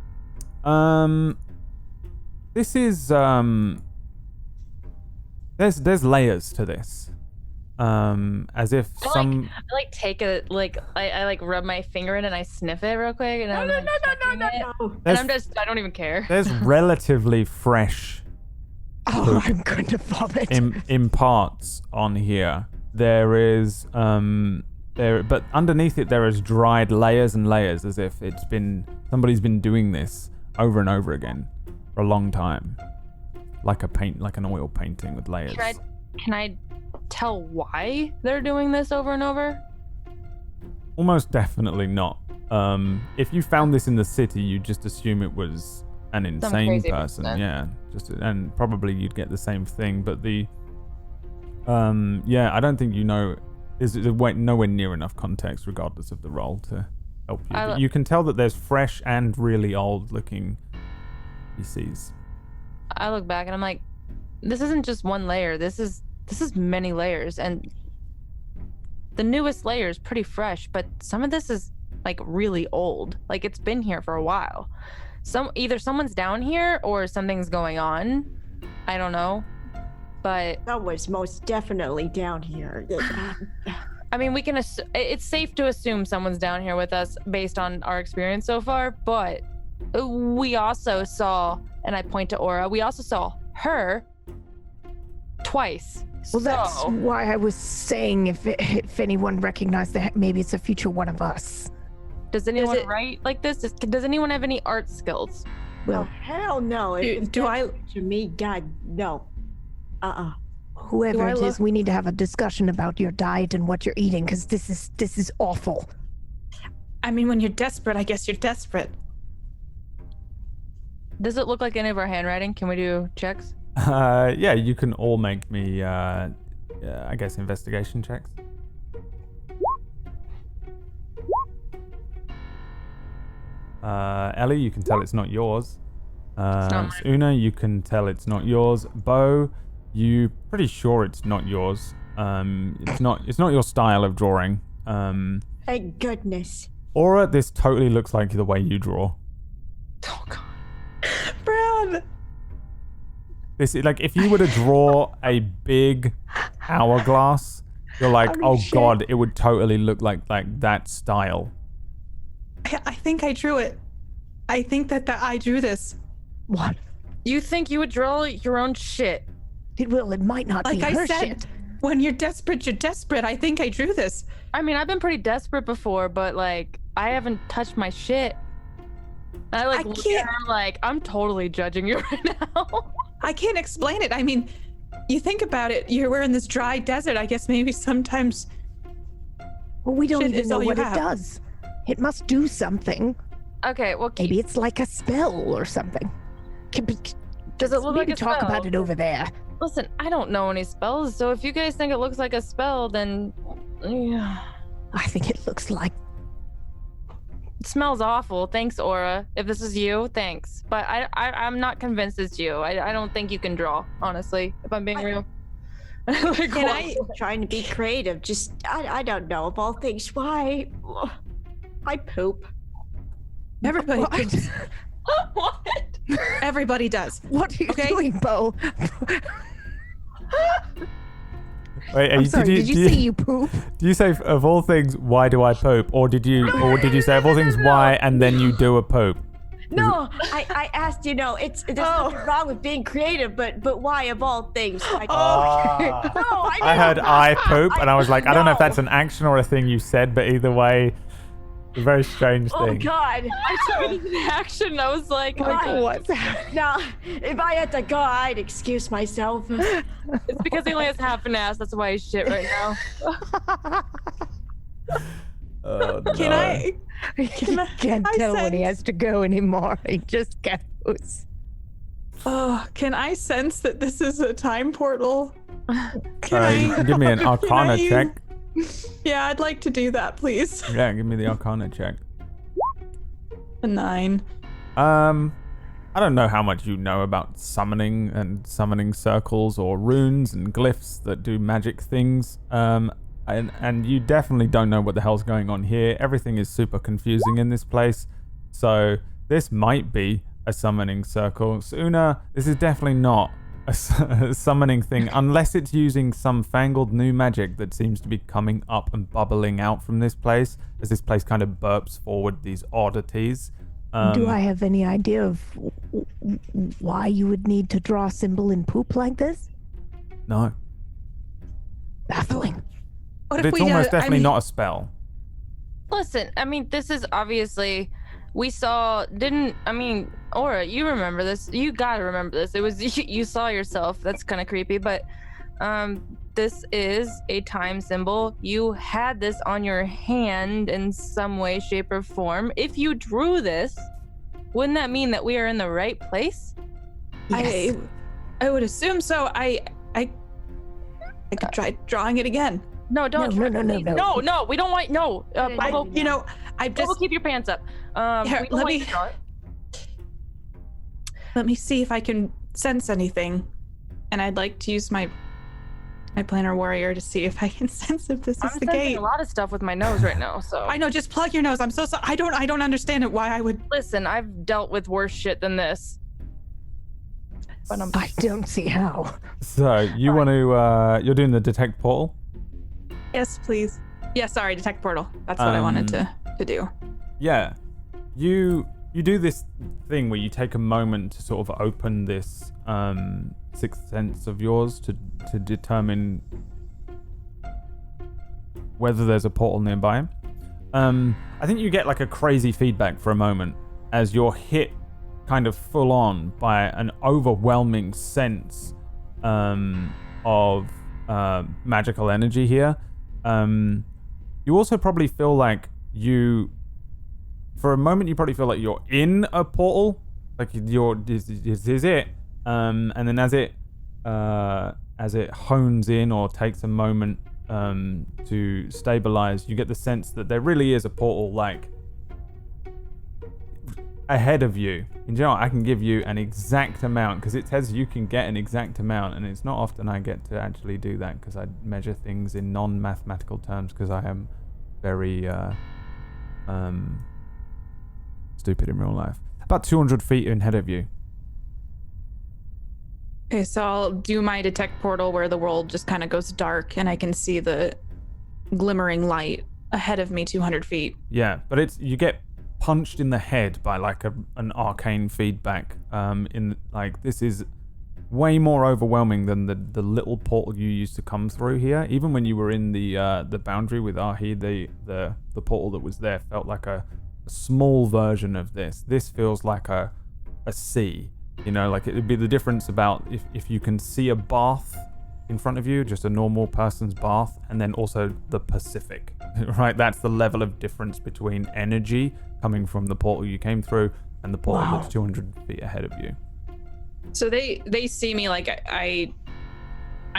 This is there's layers to this. As if I like take a I like rub my finger in and I sniff it real quick and I'm No. and I don't even care. There's relatively fresh Oh, I'm going to vomit. in parts on here. There is but underneath it there is dried layers and layers, as if somebody's been doing this over and over again for a long time, like an oil painting with layers. Can I tell why they're doing this over and over? Almost definitely not. If you found this in the city, you'd just assume it was an insane person. Yeah, and probably you'd get the same thing. But I don't think you know. There's nowhere near enough context, regardless of the role, to help you. But you can tell that there's fresh and really old-looking PCs. I look back and I'm like, this isn't just one layer. This is many layers, and the newest layer is pretty fresh, but some of this is like really old. Like it's been here for a while. Either someone's down here or something's going on. I don't know. But that was most definitely down here. I mean, it's safe to assume someone's down here with us based on our experience so far, but we also saw, and I point to Aura, we also saw her twice. Well, that's why I was saying if anyone recognized that maybe it's a future one of us. Does anyone write like this? Does anyone have any art skills? Well, hell no. To me, God, no. Whoever it is, we need to have a discussion about your diet and what you're eating, because this is awful. I mean, when you're desperate, I guess you're desperate. Does it look like any of our handwriting? Can we do checks? Yeah, you can all make me, I guess, investigation checks. Ellie, you can tell it's not yours. It's not mine. Una, you can tell it's not yours. Bo, you pretty sure it's not yours. It's not your style of drawing. Thank goodness. Aura, this totally looks like the way you draw. Oh God. Brad! This is like if you were to draw a big hourglass, you're like, oh God, it would totally look like that style. I think I drew it. I think that I drew this. What? You think you would draw your own shit? It might not be like her I said, shit. When you're desperate, you're desperate. I think I drew this. I mean, I've been pretty desperate before, but like, I haven't touched my shit. I look at her like, I'm totally judging you right now. I can't explain it. I mean, you think about it, we're in this dry desert. I guess maybe sometimes. Well, we don't shit even is know all you what it have. does. It must do something. Okay, well, Maybe it's like a spell or something. Does it look like maybe a talk spell? about it over there. Listen, I don't know any spells, so if you guys think it looks like a spell, then yeah. I think it looks like. It smells awful. Thanks, Aura. If this is you, thanks. But I'm not convinced it's you. I don't think you can draw, honestly, if I'm being real. Like, Trying to be creative. Just, I don't know. Of all things, why? I poop. Everybody does. What? Everybody does. What are you doing, Bo? Wait, I'm sorry, did you say you poop? Do you say of all things, why do I poop, or did you say of all things why and then you do a poop? No, I asked, there's nothing wrong with being creative, but why of all things? Like, I heard I poop, and I was like, I don't know if that's an action or a thing you said, but either way, it's a very strange thing. Oh God! I took it in action. I was like, What? Now, if I had to go, I'd excuse myself. it's because he only has half an ass. That's why he's shit right now. Oh, no. Can I Can't tell when he has to go anymore. He just goes. Oh, can I sense that this is a time portal? You can give me an Arcana check. Yeah, I'd like to do that, please. Yeah, give me the Arcana check. A 9. I I don't know how much you know about summoning and summoning circles or runes and glyphs that do magic things. And you definitely don't know what the hell's going on here. Everything is super confusing in this place. So this might be a summoning circle. Suna, this is definitely not a summoning thing, unless it's using some fangled new magic that seems to be coming up and bubbling out from this place, as this place kind of burps forward these oddities. Do I have any idea of why you would need to draw a symbol in poop like this? No. Baffling. What But if it's we, almost definitely I mean, not a spell. Listen, I mean, this is obviously, we saw, Aura, you remember this. You gotta remember this. It was, you saw yourself. That's kind of creepy, but this is a time symbol. You had this on your hand in some way, shape, or form. If you drew this, wouldn't that mean that we are in the right place? Yes. I would assume so. I could try drawing it again. No, don't. No. No, we don't want. No, Bubble, I Bubble, just keep your pants up. Here, we don't want you to draw it. let me see if I can sense anything, and I'd like to use my planner warrior to see if I can sense if this is I'm the sensing gate. a lot of stuff with my nose right now. So I know, just plug your nose. I'm so sorry. I don't understand it. Why I would listen. I've dealt with worse shit than this. But I don't see how. So you want to? You're doing the detect portal. Yes, please. Yeah, sorry, detect portal. That's what I wanted to do. Yeah, you do this thing where you take a moment to sort of open this sixth sense of yours to determine whether there's a portal nearby. I think you get like a crazy feedback for a moment as you're hit kind of full on by an overwhelming sense of magical energy here. You also probably feel like for a moment you probably feel like you're in a portal, like this is it, and then as it hones in or takes a moment to stabilize, you get the sense that there really is a portal like ahead of you. And you know what? I can give you an exact amount because it says you can get an exact amount, and it's not often I get to actually do that because I measure things in non-mathematical terms because I am very stupid in real life. About 200 feet ahead of you. Okay, so I'll do my detect portal where the world just kind of goes dark and I can see the glimmering light ahead of me 200 feet. Yeah, but you get punched in the head by like an arcane feedback. This is way more overwhelming than the little portal you used to come through here. Even when you were in the boundary with Ahi, the portal that was there felt like a small version of this. This feels like a sea. You know, like it would be the difference about if you can see a bath in front of you, just a normal person's bath, and then also the Pacific, right? That's the level of difference between energy coming from the portal you came through and the portal that's 200 feet ahead of you. So they see me like I'm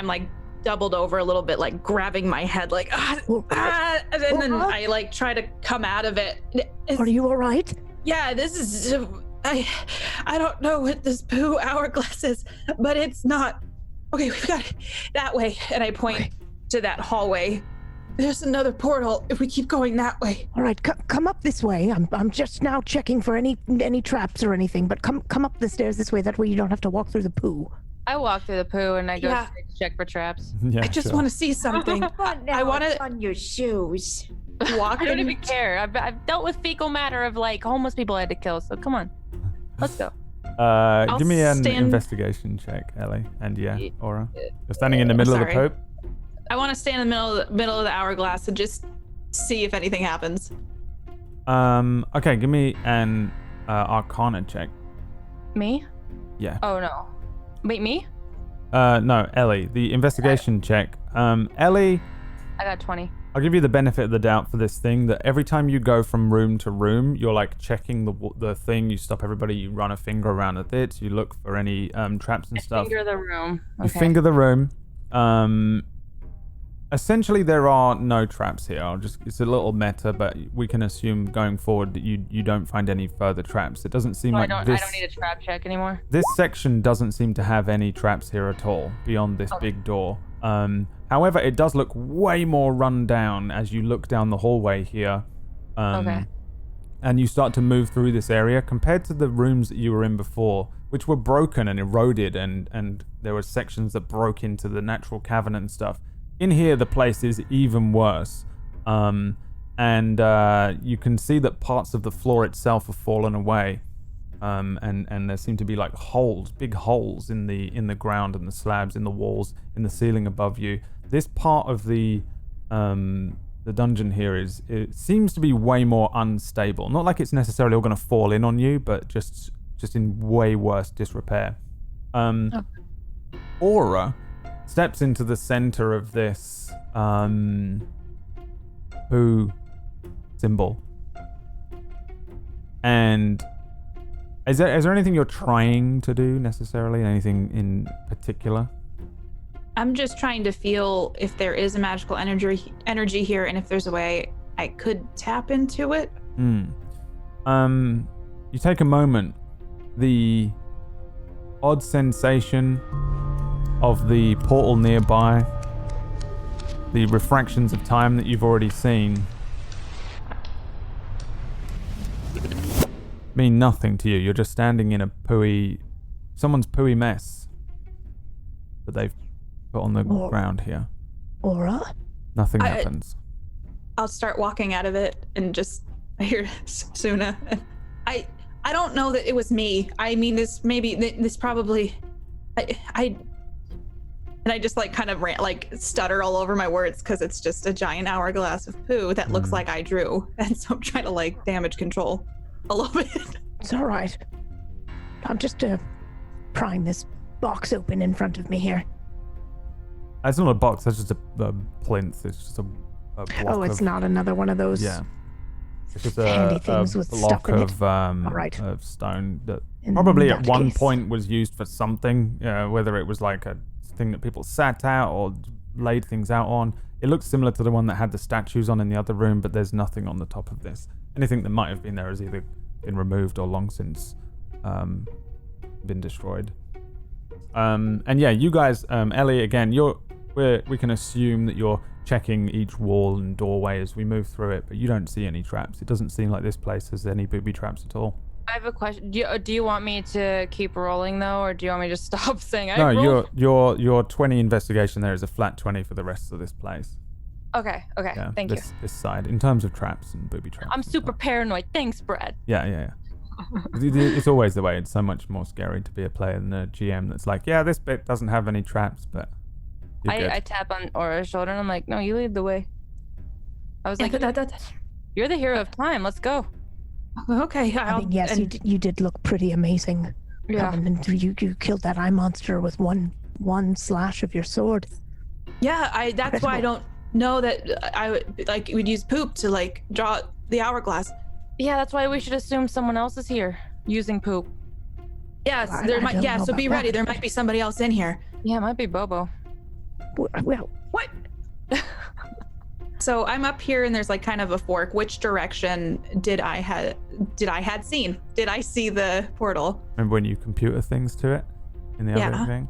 like doubled over a little bit, like grabbing my head, like and then I like try to come out of it. Are you all right? Yeah, this is I don't know what this poo hourglass is, but it's not. Okay, we've got it that way, and I point to that hallway. There's another portal if we keep going that way. All right, come up this way. I'm just now checking for any traps or anything, but come up the stairs this way. That way you don't have to walk through the poo. I walk through the poo and I go straight to check for traps. Yeah, I just want to see something. I want it on your shoes. Walk. I don't even care. I've dealt with fecal matter of like homeless people I had to kill. So come on, let's go. Give me an investigation check, Ellie, and Aura. You're standing in the middle of the poop. I want to stand in the middle of the hourglass and just see if anything happens. Okay, give me an Arcana check. Me? Yeah. Oh no. Wait, me? No, Ellie. The investigation check. Ellie. I got 20. I'll give you the benefit of the doubt for this thing that every time you go from room to room, you're like checking the thing. You stop everybody. You run a finger around it. You look for any traps and stuff. Finger the room. Okay. You finger the room. Essentially, there are no traps here. It's a little meta, but we can assume going forward that you don't find any further traps. It doesn't seem like I don't need a trap check anymore. This section doesn't seem to have any traps here at all beyond this big door. However, it does look way more run down as you look down the hallway here. Okay. And you start to move through this area compared to the rooms that you were in before, which were broken and eroded, and there were sections that broke into the natural cavern and stuff. In here, the place is even worse. And you can see that parts of the floor itself have fallen away. And there seem to be like holes, big holes in the ground and the slabs, in the walls, in the ceiling above you. This part of the dungeon here it seems to be way more unstable. Not like it's necessarily all going to fall in on you, but just in way worse disrepair. Aura steps into the center of this poo symbol. And is there anything you're trying to do necessarily? Anything in particular? I'm just trying to feel if there is a magical energy here, and if there's a way I could tap into it. You take a moment. The odd sensation of the portal nearby, the refractions of time that you've already seen, mean nothing to you. You're just standing in someone's pooey mess that they've put on the ground here. Aura? Nothing happens. I'll start walking out of it and just hear Suna. I don't know that it was me. I mean, this probably. And I just like kind of stutter all over my words because it's just a giant hourglass of poo that looks like I drew, and so I'm trying to like damage control a little bit. It's all right. I'm just prying this box open in front of me here. It's not a box. That's just a plinth. It's just a block. Oh, it's not another one of those. Yeah. It's just handy things with block stuff in of it. All right. Of stone that In probably that at one case. point was used for something. Whether it was like a thing that people sat at or laid things out on. It looks similar to the one that had the statues on in the other room, but there's nothing on the top of this. Anything that might have been there has either been removed or long since been destroyed. And yeah, you guys, Ellie, again, we can assume that you're checking each wall and doorway as we move through it, but you don't see any traps. It doesn't seem like this place has any booby traps at all. I have a question. Do you want me to keep rolling though, or do you want me to stop saying? No, your 20 investigation there is a flat 20 for the rest of this place. Okay. Yeah, Thank you. This side, in terms of traps and booby traps. I'm super paranoid. Thanks, Brad. Yeah. It's always the way. It's so much more scary to be a player than a GM that's like, yeah, this bit doesn't have any traps, but you're good. I tap on Aura's shoulder and I'm like, no, you lead the way. I was like, you're the hero of time. Let's go. Okay. I mean, yes, you did look pretty amazing. Yeah. And you killed that eye monster with one slash of your sword. Yeah, that's why I don't know that I would use poop to like draw the hourglass. Yeah, that's why we should assume someone else is here using poop. Yes, I there don't might. know Yeah, so about be ready. that. There might be somebody else in here. Yeah, it might be Bobo. Well, What? So I'm up here and there's like kind of a fork. Which direction did I see the portal? Remember when you computer things to it in the Yeah. other thing?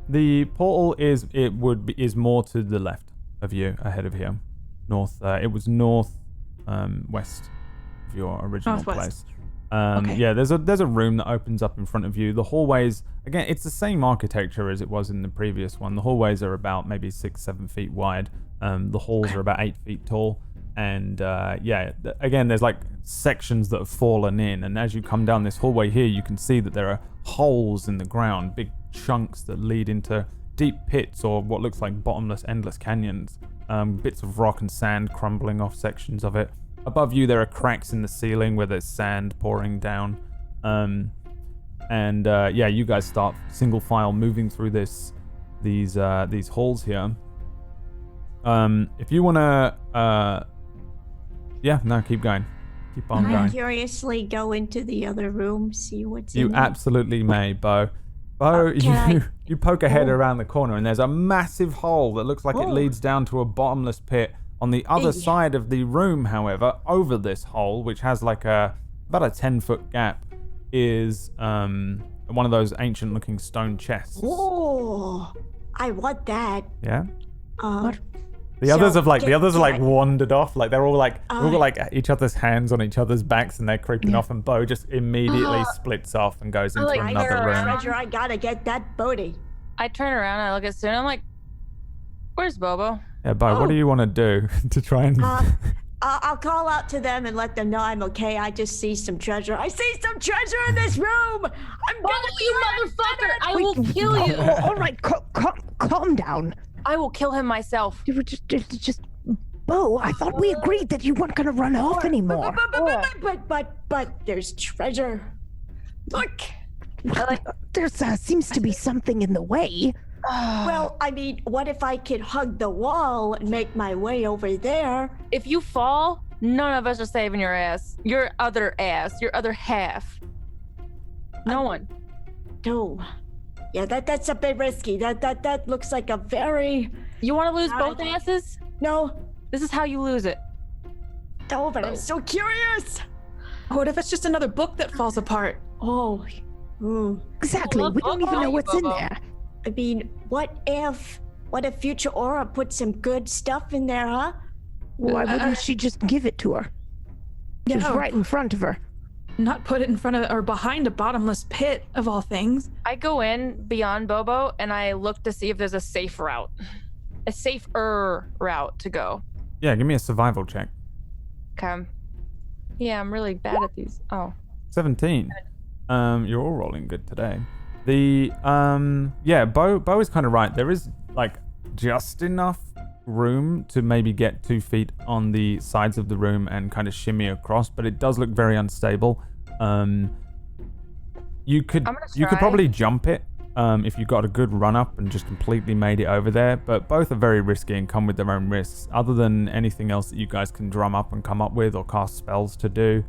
The portal is more to the left of you, ahead of here, north. It was north west of your original Northwest. place. Okay. Yeah, there's a room that opens up in front of you. The hallways, again, it's the same architecture as it was in the previous one. The hallways are about maybe 6-7 feet wide. The halls are about 8 feet tall. And again, there's like sections that have fallen in. And as you come down this hallway here, you can see that there are holes in the ground, big chunks that lead into deep pits or what looks like bottomless, endless canyons. Bits of rock and sand crumbling off sections of it. Above you, there are cracks in the ceiling where there's sand pouring down. You guys start single file moving through these halls here. If you wanna, keep going. Keep on Can I going. curiously go into the other room, see what's in You there? absolutely may, Bo. Bo, can you poke a head Oh. around the corner and there's a massive hole that looks like it Oh. leads down to a bottomless pit. On the other Eey. side of the room, however, over this hole, which has like about a 10-foot gap, is one of those ancient-looking stone chests. Oh, I want that. Yeah. What? The others So, have like can I- wandered off. Like they're all like they've all got Uh, like each other's hands on each other's backs and they're creeping off. And Bo just immediately splits off and goes into like, another I room. Treasure, I gotta get that booty. I turn around and I look at Suna. I'm like, "Where's Bobo?" Yeah, Bo, what do you want to do to try and? I'll call out to them and let them know I'm okay. I just see some treasure. I see some treasure in this room. I'm gonna You motherfucker! I will kill you. All right, calm down. I will kill him myself. You were just, Bo. I thought we agreed that you weren't gonna run off anymore. But there's treasure. Look. There seems to be something in the way. Well, I mean, what if I could hug the wall and make my way over there? If you fall, none of us are saving your ass. Your other ass. Your other half. No one. No. Yeah, that's a bit risky. That looks like a very You want to lose Not both a- asses? no. This is how you lose it. No, but I'm so curious. What if it's just another book that falls apart? Oh. Exactly. Well, We don't even I'll know you, what's in Bobo. there. I mean, what if future Aura put some good stuff in there, huh? Why wouldn't she just give it to her? Just Yeah. right in front of her. Not put it in front of or behind a bottomless pit of all things. I go in beyond Bobo and I look to see if there's a safe route. A safer route to go. Yeah, give me a survival check. Okay. Yeah, I'm really bad at these. Oh. 17. You're all rolling good today. The yeah, Bo is kind of right. There is like just enough room to maybe get 2 feet on the sides of the room and kind of shimmy across, but it does look very unstable. You could I'm gonna could try. probably jump it if you got a good run up and just completely made it over there, but both are very risky and come with their own risks. Other than anything else that you guys can drum up and come up with or cast spells to do,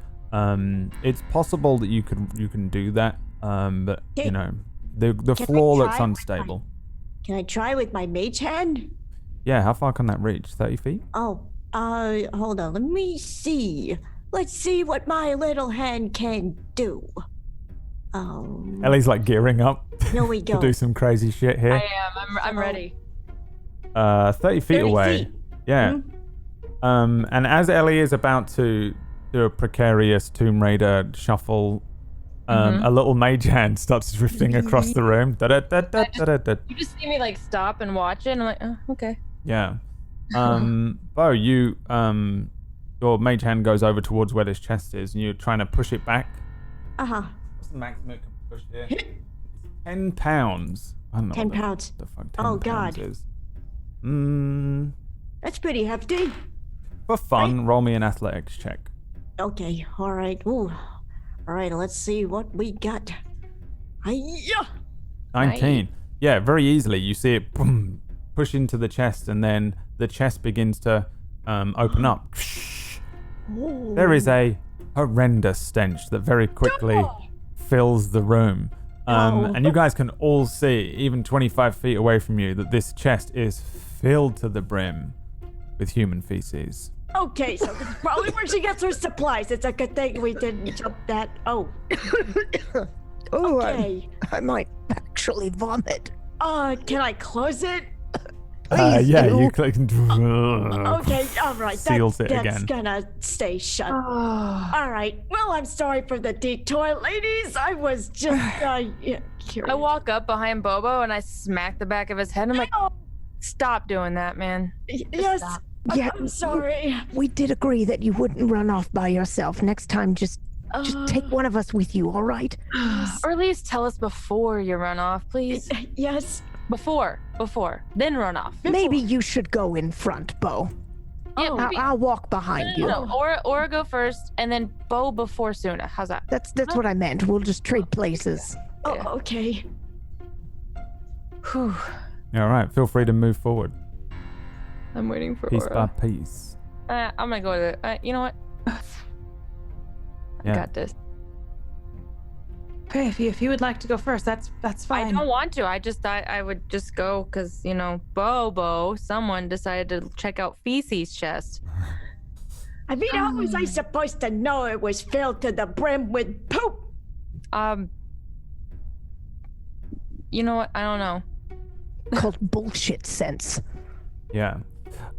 it's possible that you can do that, but you know the Can I floor looks try? unstable. Can I try with my mage hand? Yeah, how far can that reach? 30 feet? Oh, hold on. Let me see. Let's see what my little hand can do. Ellie's like gearing up Here we to go. do some crazy shit I here. am. I'm ready. 30 feet 30 away. feet. Yeah. And as Ellie is about to do a precarious Tomb Raider shuffle, a little mage hand starts drifting across the room. Da-da-da-da-da-da. You just see me like stop and watch it and I'm like, oh, okay. Yeah. Bo, you your mage hand goes over towards where this chest is, and you're trying to push it back. Uh-huh. What's the maximum it can push here? 10 pounds. I don't know 10 what the- pounds. The fuck 10 Oh, pounds God. is. That's pretty hefty. For fun, roll me an athletics check. Okay, all right. Ooh. All right, let's see what we got. Hiya! 19. Yeah, very easily. You see it boom, push into the chest, and then the chest begins to open up. Ooh. There is a horrendous stench that very quickly fills the room. And you guys can all see, even 25 feet away from you, that this chest is filled to the brim with human feces. Okay, so this is probably where she gets her supplies. It's a good thing we didn't jump that. Oh, Oh, okay. I might actually vomit. Can I close it? Please Yeah, do. you click. Okay, all right. Seals it that's again. gonna stay shut. All right. Well, I'm sorry for the detour, ladies. I was just yeah, curious. I walk up behind Bobo and I smack the back of his head. I'm like, stop doing that, man. Yes. stop. Yeah, I'm sorry. We did agree that you wouldn't run off by yourself. Next time, just take one of us with you, all right? Or at least tell us before you run off, please. Yes. Before, then run off. Maybe you should go in front, Bo. Yeah, maybe. I'll walk behind you. No, or go first and then Bo before Suna. How's that? That's what I meant. We'll just trade places. Oh, okay. Whew. All right, feel free to move forward, I'm waiting for piece by Aura. piece. I'm gonna go with it. You know what? I Yeah. got this. Okay, if you would like to go first, that's fine. I don't want to. I just thought I would just go because, Bobo, someone decided to check out Feces' chest. I mean, how was I supposed to know it was filled to the brim with poop? You know what? I don't know. Called bullshit sense. Yeah.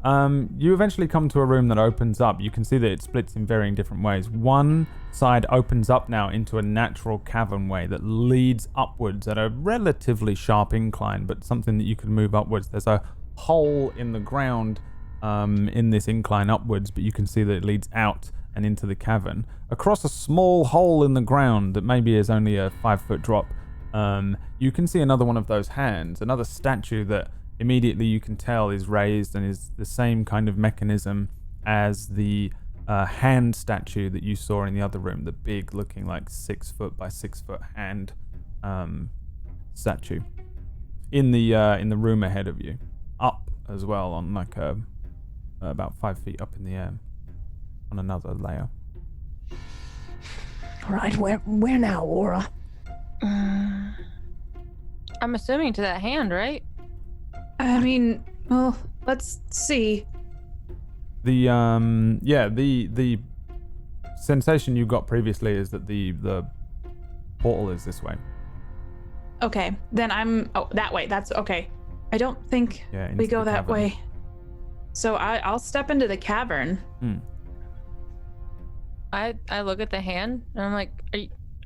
You eventually come to a room that opens up. You can see that it splits in varying different ways. One side opens up now into a natural cavernway that leads upwards at a relatively sharp incline, but something that you can move upwards. There's a hole in the ground in this incline upwards, but you can see that it leads out and into the cavern. Across a small hole in the ground that maybe is only a 5-foot drop, you can see another one of those hands, another statue that immediately you can tell is raised and is the same kind of mechanism as the hand statue that you saw in the other room, the big looking like 6-foot by 6-foot hand statue in the room ahead of you, up as well on like about 5 feet up in the air on another layer. All right, where now, Aura? I'm assuming to that hand, right? I mean, well, let's see. The the sensation you got previously is that the portal is this way. Okay, then that way. That's okay. I don't think we go that way. So I'll step into the cavern. I look at the hand and I'm like,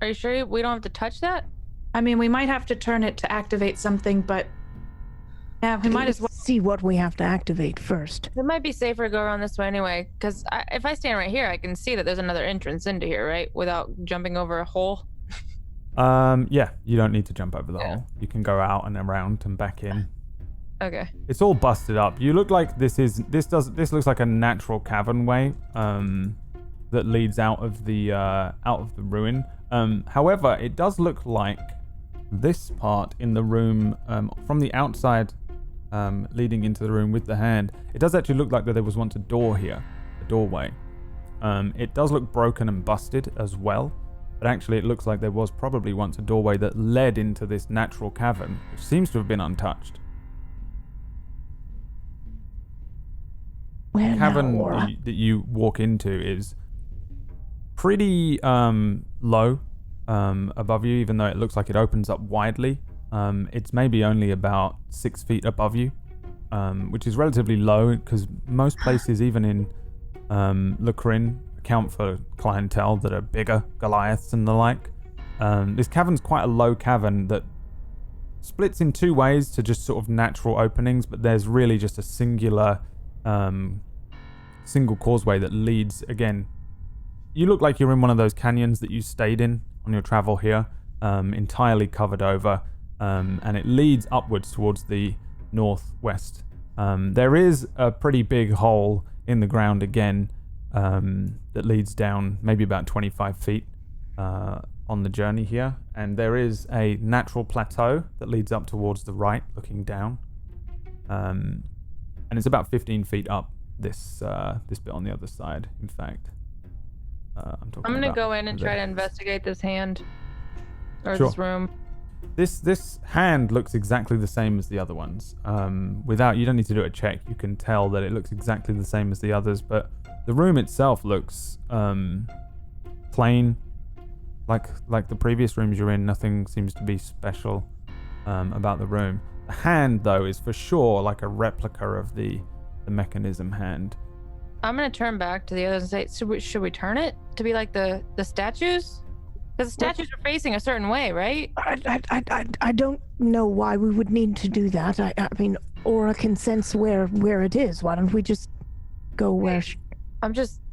are you sure we don't have to touch that? I mean, we might have to turn it to activate something, but yeah, we might as well see what we have to activate first. It might be safer to go around this way anyway, because if I stand right here, I can see that there's another entrance into here, right? Without jumping over a hole. Yeah, you don't need to jump over the hole. You can go out and around and back in. Okay. It's all busted up. You look like this looks like a natural cavernway that leads out of the ruin. However, it does look like this part in the room from the outside leading into the room with the hand. It does actually look like that there was once a door here, a doorway. It does look broken and busted as well, but actually it looks like there was probably once a doorway that led into this natural cavern, which seems to have been untouched. The cavern that you walk into is pretty low above you, even though it looks like it opens up widely. It's maybe only about 6 feet above you, which is relatively low because most places, even in Lucrin, account for clientele that are bigger, Goliaths and the like. This cavern's quite a low cavern that splits in two ways to just sort of natural openings, but there's really just a single causeway that leads, again, you look like you're in one of those canyons that you stayed in on your travel here, entirely covered over, and it leads upwards towards the northwest. There is a pretty big hole in the ground again that leads down maybe about 25 feet on the journey here, and there is a natural plateau that leads up towards the right, looking down, and it's about 15 feet up this bit on the other side, in fact. I'm gonna go in and try to investigate this hand or Sure. this room. This hand looks exactly the same as the other ones. You don't need to do a check. You can tell that it looks exactly the same as the others, but the room itself looks plain, like the previous rooms you're in. Nothing seems to be special about the room. The hand, though, is for sure like a replica of the mechanism hand. I'm gonna turn back to the others and say, should we turn it to be like the statues? Because the statues are facing a certain way, right? I don't know why we would need to do that. I mean, Aura can sense where it is. Why don't we just go where?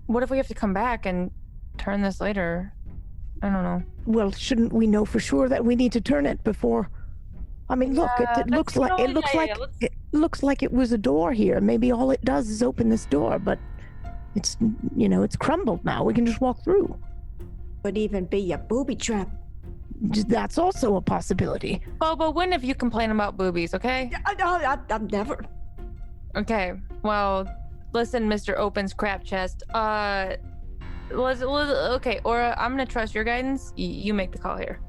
What if we have to come back and turn this later? I don't know. Well, shouldn't we know for sure that we need to turn it before? I mean, look, it looks like it was a door here. Maybe all it does is open this door, but it's crumbled now. We can just walk through. Could even be a booby trap. That's also a possibility. Bobo, when have you complained about boobies, okay? I'm never. Okay, well, listen, Mr. Opens Crap Chest. Okay, Aura, I'm gonna trust your guidance. You make the call here.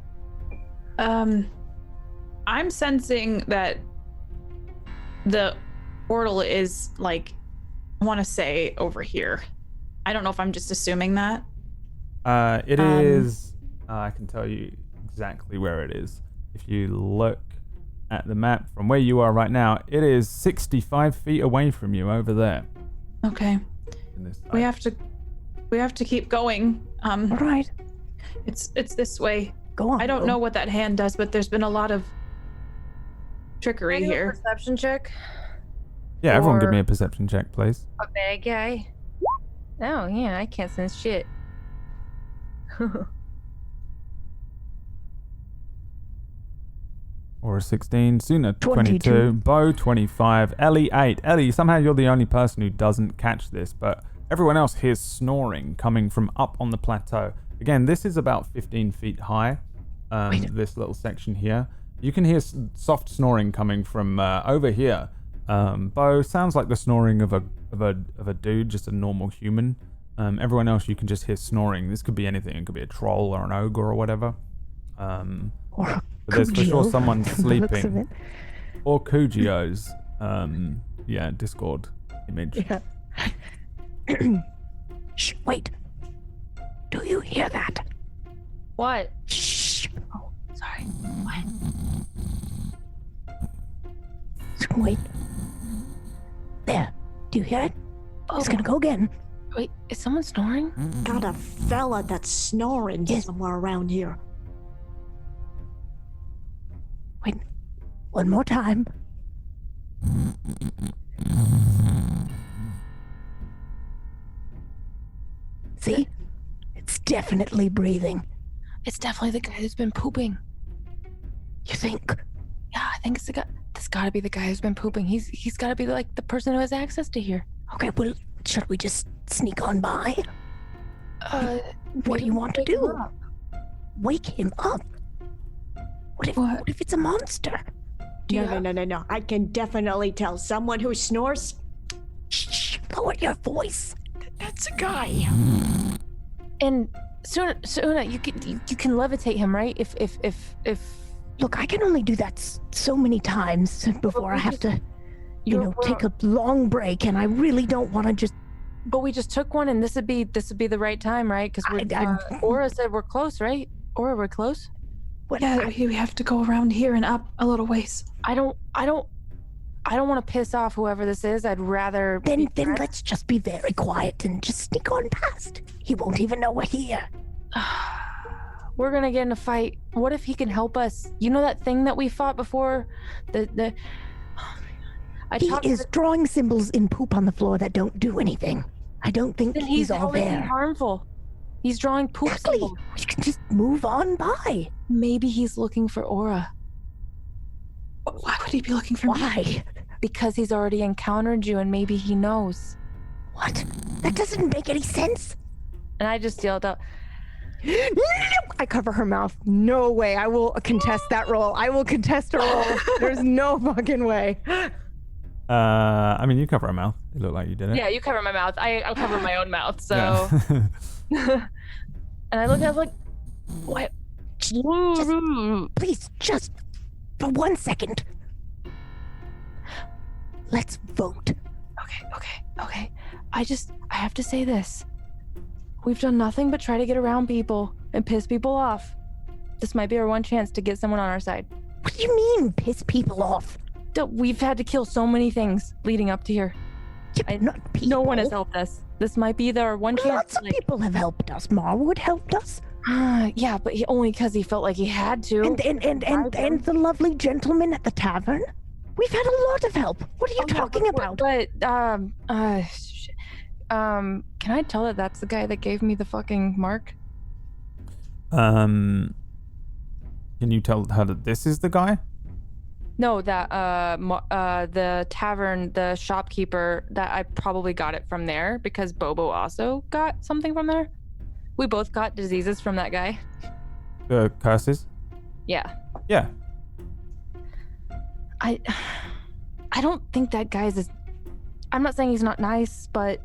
I'm sensing that the portal is like, I want to say over here. I don't know if I'm just assuming that. It is. I can tell you exactly where it is. If you look at the map from where you are right now, it is 65 feet away from you over there. Okay. In this side. We have to keep going. All right, It's this way. go on. I don't know what that hand does, but there's been a lot of trickery Can I do a here. Perception check. Yeah, everyone give Or- me a perception check, please. A bad guy. Oh yeah, I can't sense shit. Or a 16, Suna 22. 22, Bo 25, Ellie 8. Ellie, somehow you're the only person who doesn't catch this, but everyone else hears snoring coming from up on the plateau. Again, this is about 15 feet high, this little section here. You can hear soft snoring coming from over here. Bo, sounds like the snoring of a dude, just a normal human. Everyone else you can just hear snoring. This could be anything. It could be a troll or an ogre or whatever. Or But there's for sure Cugio, someone from the looks of sleeping. it. Or Cugio's Discord image. Yeah. Shh, wait. Do you hear that? What? Shh. Oh, sorry. What? Wait. There. Do you hear it? It's gonna go again. Wait, is someone snoring? Got a fella that's snoring Yes. somewhere around here. Wait. One more time. See? It's definitely breathing. It's definitely the guy who's been pooping. You think? Yeah, I think it's the guy. This gotta be the guy who's been pooping. He's gotta be like the person who has access to here. Okay, well, should we just sneak on by? What do you want to wake him do? up. Wake him up? What if it's a monster? No. I can definitely tell someone who snores. Shh, lower your voice. That's a guy. And Suna, you can levitate him, right? If Look, I can only do that so many times before I have to, take a long break, and I really don't want to just. But we just took one, and this would be the right time, right? Because Aura said we're close, right? Aura, we're close. Yeah, we have to go around here and up a little ways. I don't want to piss off whoever this is. I'd rather. Then let's just be very quiet and just sneak on past. He won't even know we're here. We're gonna get in a fight. What if he can help us? You know that thing that we fought before? He is drawing symbols in poop on the floor that don't do anything. I don't think Then he's all already there. harmful. He's drawing poop Exactly. symbols. You can just move on by. Maybe he's looking for Aura Why would he be looking for me? Why? because he's already encountered you, and maybe he knows. What? That doesn't make any sense. And I just yelled out, I cover her mouth. No way. I will contest that roll. I will contest a roll. There's no fucking way. I mean, you cover her mouth. It looked like you did it. "Yeah, you cover my mouth. I'll cover my own mouth." So, Yeah. and I looked at him like, "What?" Please, just for 1 second. Let's vote. Okay. I have to say this. We've done nothing but try to get around people and piss people off. This might be our one chance to get someone on our side. What do you mean, piss people off? We've had to kill so many things leading up to here. Yeah, not people. No one has helped us. This might be our one chance. Lots of people have helped us. Marwood helped us. Yeah, but only because he felt like he had to. And the lovely gentleman at the tavern. We've had a lot of help. What are you talking about? But can I tell that that's the guy that gave me the fucking mark? Can you tell her that this is the guy? No, that the tavern, the shopkeeper, that I probably got it from there because Bobo also got something from there. We both got diseases from that guy. The curses? Yeah. Yeah. I don't think that guy's as. I'm not saying he's not nice, but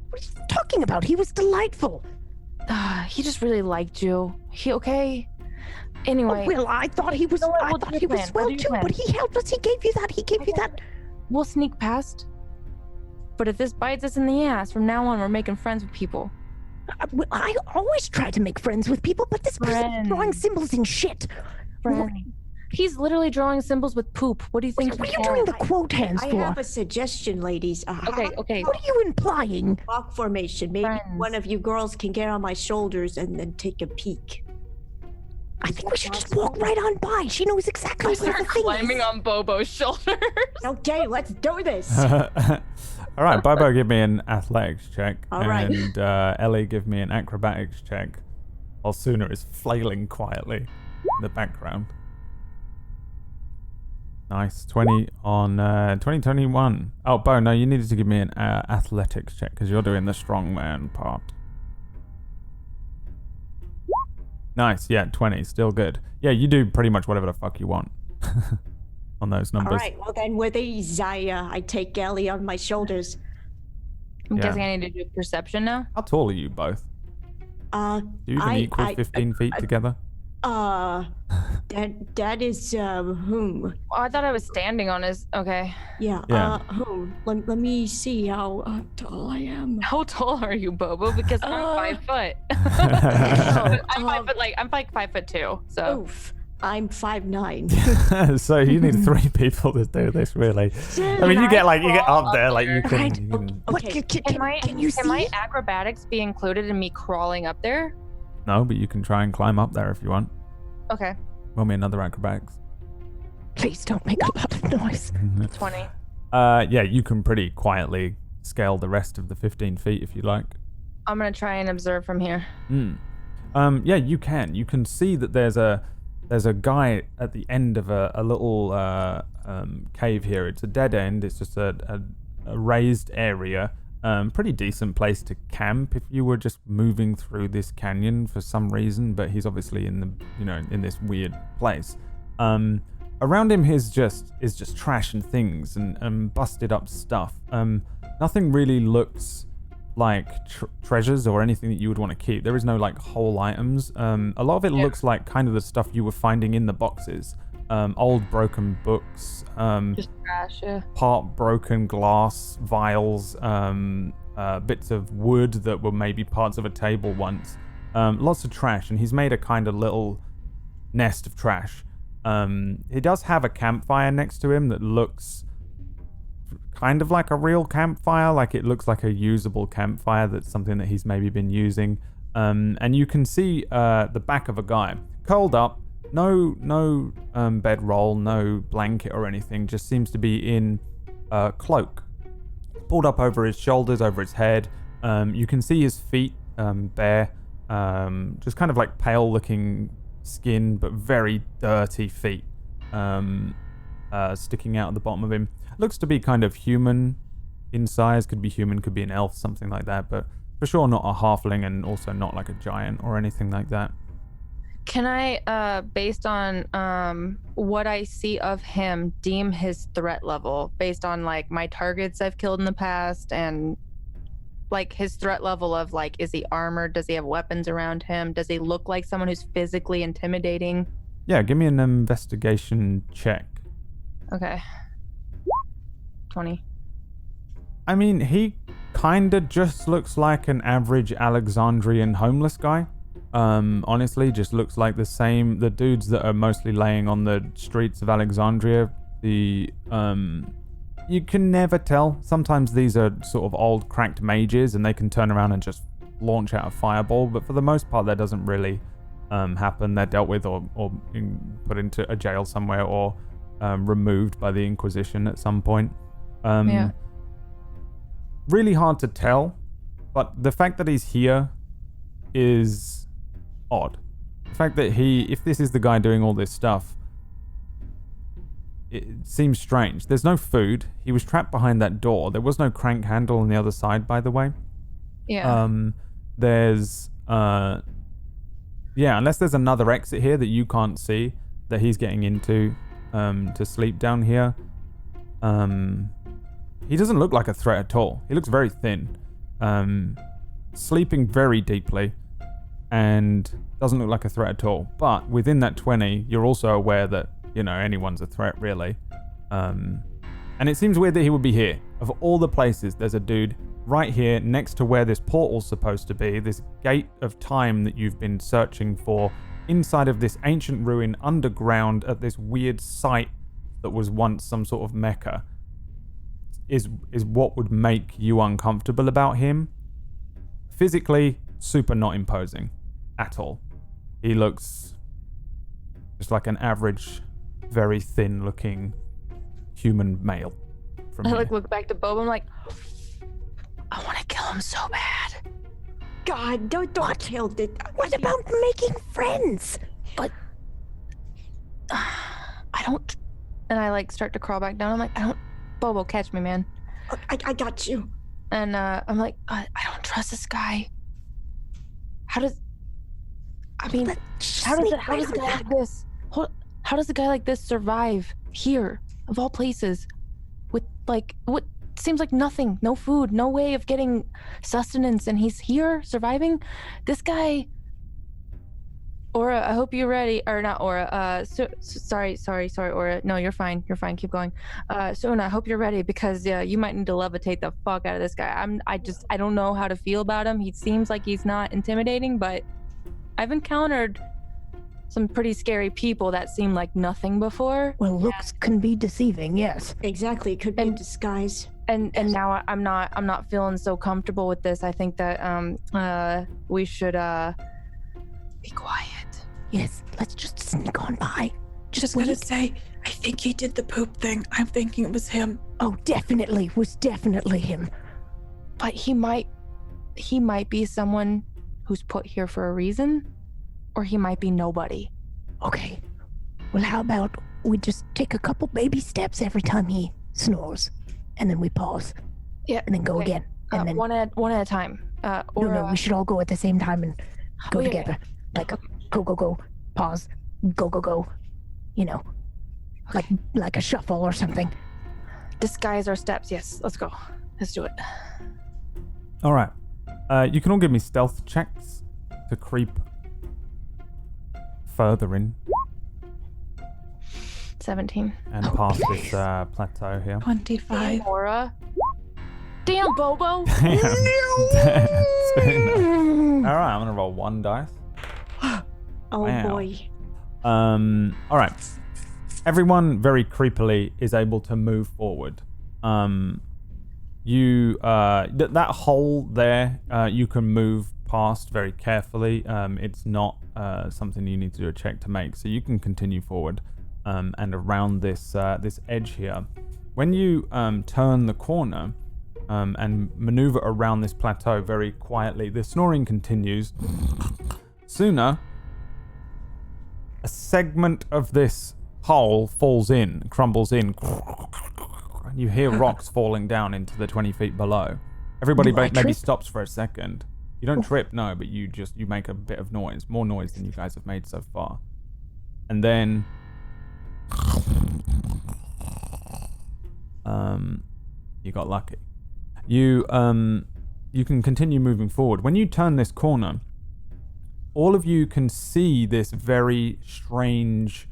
What are you talking about? He was delightful. he just really liked you. He okay? Anyway. Oh, Will, I thought he was. You know what? I We'll thought do he your was plan. We'll swell do your too, plan. but he helped us. He gave you that. He gave you that. We'll sneak past. But if this bites us in the ass, from now on, we're making friends with people. Well, I always try to make friends with people, but this person is drawing Friends. symbols and shit. Friends. He's literally drawing symbols with poop. What do you think? What are you doing the quote hands I for? have a suggestion, ladies. Okay. What are you implying? Block formation. Maybe Friends. one of you girls can get on my shoulders and then take a peek. I think we should just walk right on by. She knows exactly where the thing Climbing is. on Bobo's shoulders. Okay, let's do this. All right, Bobo, give me an athletics check. All right. And Ellie, give me an acrobatics check. While Suna is flailing quietly in the background. Nice. 20 on 2021. Oh, Bo, no, you needed to give me an athletics check because you're doing the strongman part. Nice. Yeah, 20. Still good. Yeah, you do pretty much whatever the fuck you want on those numbers. All right, well then with ease, I take Ellie on my shoulders. I'm Yeah. guessing I need to do perception now. How tall are you both? Uh, Do you even equal 15 feet together? that is whom? Oh, I thought I was standing on his. Okay. Yeah. Yeah. Whom? Let me see how tall I am. How tall are you, Bobo? Because I'm 5 foot. I'm 5 foot. I'm like 5'2". So. Oof. I'm 5'9". So you need 3 people to do this, really. I mean, you get up there, like you can. Right. You can What? Okay. Can you see? Can my acrobatics be included in me crawling up there? no, but you can try and climb up there if you want. Okay. Roll me another acrobatics. Please don't make a lot of noise. 20. Yeah, you can pretty quietly scale the rest of the 15 feet if you like. I'm gonna try and observe from here. Yeah, you can. You can see that there's a guy at the end of a little cave here. It's a dead end. It's just a raised area. Pretty decent place to camp if you were just moving through this canyon for some reason. But he's obviously in this weird place. Around him is just trash and things and busted up stuff. Nothing really looks like treasures or anything that you would want to keep. There is no like whole items. A lot of it looks like kind of the stuff you were finding in the boxes. Old broken books, Just trash. Yeah. part broken glass vials, bits of wood that were maybe parts of a table once. Lots of trash, and he's made a kind of little nest of trash. He does have a campfire next to him that looks kind of like a real campfire, like it looks like a usable campfire. That's something that he's maybe been using. And you can see the back of a guy curled up, no bedroll, no blanket or anything, just seems to be in a cloak pulled up over his shoulders, over his head. You can see his feet bare, just kind of like pale looking skin but very dirty feet sticking out at the bottom of him. Looks to be kind of human in size, could be human, could be an elf, something like that, but for sure not a halfling and also not like a giant or anything like that. Can I, based on what I see of him, deem his threat level based on like my targets I've killed in the past and like his threat level of like, is he armored? Does he have weapons around him? Does he look like someone who's physically intimidating? Yeah, give me an investigation check. Okay. 20. I mean, he kinda just looks like an average Alexandrian homeless guy. Honestly, just looks like the dudes that are mostly laying on the streets of Alexandria. You can never tell. Sometimes these are sort of old cracked mages and they can turn around and just launch out a fireball, but for the most part that doesn't really happen. They're dealt with or put into a jail somewhere or removed by the Inquisition at some point. Yeah. Really hard to tell, but the fact that he's here is odd. The fact that if this is the guy doing all this stuff, it seems strange. There's no food. He was trapped behind that door. There was no crank handle on the other side, by the way. Yeah. There's unless there's another exit here that you can't see that he's getting into to sleep down here. He doesn't look like a threat at all. He looks very thin. Sleeping very deeply. and doesn't look like a threat at all. But within that 20, you're also aware that, anyone's a threat, really. And it seems weird that he would be here. Of all the places, there's a dude right here next to where this portal's supposed to be, this gate of time that you've been searching for, inside of this ancient ruin underground at this weird site that was once some sort of mecca, is what would make you uncomfortable about him. Physically, super not imposing at all. He looks just like an average, very thin looking human male. I look back to Bob. I'm like, I want to kill him so bad. God, don't kill it. What about making friends? But I don't. And I start to crawl back down. I'm like, Bobo, catch me, man. I got you. And I'm like, I don't trust this guy. How does a guy like this? How does a guy like this survive here, of all places, with what seems like nothing, no food, no way of getting sustenance, and he's here surviving? This guy. Aura, I hope you're ready, or not Aura. Sorry, Aura. No, you're fine. Keep going. Suna, I hope you're ready, because you might need to levitate the fuck out of this guy. I don't know how to feel about him. He seems like he's not intimidating, but I've encountered some pretty scary people that seem like nothing before. Well, looks can be deceiving, yes. Exactly, it could be in disguise. And now I'm not feeling so comfortable with this. I think that we should be quiet. Yes, let's just sneak on by. Just gonna say, I think he did the poop thing. I'm thinking it was him. Oh, definitely, was definitely him. But he might be someone who's put here for a reason, or he might be nobody. Okay. Well, how about we just take a couple baby steps every time he snores, and then we pause. Yeah. And then go again. And then one at a time. No, we should all go at the same time and go together. Like go, pause, go. Like a shuffle or something. Disguise our steps. Yes, let's go. Let's do it. All right. You can all give me stealth checks to creep further in 17. and past this plateau here. 25. Aura. Damn, Bobo. All right, I'm gonna roll 1 dice. Oh Wow. boy. All right. Everyone very creepily is able to move forward. That hole there, you can move past very carefully. It's not something you need to do a check to make, so you can continue forward and around this edge here. When you turn the corner and maneuver around this plateau very quietly, the snoring continues. Sooner, a segment of this hole crumbles in. You hear rocks falling down into the 20 feet below. Everybody maybe stops for a second. You don't trip, no, but you make a bit of noise, more noise than you guys have made so far. And then you got lucky. You can continue moving forward. When you turn this corner, all of you can see this very strange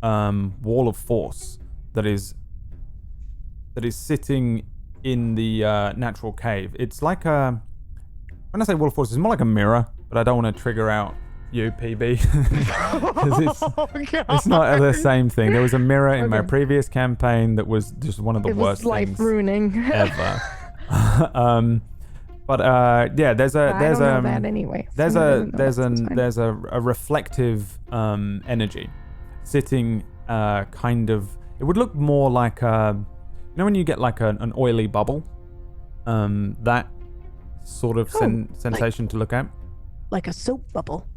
wall of force that is sitting in the natural cave. It's like when I say wall of force, it's more like a mirror, but I don't want to trigger out you, PB. It's not the same thing. There was a mirror in my previous campaign that was just one of the worst things life ruining ever. There's a reflective energy sitting kind of. It would look more like when you get like an oily bubble, that sort of sensation to look at. Like a soap bubble.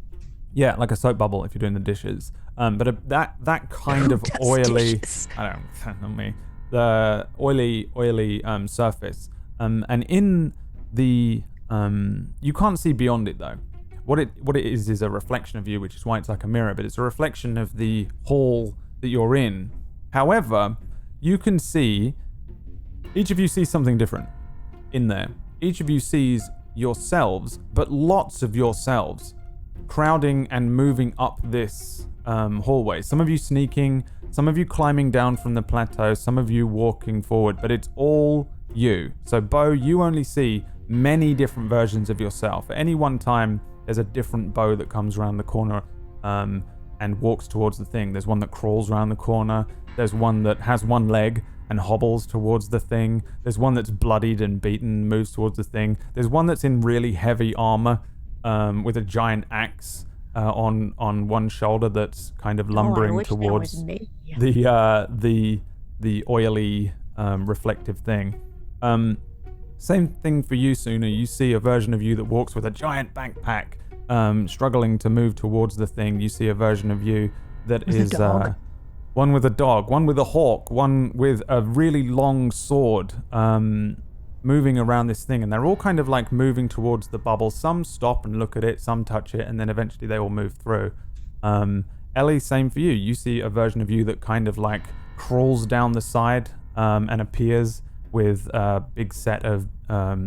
Yeah, like a soap bubble if you're doing the dishes. But that kind of oily. Dishes? I don't know me. The oily surface. And in the you can't see beyond it though. What it is a reflection of you, which is why it's like a mirror. But it's a reflection of the hall that you're in. However, you can see. Each of you sees something different in there. Each of you sees yourselves, but lots of yourselves, crowding and moving up this hallway. Some of you sneaking, some of you climbing down from the plateau, some of you walking forward, but it's all you. So Bo, you only see many different versions of yourself. At any one time, there's a different Bo that comes around the corner and walks towards the thing. There's one that crawls around the corner. There's one that has one leg and hobbles towards the thing. There's one that's bloodied and beaten, moves towards the thing. There's one that's in really heavy armor with a giant axe on one shoulder that's kind of lumbering towards the oily reflective thing. Same thing for you, Suna. You see a version of you that walks with a giant backpack, struggling to move towards the thing. You see a version of you that is one with a dog, one with a hawk, one with a really long sword, moving around this thing, and they're all kind of like moving towards the bubble. Some stop and look at it, some touch it, and then eventually they all move through. Ellie, same for you. You see a version of you that kind of like crawls down the side and appears with a big set of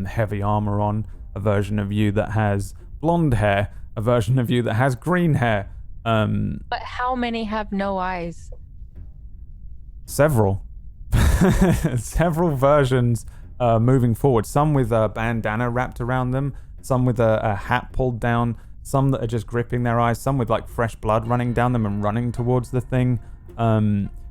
heavy armor on. A version of you that has blonde hair. A version of you that has green hair. But how many have no eyes? Several. Several versions moving forward. Some with a bandana wrapped around them. Some with a hat pulled down. Some that are just gripping their eyes. Some with like fresh blood running down them and running towards the thing.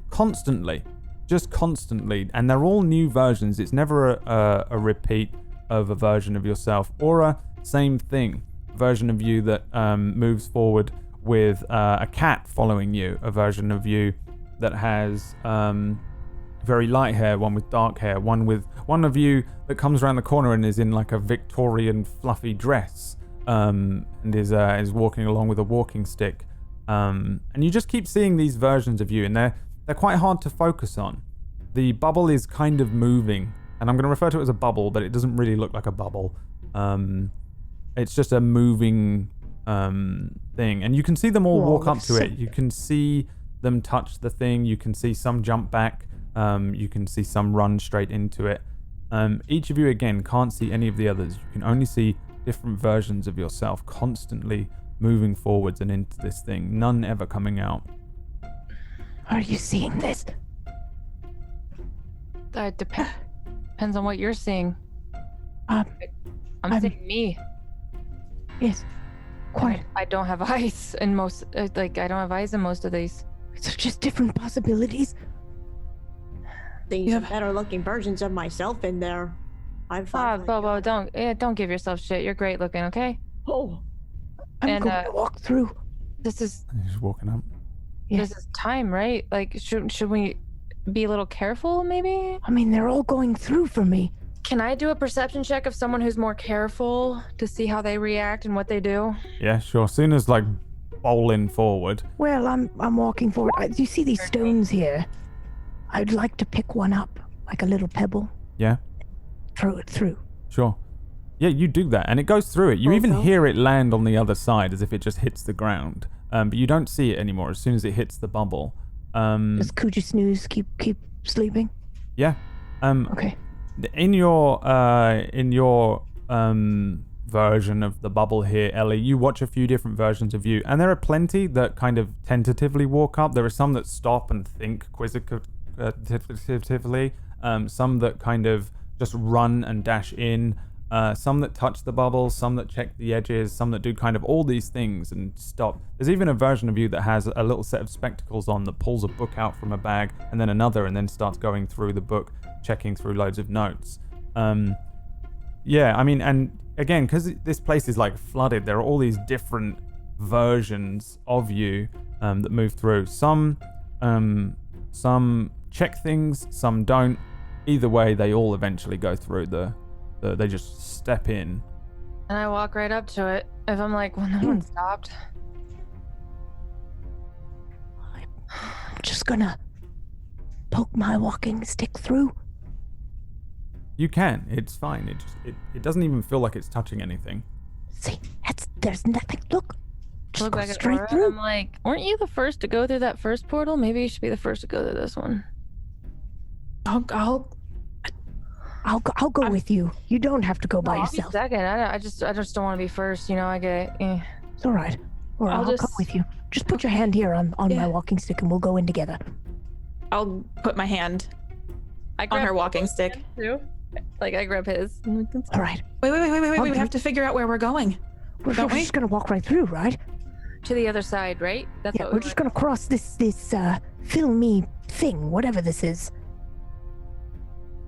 Constantly. Just constantly. And they're all new versions. It's never a repeat of a version of yourself. Or a same thing. Version of you that moves forward with a cat following you. A version of you that has very light hair, one with dark hair, one of you that comes around the corner and is in like a Victorian fluffy dress, and is walking along with a walking stick. And you just keep seeing these versions of you, and they're quite hard to focus on. The bubble is kind of moving, and I'm going to refer to it as a bubble, but it doesn't really look like a bubble. It's just a moving thing, and you can see them all walk up to it. You can see them touch the thing. You can see some jump back. You can see some run straight into it. Each of you, again, can't see any of the others. You can only see different versions of yourself constantly moving forwards and into this thing. None ever coming out. Are you seeing this? That depends on what you're seeing. I'm seeing me. Yes. Quite. I don't have eyes in most. I don't have eyes in most of these. It's just different possibilities. These are better looking versions of myself in there. Bobo, don't give yourself shit. You're great looking, okay? Oh, I'm going to walk through. This is. He's just walking up. Yes. This is time, right? Like, should we be a little careful, maybe? I mean, they're all going through for me. Can I do a perception check of someone who's more careful to see how they react and what they do? Yeah, sure. Soon as like bowling forward. Well, I'm walking forward. Do you see these stones here? I'd like to pick one up, like a little pebble. Yeah. Throw it through. Sure. Yeah, you do that, and it goes through it. You even hear it land on the other side as if it just hits the ground. But you don't see it anymore as soon as it hits the bubble. Does Kuji snooze keep sleeping? Yeah. Okay. In your version of the bubble here, Ellie, you watch a few different versions of you, and there are plenty that kind of tentatively walk up. There are some that stop and think quizzicatively, some that kind of just run and dash in, some that touch the bubble, some that check the edges, some that do kind of all these things and stop. There's even a version of you that has a little set of spectacles on that pulls a book out from a bag, and then another, and then starts going through the book, checking through loads of notes. Yeah, I mean, and again, because this place is like flooded, there are all these different versions of you that move through. Some check things, some don't. Either way, they all eventually go through they just step in. And I walk right up to it. If I'm like, well, no one stopped. I'm just gonna poke my walking stick through. You can. It's fine. It doesn't even feel like it's touching anything. See, there's nothing. Look. Just Look go back at straight Aura, through. I'm like, weren't you the first to go through that first portal? Maybe you should be the first to go through this one. I'll go with you. You don't have to go by I'll be yourself. second. I just don't want to be first. You know, I get. It's all right. Or I'll come with you. Just put your hand here on my walking stick, and we'll go in together. I'll put my hand on her walking stick. Too. Like I grab his. All right. Wait. We have to figure out where we're going. We're just gonna walk right through, right? To the other side, right? That's we're just gonna cross this filmy thing, whatever this is.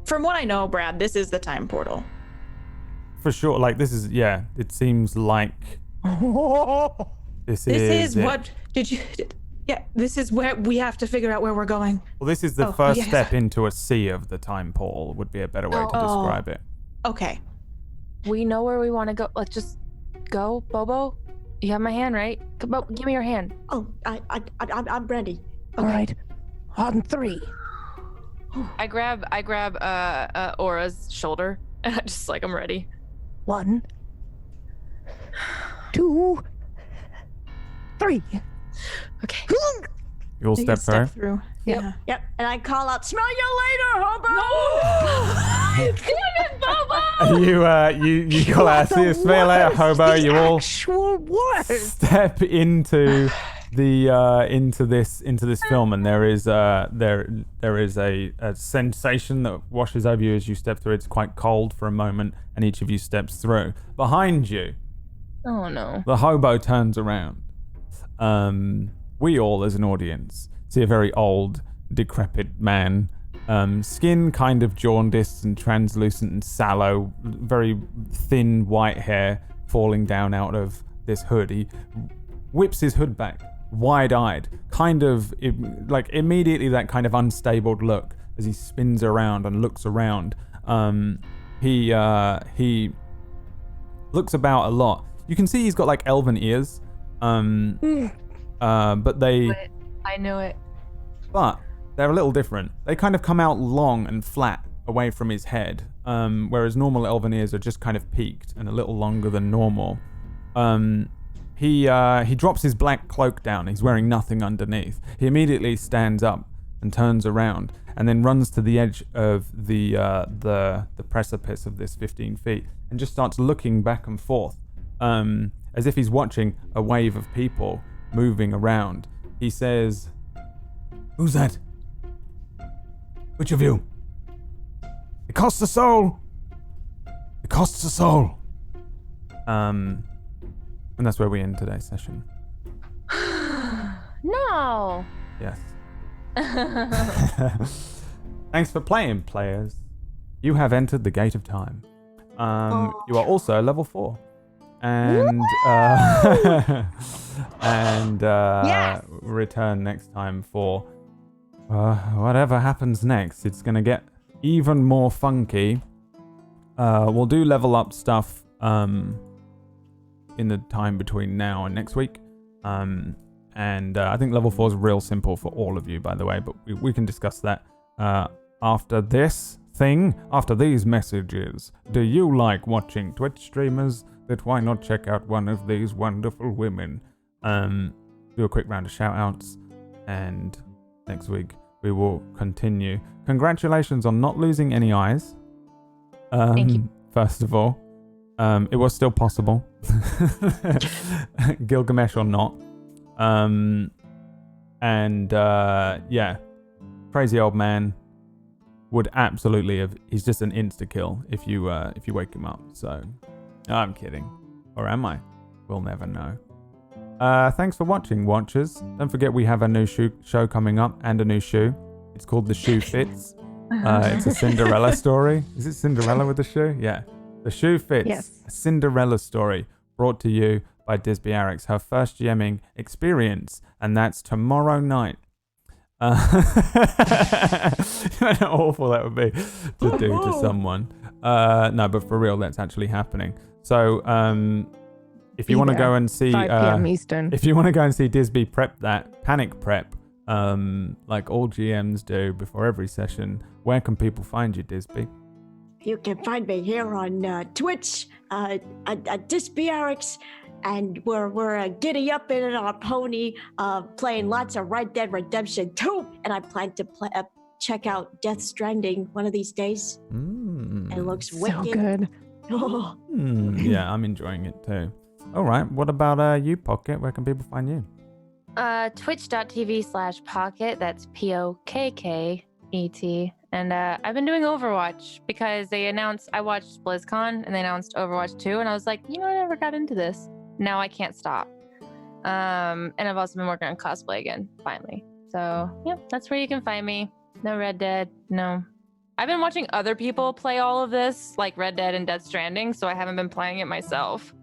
From what I know, Brad, this is the time portal. For sure. Like this is it seems like this is what did you this is where we have to figure out where we're going. Well, this is the first step into a sea of the time portal would be a better way to describe it. Okay. We know where we want to go. Let's just go, Bobo. You have my hand, right? Come on, give me your hand. Oh, I'm ready. Okay. All right. On 3. I grab Aura's shoulder and I just like I'm ready. 1, 2, 3. Okay. You all step through. through. Yeah. Yep. And I call out, "Smell you later, hobo!" Damn it, Bobo! You call out, "See you, smell later, hobo." You all Actual worst. step into the into this film, and there is a sensation that washes over you as you step through. It's quite cold for a moment, and each of you steps through. Behind you, Oh no. the hobo turns around. We all, as an audience, see a very old, decrepit man, skin kind of jaundiced and translucent and sallow, very thin white hair falling down out of this hood. He whips his hood back, wide-eyed, kind of like immediately that kind of unstable look as he spins around and looks around. He looks about a lot. You can see he's got like elven ears. But I knew it. But they're a little different. They kind of come out long and flat away from his head, whereas normal elven ears are just kind of peaked and a little longer than normal. He drops his black cloak down. He's wearing nothing underneath. He immediately stands up and turns around and then runs to the edge of the precipice of this 15 feet and just starts looking back and forth, as if he's watching a wave of people moving around. He says, "Who's that? Which of you? It costs a soul. It costs a soul." And that's where we end today's session. No. Yes. Thanks for playing, players. You have entered the Gate of Time. You are also level 4. And Yes! return next time for whatever happens next. It's gonna get even more funky. We'll do level up stuff in the time between now and next week. And I think level 4 is real simple for all of you, by the way, but we can discuss that after this thing, after these messages. Do you like watching Twitch streamers? Then why not check out one of these wonderful women? Do a quick round of shout outs, and next week we will continue. Congratulations on not losing any eyes. Thank you. First of all, it was still possible. Gilgamesh or not. Crazy old man would absolutely have. He's just an insta kill if you wake him up. So I'm kidding, or am I? We'll never know. Thanks for watching, watchers. Don't forget we have a new show coming up and a new shoe. It's called The Shoe Fits. It's a Cinderella story. Is it Cinderella with the shoe? Yeah. The Shoe Fits. Yes. A Cinderella story brought to you by Disby Arix, her first GMing experience, and that's tomorrow night. How awful that would be to do to someone. No, but for real, that's actually happening. So, if you want to go and see 5 p.m. Eastern. if you want to go and see Disby prep that panic prep, like all GMs do before every session, where can people find you, Disby? You can find me here on Twitch at Disbiarix, and we're giddy up in our pony, playing lots of Red Dead Redemption 2, and I plan to check out Death Stranding one of these days. It looks So wicked. good. Oh, Yeah, I'm enjoying it too. All right. What about you, Pocket? Where can people find you? Twitch.tv/Pocket. That's POKKET. And I've been doing Overwatch because they announced, I watched BlizzCon and they announced Overwatch 2. And I was like, I never got into this. Now I can't stop. And I've also been working on cosplay again, finally. So, yeah, that's where you can find me. No Red Dead. No. I've been watching other people play all of this, like Red Dead and Death Stranding, so I haven't been playing it myself.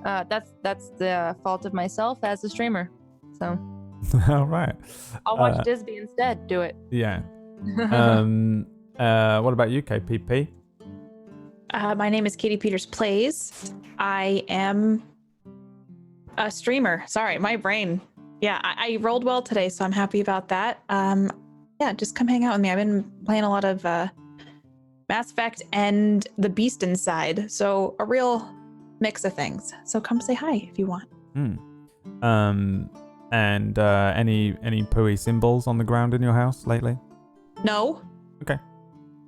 That's the fault of myself as a streamer. So. All right. I'll watch Disney instead. Do it. Yeah. What about you, KPP? My name is Katie Peters Plays. I am a streamer. Sorry, my brain. Yeah, I rolled well today, so I'm happy about that. Yeah, just come hang out with me. I've been playing a lot of Mass Effect and the Beast Inside, so a real mix of things. So come say hi if you want. And any pooey symbols on the ground in your house lately? No. Okay.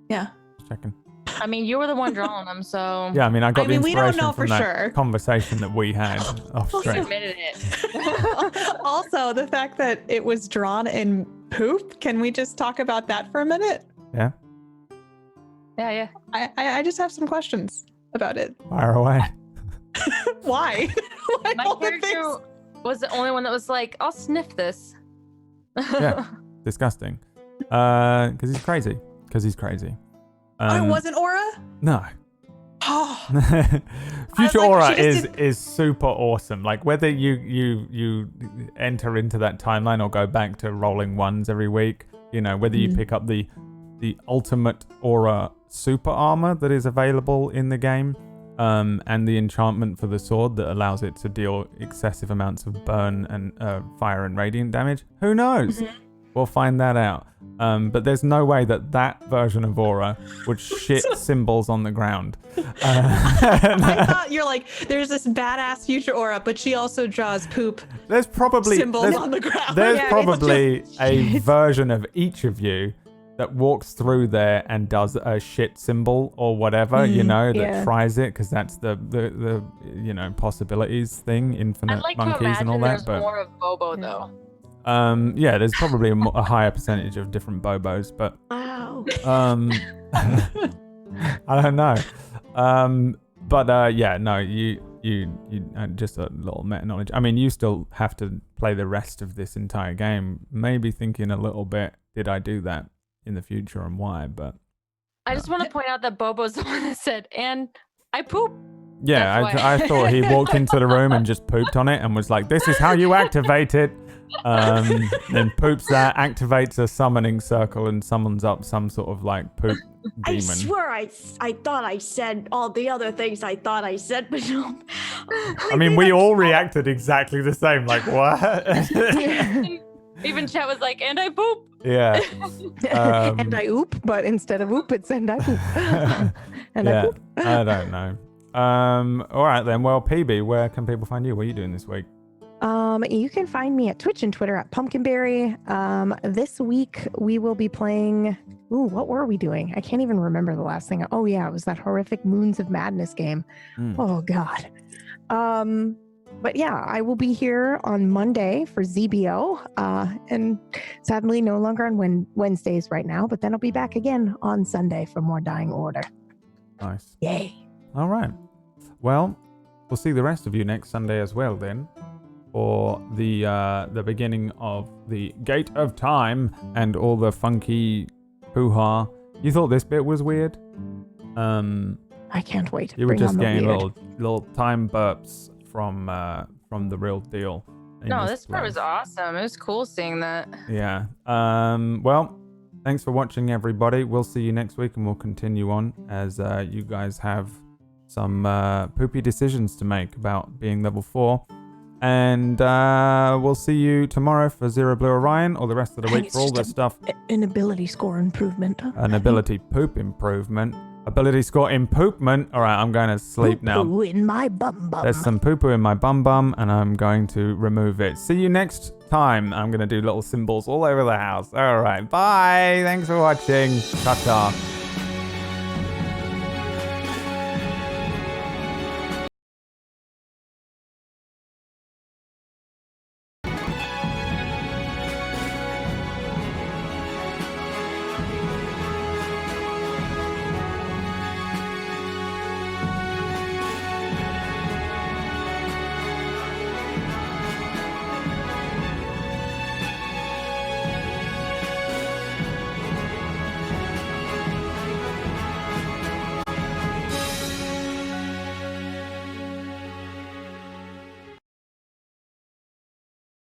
Yeah. Just checking. I mean, you were the one drawing them, so. Yeah, I mean, I got the we don't inspiration know from for that sure. conversation that we had off You stream. admitted it. Also, the fact that it was drawn in poop. Can we just talk about that for a minute? Yeah. Yeah. I just have some questions about it. Fire away. Why? Why My all the character things? was the only one that was like, I'll sniff this. Yeah. Disgusting. Because he's crazy. Oh, it wasn't Aura? No. Oh, Future like, Aura she just is super awesome. Like whether you enter into that timeline or go back to rolling ones every week, whether you pick up the ultimate Aura super armor that is available in the game, and the enchantment for the sword that allows it to deal excessive amounts of burn and fire and radiant damage. Who knows? We'll find that out. But there's no way that version of Aura would shit symbols on the ground. I thought you're like, there's this badass future Aura, but she also draws poop There's probably symbols on the ground. There's Yeah, probably a version of each of you that walks through there and does a shit symbol or whatever, that tries it, because that's the possibilities thing, infinite I'd like monkeys to and all imagine that. there's But more of Bobo though. there's probably a higher percentage of different Bobos, but wow. I don't know. You just a little meta knowledge. I mean, you still have to play the rest of this entire game, maybe thinking a little bit, did I do that in the future and why? But I just want to point out that Bobo's the one that said, and I poop. yeah, That's why. I thought he walked into the room and just pooped on it and was like, this is how you activate it. Then poops that, activates a summoning circle and summons up some sort of like poop I demon. swear I thought I said all the other things I thought I said, but no. I mean, we all reacted exactly the same. Like, what? Even Chet was like, and I poop. Yeah. And I oop, but instead of oop, it's and I poop. And I Yeah, poop. I don't know. All right then. Well, PB, where can people find you? What are you doing this week? You can find me at Twitch and Twitter at Pumpkinberry. This week we will be playing. Ooh, what were we doing? I can't even remember the last thing. Oh yeah, it was that horrific Moons of Madness game. Oh God. But yeah, I will be here on Monday for ZBO, and sadly no longer on Wednesdays right now. But then I'll be back again on Sunday for more Dying Order. Nice. Yay! All right. Well, we'll see the rest of you next Sunday as well then, for the beginning of the Gate of Time and all the funky hoo-ha. You thought this bit was weird? I can't wait. You were Bring just on the getting weird. little time burps from the real deal. in No, this part place. was awesome. It was cool seeing that. Yeah. Well, thanks for watching, everybody. We'll see you next week, and we'll continue on as you guys have some poopy decisions to make about being level 4. And we'll see you tomorrow for Zero Blue Orion, or the rest of the Hey, week it's for all just the stuff. An ability score improvement. An ability poop improvement. Ability score improvement. All right, I'm going to sleep now. Poo-poo in my bum bum. There's some poo-poo in my bum, and I'm going to remove it. See you next time. I'm going to do little symbols all over the house. All right, bye. Thanks for watching. Ta-ta.